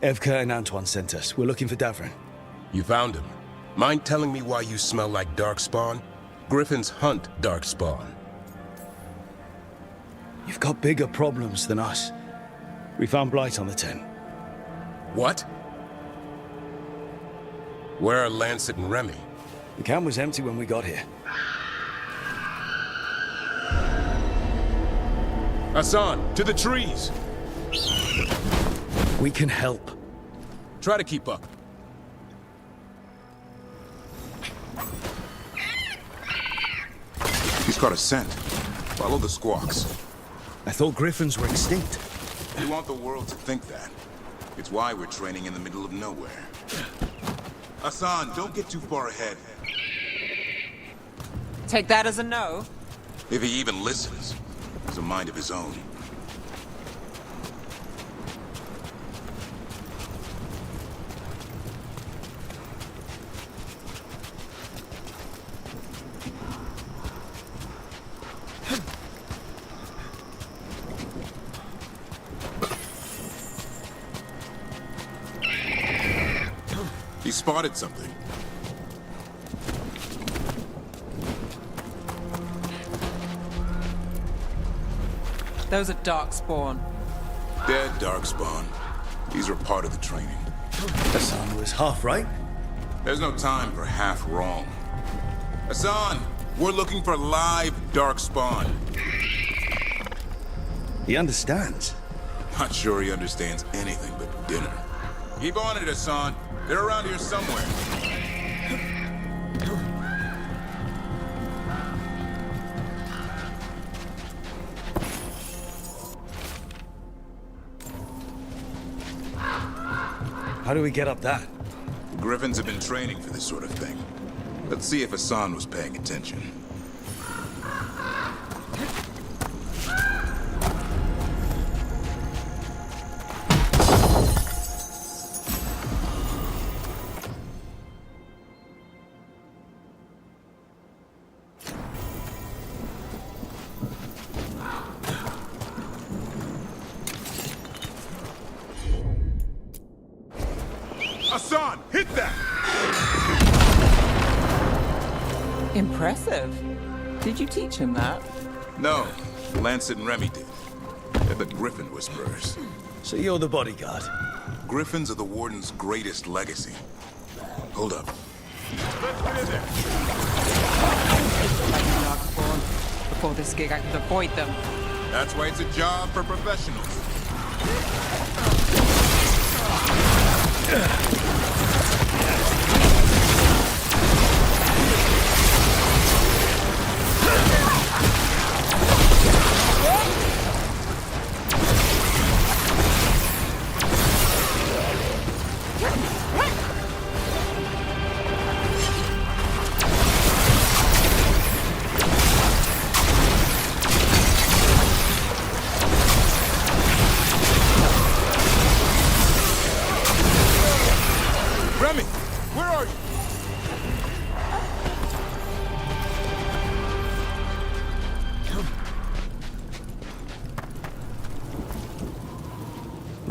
S6: Evka and Antoine sent us. We're looking for Davrin.
S3: You found him. Mind telling me why you smell like Darkspawn? Griffins hunt Darkspawn.
S6: You've got bigger problems than us. We found Blight on the 10.
S3: What? Where are Lancet and Remy?
S6: The camp was empty when we got here.
S3: Hassan, to the trees!
S6: We can help.
S3: Try to keep up.
S14: He's got a scent. Follow the squawks.
S6: I thought griffins were extinct.
S14: We want the world to think that. It's why we're training in the middle of nowhere. Hassan, don't get too far ahead.
S11: Take that as a no.
S14: If he even listens, he's a mind of his own. He spotted something.
S11: Those are Darkspawn.
S14: Dead Darkspawn. These are part of the training.
S6: Hassan was half right.
S14: There's no time for half wrong. Hassan, we're looking for live Darkspawn.
S6: He understands.
S14: Not sure he understands anything but dinner. Keep on it, Hassan. They're around here somewhere.
S6: How do we get up that?
S14: The Griffins have been training for this sort of thing. Let's see if Hassan was paying attention. Hassan, hit that!
S11: Impressive. Did you teach him that?
S14: No, Lancet and Remy did. They're the Griffin Whisperers.
S6: So you're the bodyguard?
S14: Griffins are the Warden's greatest legacy. Hold up. Let's get in there.
S11: Darkspawn. Before this gig, I could avoid them.
S14: That's why it's a job for professionals.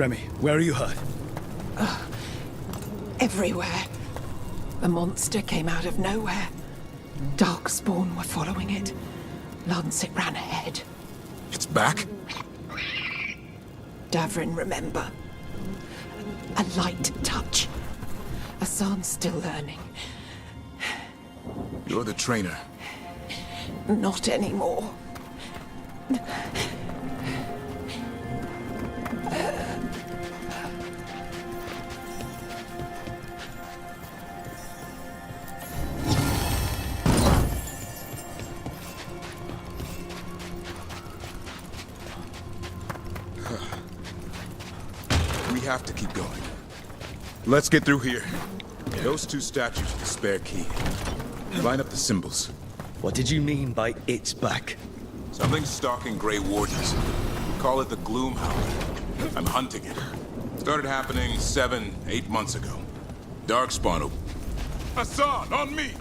S6: Remy, where are you hurt?
S4: Everywhere. The monster came out of nowhere. Darkspawn were following it. Lancet ran ahead.
S14: It's back?
S4: Davrin, remember. A light touch. Hassan's still learning.
S14: You're the trainer.
S4: Not anymore.
S14: We have to keep going. Let's get through here. Those two statues are the spare key. Line up the symbols.
S6: What did you mean by it's back?
S14: Something's stalking Grey Wardens. Call it the Gloom Howler. I'm hunting it. Started happening 7, 8 months ago. Darkspawn. Hassan, on me!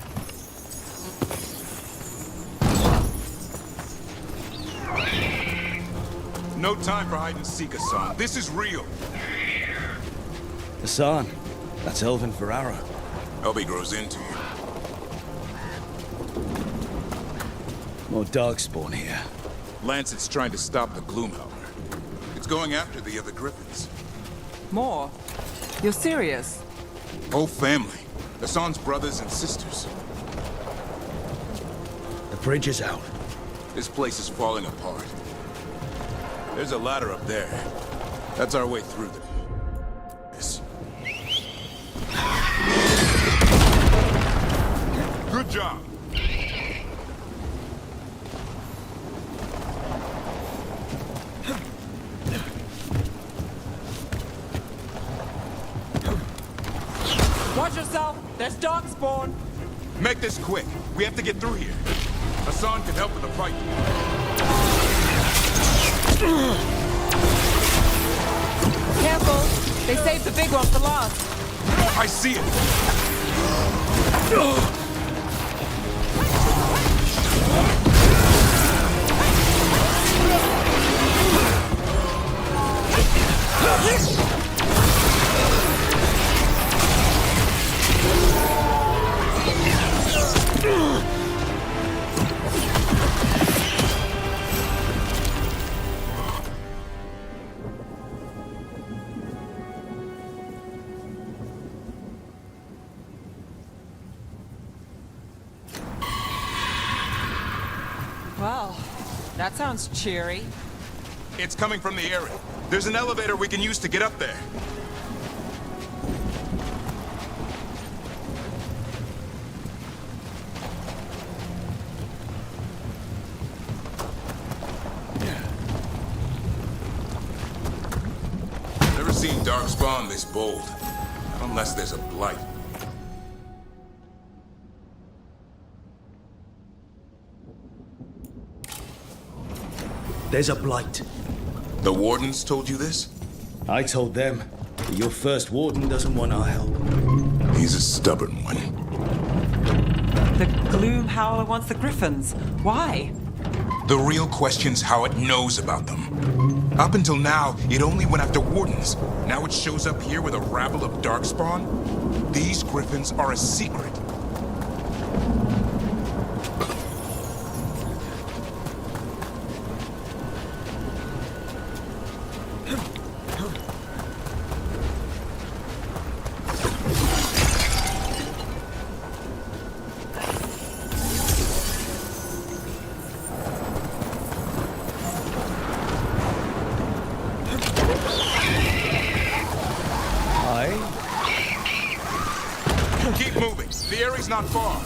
S14: No time for hide and seek, Hassan. This is real.
S6: Hassan, that's Elvin Ferrara.
S14: Elby grows into you.
S6: More Darkspawn here.
S14: Lancet's trying to stop the Gloom Howler. It's going after the other Griffins.
S11: More? You're serious?
S14: Whole family. Hassan's brothers and sisters.
S6: The bridge is out.
S14: This place is falling apart. There's a ladder up there. That's our way through this. Good job.
S11: Watch yourself! There's Darkspawn!
S14: Make this quick. We have to get through here. Hassan can help in the fight.
S11: Careful! They saved the big one for last.
S14: I see it.
S11: Well, that sounds cheery.
S14: It's coming from the area. There's an elevator we can use to get up there. Never seen Darkspawn this bold. Not unless there's a blight.
S6: There's a blight.
S14: The Wardens told you this?
S6: I told them. But your first Warden doesn't want our help.
S14: He's a stubborn one.
S11: The Gloom Howler wants the Griffins. Why?
S14: The real question's how it knows about them. Up until now, it only went after Wardens. Now it shows up here with a rabble of Darkspawn? These Griffins are a secret. Keep moving. The area's not far.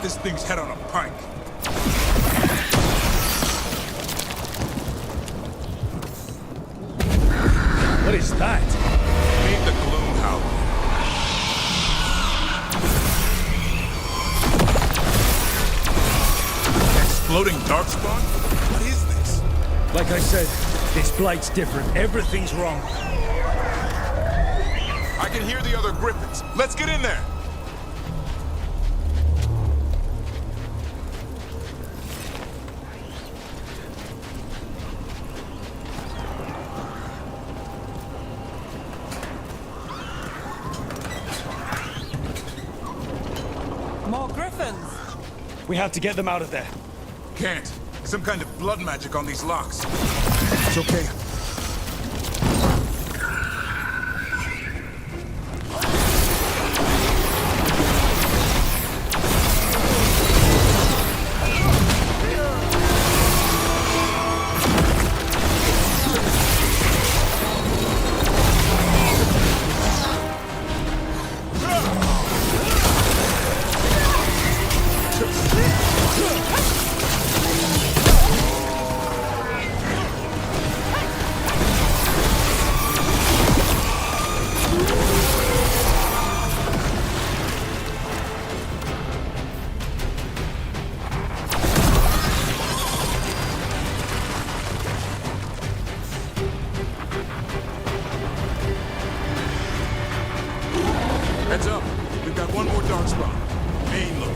S14: this thing's head on a pike.
S6: What is that?
S14: Meet the Gloom Howler. Exploding darkspawn? What is this?
S6: Like I said, this blight's different. Everything's wrong.
S14: I can hear the other griffins. Let's get in there.
S11: More griffins!
S6: We have to get them out of there.
S14: Can't. Some kind of blood magic on these locks.
S6: It's okay.
S14: Heads up. We've got one more darkspawn. Main look.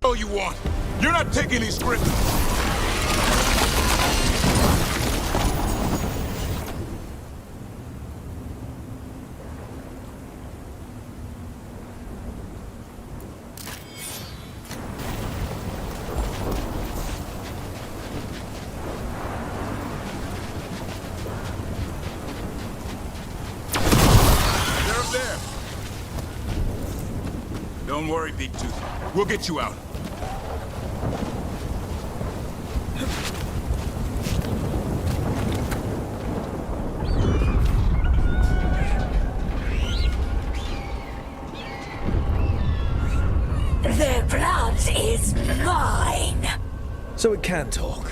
S14: All you want. You're not taking these griffins. They're up there. Don't worry, Big Tooth. We'll get you out.
S12: Their blood is mine.
S6: So it can talk.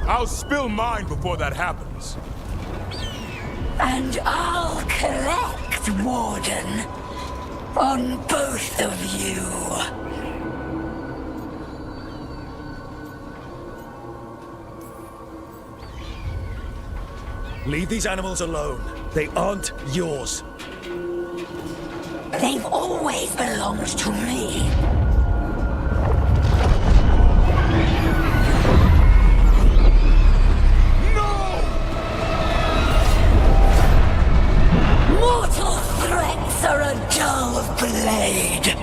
S14: I'll spill mine before that happens.
S12: And I'll collect, Warden, on both of you.
S6: Leave these animals alone. They aren't yours.
S12: They've always belonged to me. Mortal threats are a dull blade.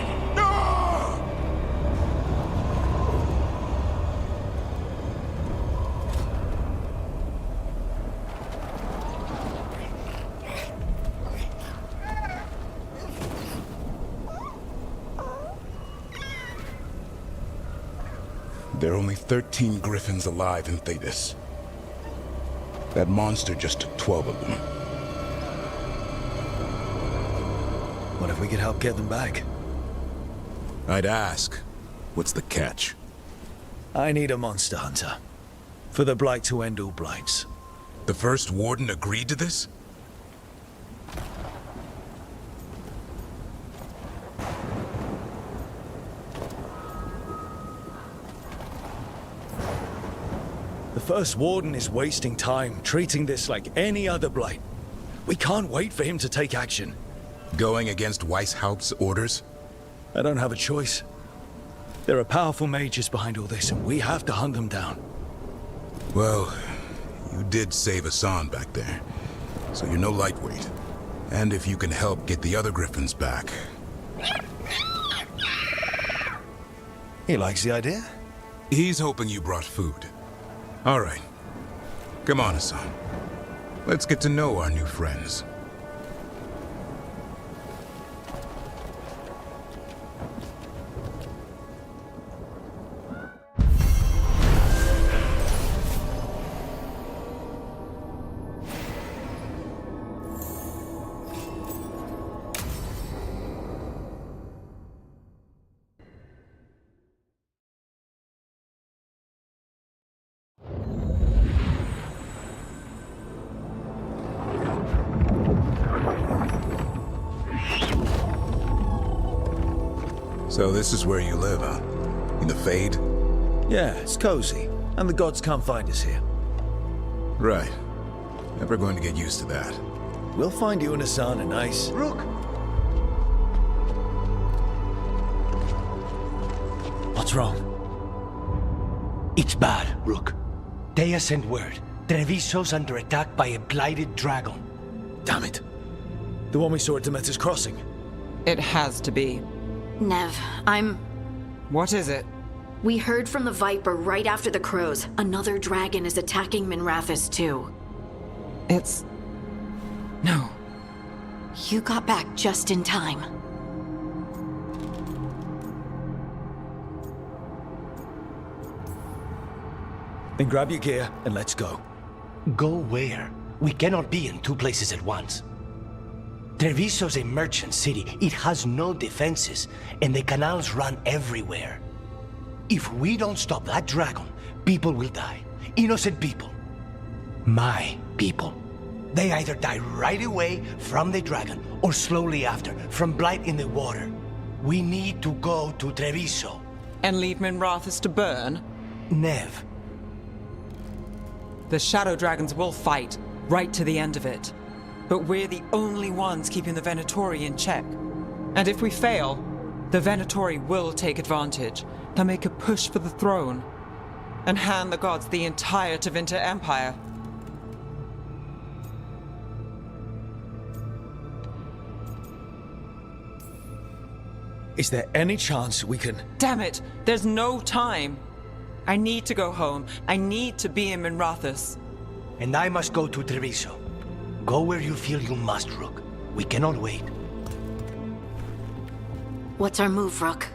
S14: There are only 13 griffins alive in Thetis. That monster just took 12 of them.
S6: What if we could help get them back?
S14: I'd ask, what's the catch?
S6: I need a monster hunter. For the Blight to end all blights.
S14: The first warden agreed to this?
S6: The first warden is wasting time, treating this like any other blight. We can't wait for him to take action.
S14: Going against Weishaupt's orders?
S6: I don't have a choice. There are powerful mages behind all this, and we have to hunt them down.
S14: Well, you did save Hassan back there, so you're no lightweight. And if you can help get the other griffins back...
S6: He likes the idea.
S14: He's hoping you brought food. All right. Come on, Hassan. Let's get to know our new friends. So this is where you live, huh? In the Fade?
S6: Yeah, it's cozy. And the gods can't find us here.
S14: Right. Never going to get used to that.
S6: We'll find you and Hassan a nice...
S9: Rook!
S6: What's wrong?
S9: It's bad, Rook. Dea sent word. Treviso's under attack by a blighted dragon.
S6: Damn it. The one we saw at Demeter's Crossing.
S11: It has to be.
S1: Nev,
S11: What is it?
S1: We heard from the Viper right after the crows. Another dragon is attacking Minrathous too.
S11: It's... No.
S1: You got back just in time.
S6: Then grab your gear and let's go.
S9: Go where? We cannot be in two places at once. Treviso's a merchant city. It has no defenses, and the canals run everywhere. If we don't stop that dragon, people will die. Innocent people. My people. They either die right away from the dragon, or slowly after, from blight in the water. We need to go to Treviso.
S11: And leave Minrathous to burn?
S9: Nev.
S11: The Shadow Dragons will fight, right to the end of it. But we're the only ones keeping the Venatori in check. And if we fail, the Venatori will take advantage. They'll make a push for the throne, and hand the gods the entire Tevinter Empire.
S6: Is there any chance we can...
S11: Damn it! There's no time! I need to go home. I need to be in Minrathous.
S9: And I must go to Treviso. Go where you feel you must, Rook. We cannot wait.
S1: What's our move, Rook?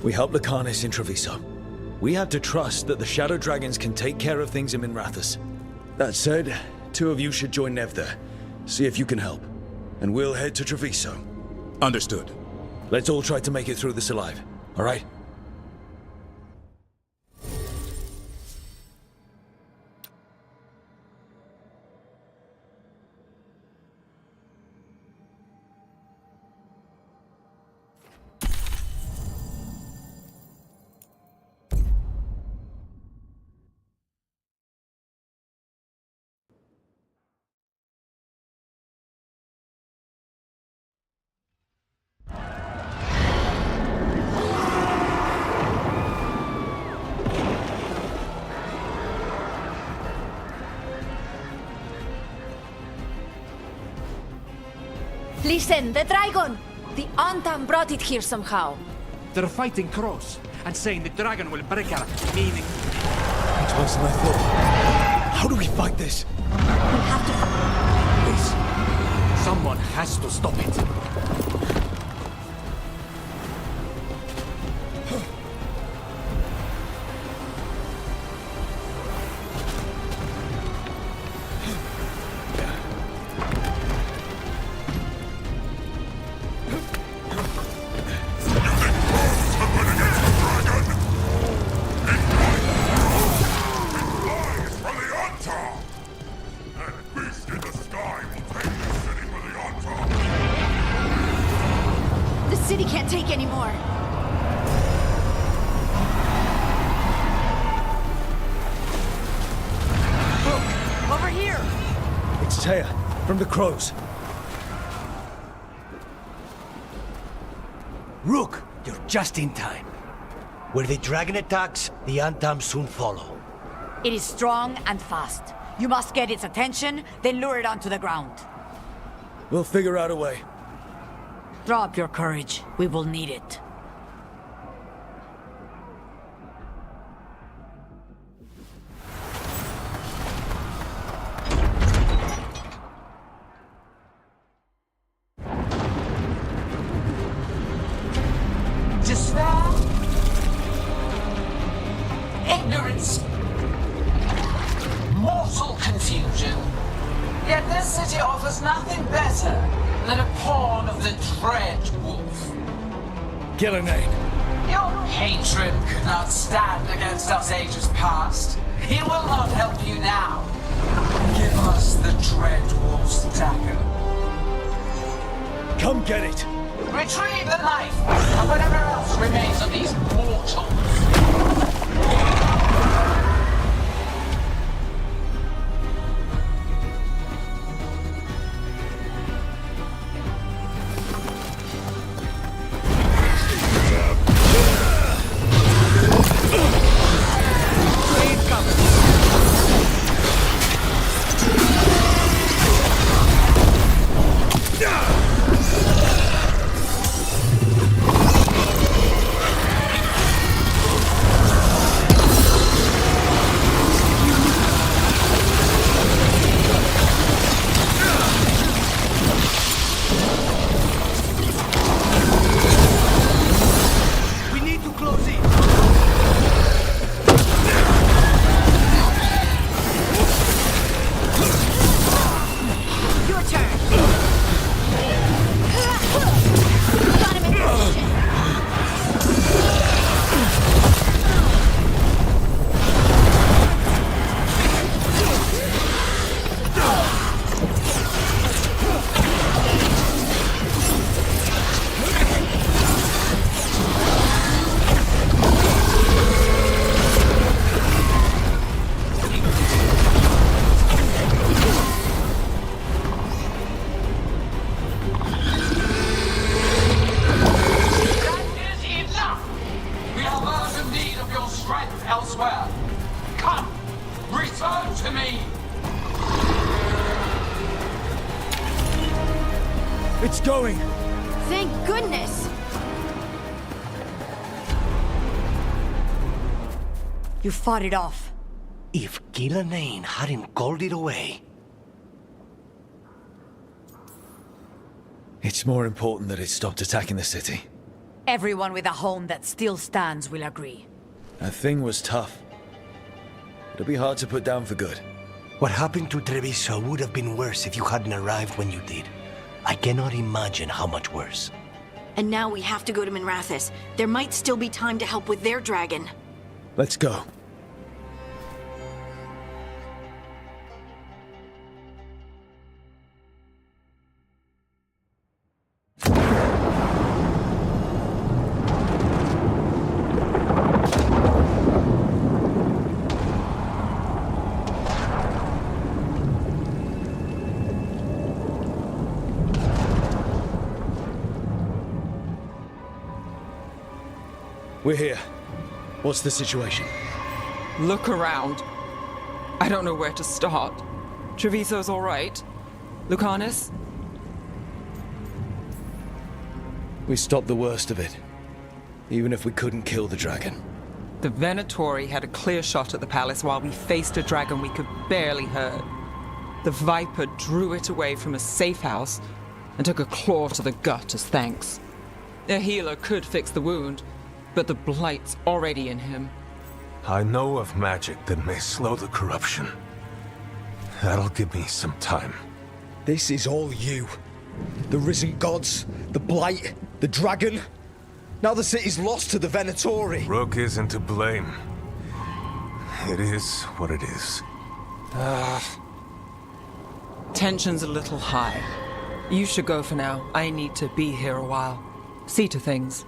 S6: We helped Lucanus in Treviso. We have to trust that the Shadow Dragons can take care of things in Minrathous. That said, two of you should join Nev there. See if you can help. And we'll head to Treviso.
S14: Understood.
S6: Let's all try to make it through this alive, all right?
S21: Listen, the dragon! The Antam brought it here somehow.
S17: They're fighting crows and saying the dragon will break our meaning.
S6: It's worse than I thought. How do we fight this?
S21: We have to...
S17: Please. Someone has to stop it.
S6: From the crows.
S9: Rook, you're just in time. Where the dragon attacks, the Antam soon follow.
S12: It is strong and fast. You must get its attention, then lure it onto the ground.
S6: We'll figure out a way.
S12: Drop your courage. We will need it.
S16: Despair, ignorance, mortal confusion. Yet this city offers nothing better than a pawn of the Dread Wolf.
S6: Gillenane.
S16: Your hatred could not stand against us ages past. It will not help you now. Give us the Dread Wolf's dagger.
S6: Come get it.
S16: Retrieve the knife and whatever else remains of these mortals.
S6: It's going!
S1: Thank goodness!
S12: You fought it off.
S9: If Gillenane hadn't called it away...
S6: It's more important that it stopped attacking the city.
S12: Everyone with a home that still stands will agree.
S6: That thing was tough. It'll be hard to put down for good.
S9: What happened to Treviso would have been worse if you hadn't arrived when you did. I cannot imagine how much worse.
S1: And now we have to go to Minrathous. There might still be time to help with their dragon.
S6: Let's go. We're here. What's the situation?
S11: Look around. I don't know where to start. Treviso's all right. Lucanus?
S6: We stopped the worst of it. Even if we couldn't kill the dragon.
S11: The Venatori had a clear shot at the palace while we faced a dragon we could barely hurt. The Viper drew it away from a safe house and took a claw to the gut as thanks. A healer could fix the wound, but the Blight's already in him.
S19: I know of magic that may slow the corruption. That'll give me some time.
S6: This is all you. The risen gods, the Blight, the dragon. Now the city's lost to the Venatori.
S19: Rook isn't to blame. It is what it is.
S11: Tension's a little high. You should go for now. I need to be here a while. See to things.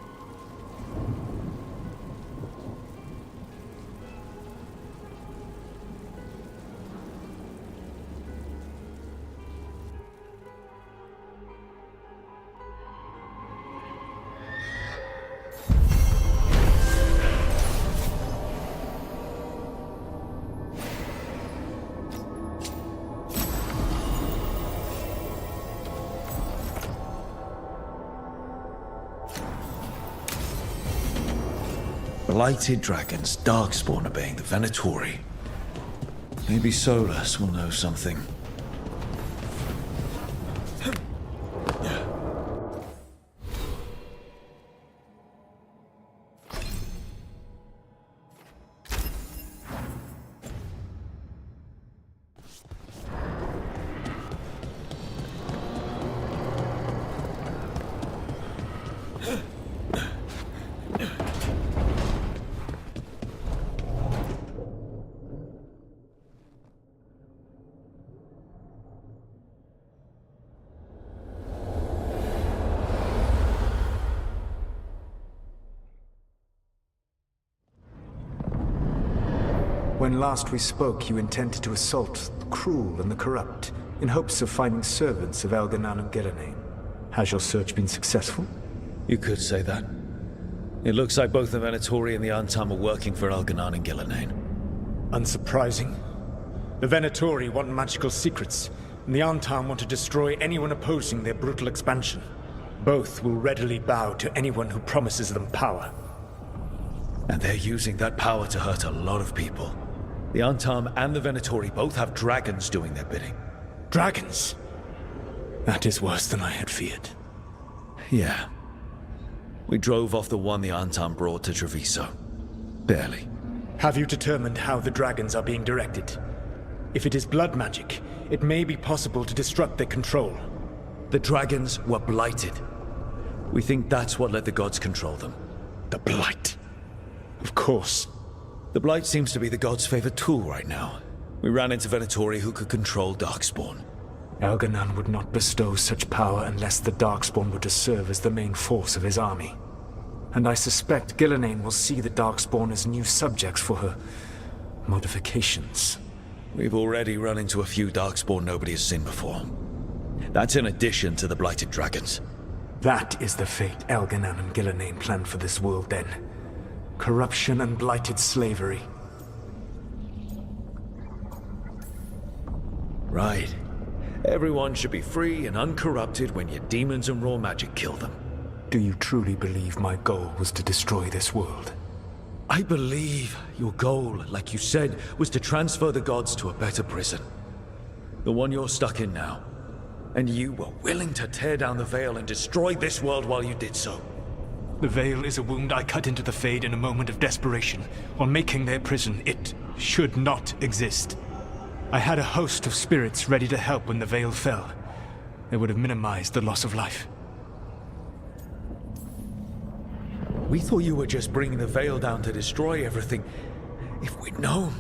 S6: Blighted dragons, Darkspawn obeying the Venatori. Maybe Solus will know something.
S18: When last we spoke, you intended to assault the cruel and the corrupt, in hopes of finding servants of Elganan and Gillenane. Has your search been successful?
S6: You could say that. It looks like both the Venatori and the Antam are working for Elganan and Gillenane.
S18: Unsurprising. The Venatori want magical secrets, and the Antam want to destroy anyone opposing their brutal expansion. Both will readily bow to anyone who promises them power.
S6: And they're using that power to hurt a lot of people. The Antam and the Venatori both have dragons doing their bidding.
S18: Dragons? That is worse than I had feared.
S6: Yeah. We drove off the one the Antam brought to Treviso. Barely.
S18: Have you determined how the dragons are being directed? If it is blood magic, it may be possible to disrupt their control.
S6: The dragons were blighted. We think that's what let the gods control them.
S18: The blight. Of course.
S6: The blight seems to be the gods' favorite tool right now. We ran into Venatori who could control Darkspawn.
S18: Elganan would not bestow such power unless the Darkspawn were to serve as the main force of his army. And I suspect Gillenane will see the Darkspawn as new subjects for her modifications.
S6: We've already run into a few Darkspawn nobody has seen before. That's in addition to the blighted dragons.
S18: That is the fate Elganan and Gillenane planned for this world then. Corruption and blighted slavery.
S6: Right. Everyone should be free and uncorrupted when your demons and raw magic kill them.
S18: Do you truly believe my goal was to destroy this world?
S6: I believe your goal, like you said, was to transfer the gods to a better prison. The one you're stuck in now. And you were willing to tear down the veil and destroy this world while you did so.
S18: The veil is a wound I cut into the Fade in a moment of desperation. On making their prison, it should not exist. I had a host of spirits ready to help when the veil fell. They would have minimized the loss of life.
S6: We thought you were just bringing the veil down to destroy everything. If we'd known...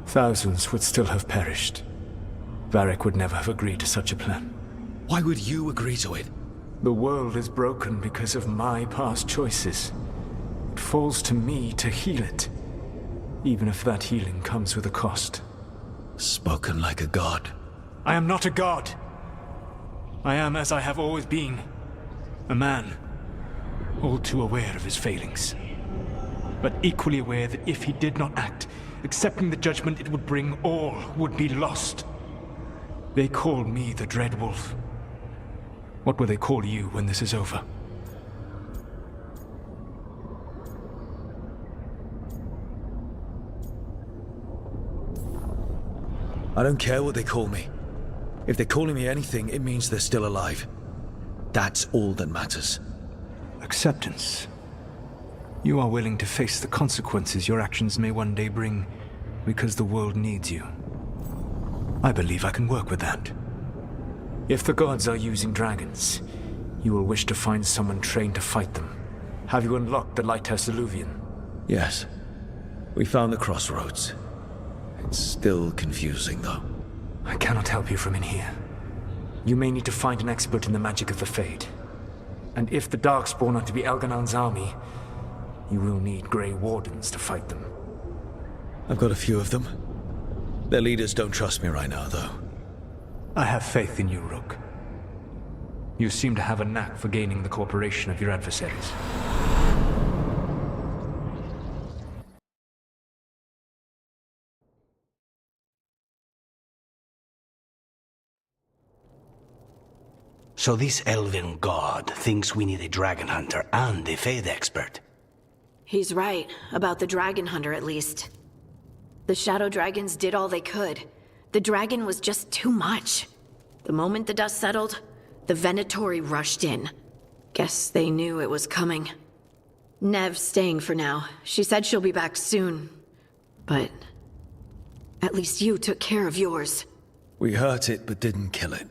S18: Thousands would still have perished. Varric would never have agreed to such a plan.
S6: Why would you agree to it?
S18: The world is broken because of my past choices. It falls to me to heal it, even if that healing comes with a cost.
S6: Spoken like a god.
S18: I am not a god. I am as I have always been. A man, all too aware of his failings. But equally aware that if he did not act, accepting the judgment it would bring, all would be lost. They call me the Dread Wolf. What will they call you when this is over?
S6: I don't care what they call me. If they're calling me anything, it means they're still alive. That's all that matters.
S18: Acceptance. You are willing to face the consequences your actions may one day bring because the world needs you. I believe I can work with that. If the gods are using dragons, you will wish to find someone trained to fight them. Have you unlocked the Lighthouse Illuvian?
S6: Yes. We found the crossroads. It's still confusing, though.
S18: I cannot help you from in here. You may need to find an expert in the magic of the Fade. And if the Darkspawn are to be Elganan's army, you will need Grey Wardens to fight them.
S6: I've got a few of them. Their leaders don't trust me right now, though.
S18: I have faith in you, Rook. You seem to have a knack for gaining the cooperation of your adversaries.
S9: So this elven god thinks we need a dragon hunter and a Fade expert.
S1: He's right, about the dragon hunter at least. The shadow dragons did all they could. The dragon was just too much. The moment the dust settled, the Venatori rushed in. Guess they knew it was coming. Nev's staying for now. She said she'll be back soon. But at least you took care of yours.
S6: We hurt it, but didn't kill it.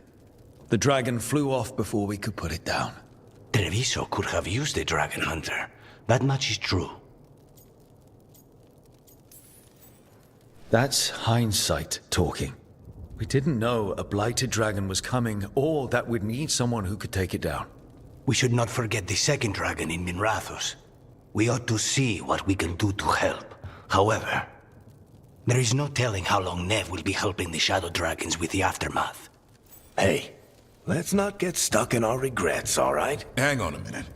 S6: The dragon flew off before we could put it down.
S9: Treviso could have used the dragon hunter. That much is true.
S6: That's hindsight talking. We didn't know a blighted dragon was coming, or that we'd need someone who could take it down.
S9: We should not forget the second dragon in Minrathos. We ought to see what we can do to help. However, there is no telling how long Nev will be helping the shadow dragons with the aftermath.
S2: Hey, let's not get stuck in our regrets, all right?
S14: Hang on a minute.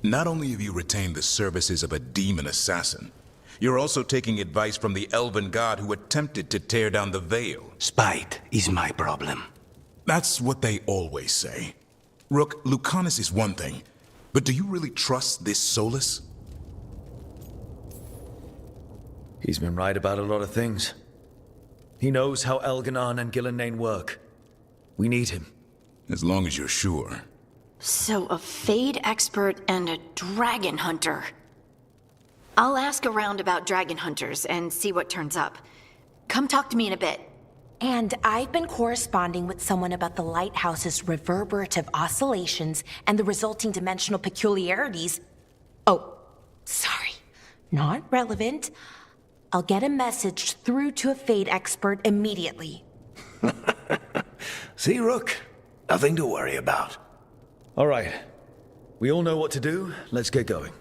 S14: Not only have you retained the services of a demon assassin, you're also taking advice from the elven god who attempted to tear down the Veil.
S9: Spite is my problem.
S14: That's what they always say. Rook, Lucanus is one thing, but do you really trust this Solus?
S6: He's been right about a lot of things. He knows how Elganon and Gillenane work. We need him.
S14: As long as you're sure.
S1: So a Fade expert and a dragon hunter. I'll ask around about dragon hunters and see what turns up. Come talk to me in a bit.
S5: And I've been corresponding with someone about the lighthouse's reverberative oscillations and the resulting dimensional peculiarities. Oh, sorry. Not relevant. I'll get a message through to a Fade expert immediately.
S2: See, Rook? Nothing to worry about.
S6: All right. We all know what to do. Let's get going.